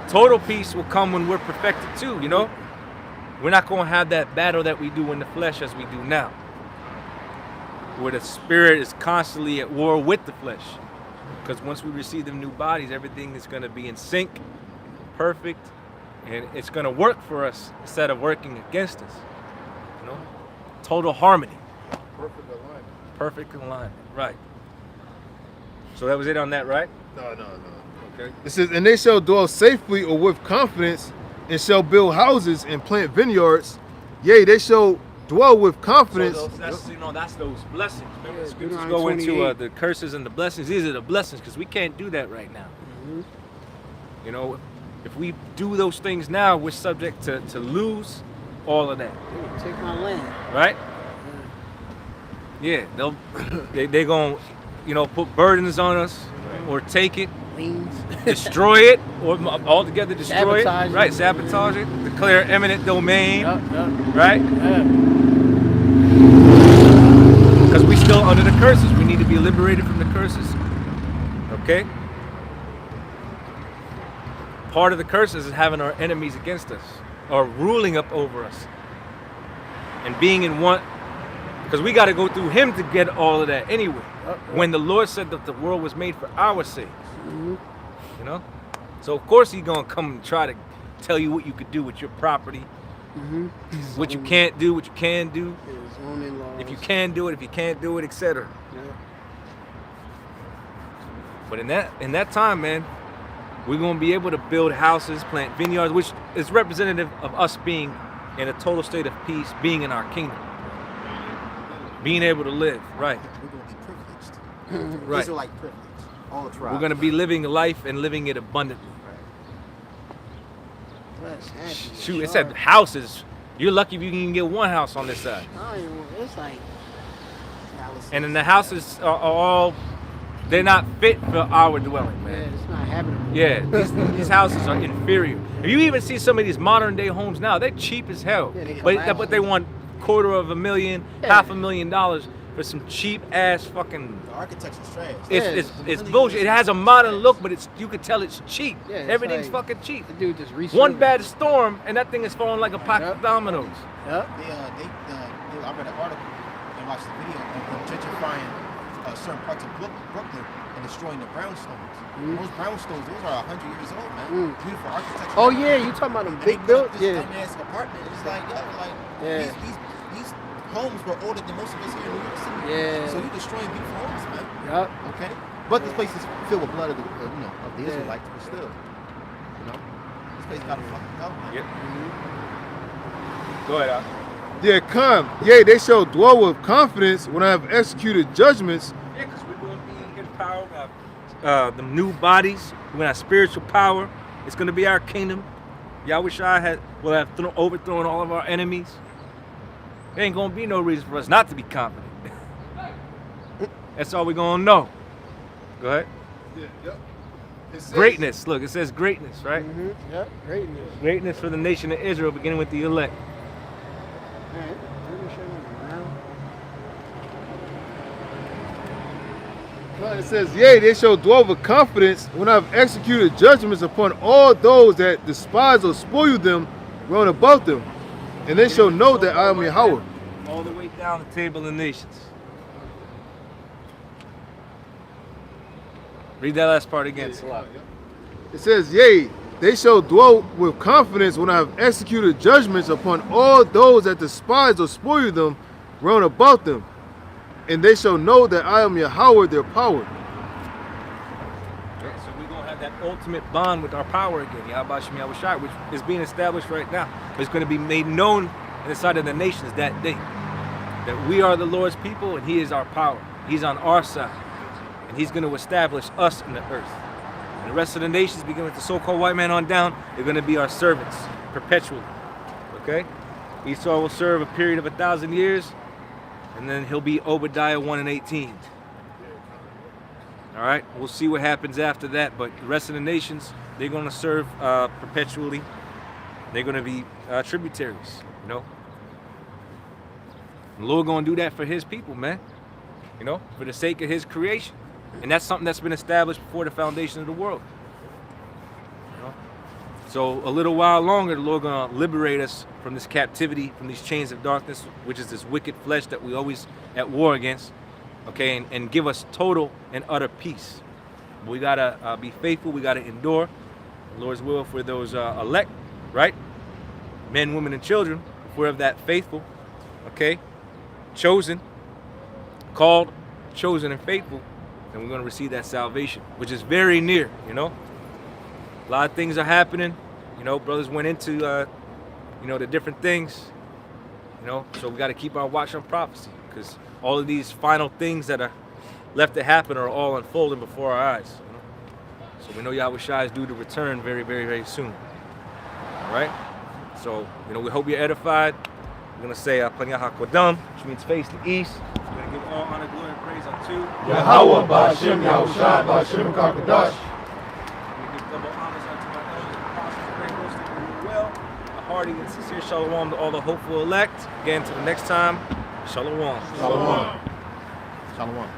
total peace will come when we're perfected too. You know, we're not going to have that battle that we do in the flesh as we do now, where the spirit is constantly at war with the flesh. Because once we receive them new bodies, everything is going to be in sync, perfect, and it's going to work for us instead of working against us. You know, total harmony.
Perfect alignment.
Perfect alignment, right. So that was it on that, right?
No.
Okay.
It says, and they shall dwell safely or with confidence, and shall build houses and plant vineyards. Yea, they shall dwell with confidence.
So that's those blessings. Remember, the scriptures go into the curses and the blessings. These are the blessings, because we can't do that right now. You know, if we do those things now, we're subject to lose all of that.
Take my land.
Right? Yeah, they're going to, you know, put burdens on us, or take it, destroy it, or altogether destroy it. Right, sabotage it, declare eminent domain. Right? Because we still under the curses. We need to be liberated from the curses. Okay? Part of the curses is having our enemies against us, or ruling up over us, and being in one. Because we got to go through him to get all of that anyway. When the Lord said that the world was made for our sake. You know? So of course he's going to come and try to tell you what you could do with your property. What you can't do, what you can do. If you can do it, if you can't do it, etc. But in that time, man, we're going to be able to build houses, plant vineyards, which is representative of us being in a total state of peace, being in our kingdom. Being able to live, right.
We're going to be privileged.
Right.
Israelite privilege. All the tribes.
We're going to be living life and living it abundantly. Shoot, it said houses. You're lucky if you can get one house on this side.
It's like...
And then the houses are all, they're not fit for our dwelling, man.
Yeah, it's not habitable.
Yeah, these houses are inferior. If you even see some of these modern day homes now, they're cheap as hell. Yeah, but they want $250,000, $500,000 for some cheap ass fucking.
The architecture's trash.
It's bullshit. It has a modern look, but you can tell it's cheap.
Yeah,
everything's
like,
fucking cheap.
The dude just
one bad storm and that thing is falling like a pack of dominoes.
I read an article and watched the video of them gentrifying certain parts of Brooklyn and destroying the brownstones. Those brownstones, those are 100 years old, man. Beautiful architecture.
Oh yeah, you talking about them big buildings?
Yeah. Dumbass apartment. It's like, these homes were older than most of us here in New York City.
Yeah.
So you're destroying beautiful homes, man.
Yep.
Okay. But this place is filled with blood of the Israelites, but still, this place gotta fucking go, man.
Yep. Go ahead, Al.
Yeah, come. Yea, they shall dwell with confidence when I have executed judgments.
Yeah, because we're going to be in power. We have the new bodies. We're going to have spiritual power. It's going to be our kingdom. Yahweh will have overthrown all of our enemies. There ain't going to be no reason for us not to be confident. That's all we're going to know. Go ahead. Greatness. Look, it says greatness, right?
Yep, greatness.
Greatness for the nation of Israel, beginning with the elect.
Alright,
Well, it says, yea, they shall dwell with confidence when I have executed judgments upon all those that despise or spoil them round about them. And they shall know that I am Yahweh.
All the way down the table of nations. Read that last part again.
It says, yea, they shall dwell with confidence when I have executed judgments upon all those that despise or spoil them round about them. And they shall know that I am Yahweh, their power.
So we're going to have that ultimate bond with our power again, Yahweh Shem Yahweh Shai, which is being established right now. It's going to be made known in the sight of the nations that day. That we are the Lord's people and He is our power. He's on our side. And He's going to establish us in the earth. And the rest of the nations, beginning with the so-called white man on down, they're going to be our servants perpetually. Okay? Esau will serve a period of 1,000 years, and then he'll be Obadiah 1:18. All right? We'll see what happens after that, but the rest of the nations, they're going to serve perpetually. They're going to be tributaries, you know? The Lord going to do that for His people, man. You know, for the sake of His creation. And that's something that's been established before the foundation of the world. You know? So a little while longer, the Lord going to liberate us from this captivity, from these chains of darkness, which is this wicked flesh that we always at war against, okay, and give us total and utter peace. We got to be faithful. We got to endure the Lord's will for those elect, right? Men, women, and children, if we're of that faithful, okay, chosen, called, chosen, and faithful, then we're going to receive that salvation, which is very near, you know. A lot of things are happening. You know, brothers went into, you know, the different things, you know, so we got to keep our watch on prophecy, because all of these final things that are left to happen are all unfolding before our eyes, you know? So we know Yahweh Shai is due to return very, very, very soon. All right? So, you know, we hope you're edified. We're going to say Panya HaKodam, which means face the east. We're going to give all honor, glory, and praise unto
Yahweh, Ba'ashem, Yahushua, Ba'ashem, Kakadash.
We give double honors unto my elders, apostles, and great hosts that do well. A hearty and sincere shalom to all the hopeful elect. Again, to the next time, shalom.
Shalom. Shalom.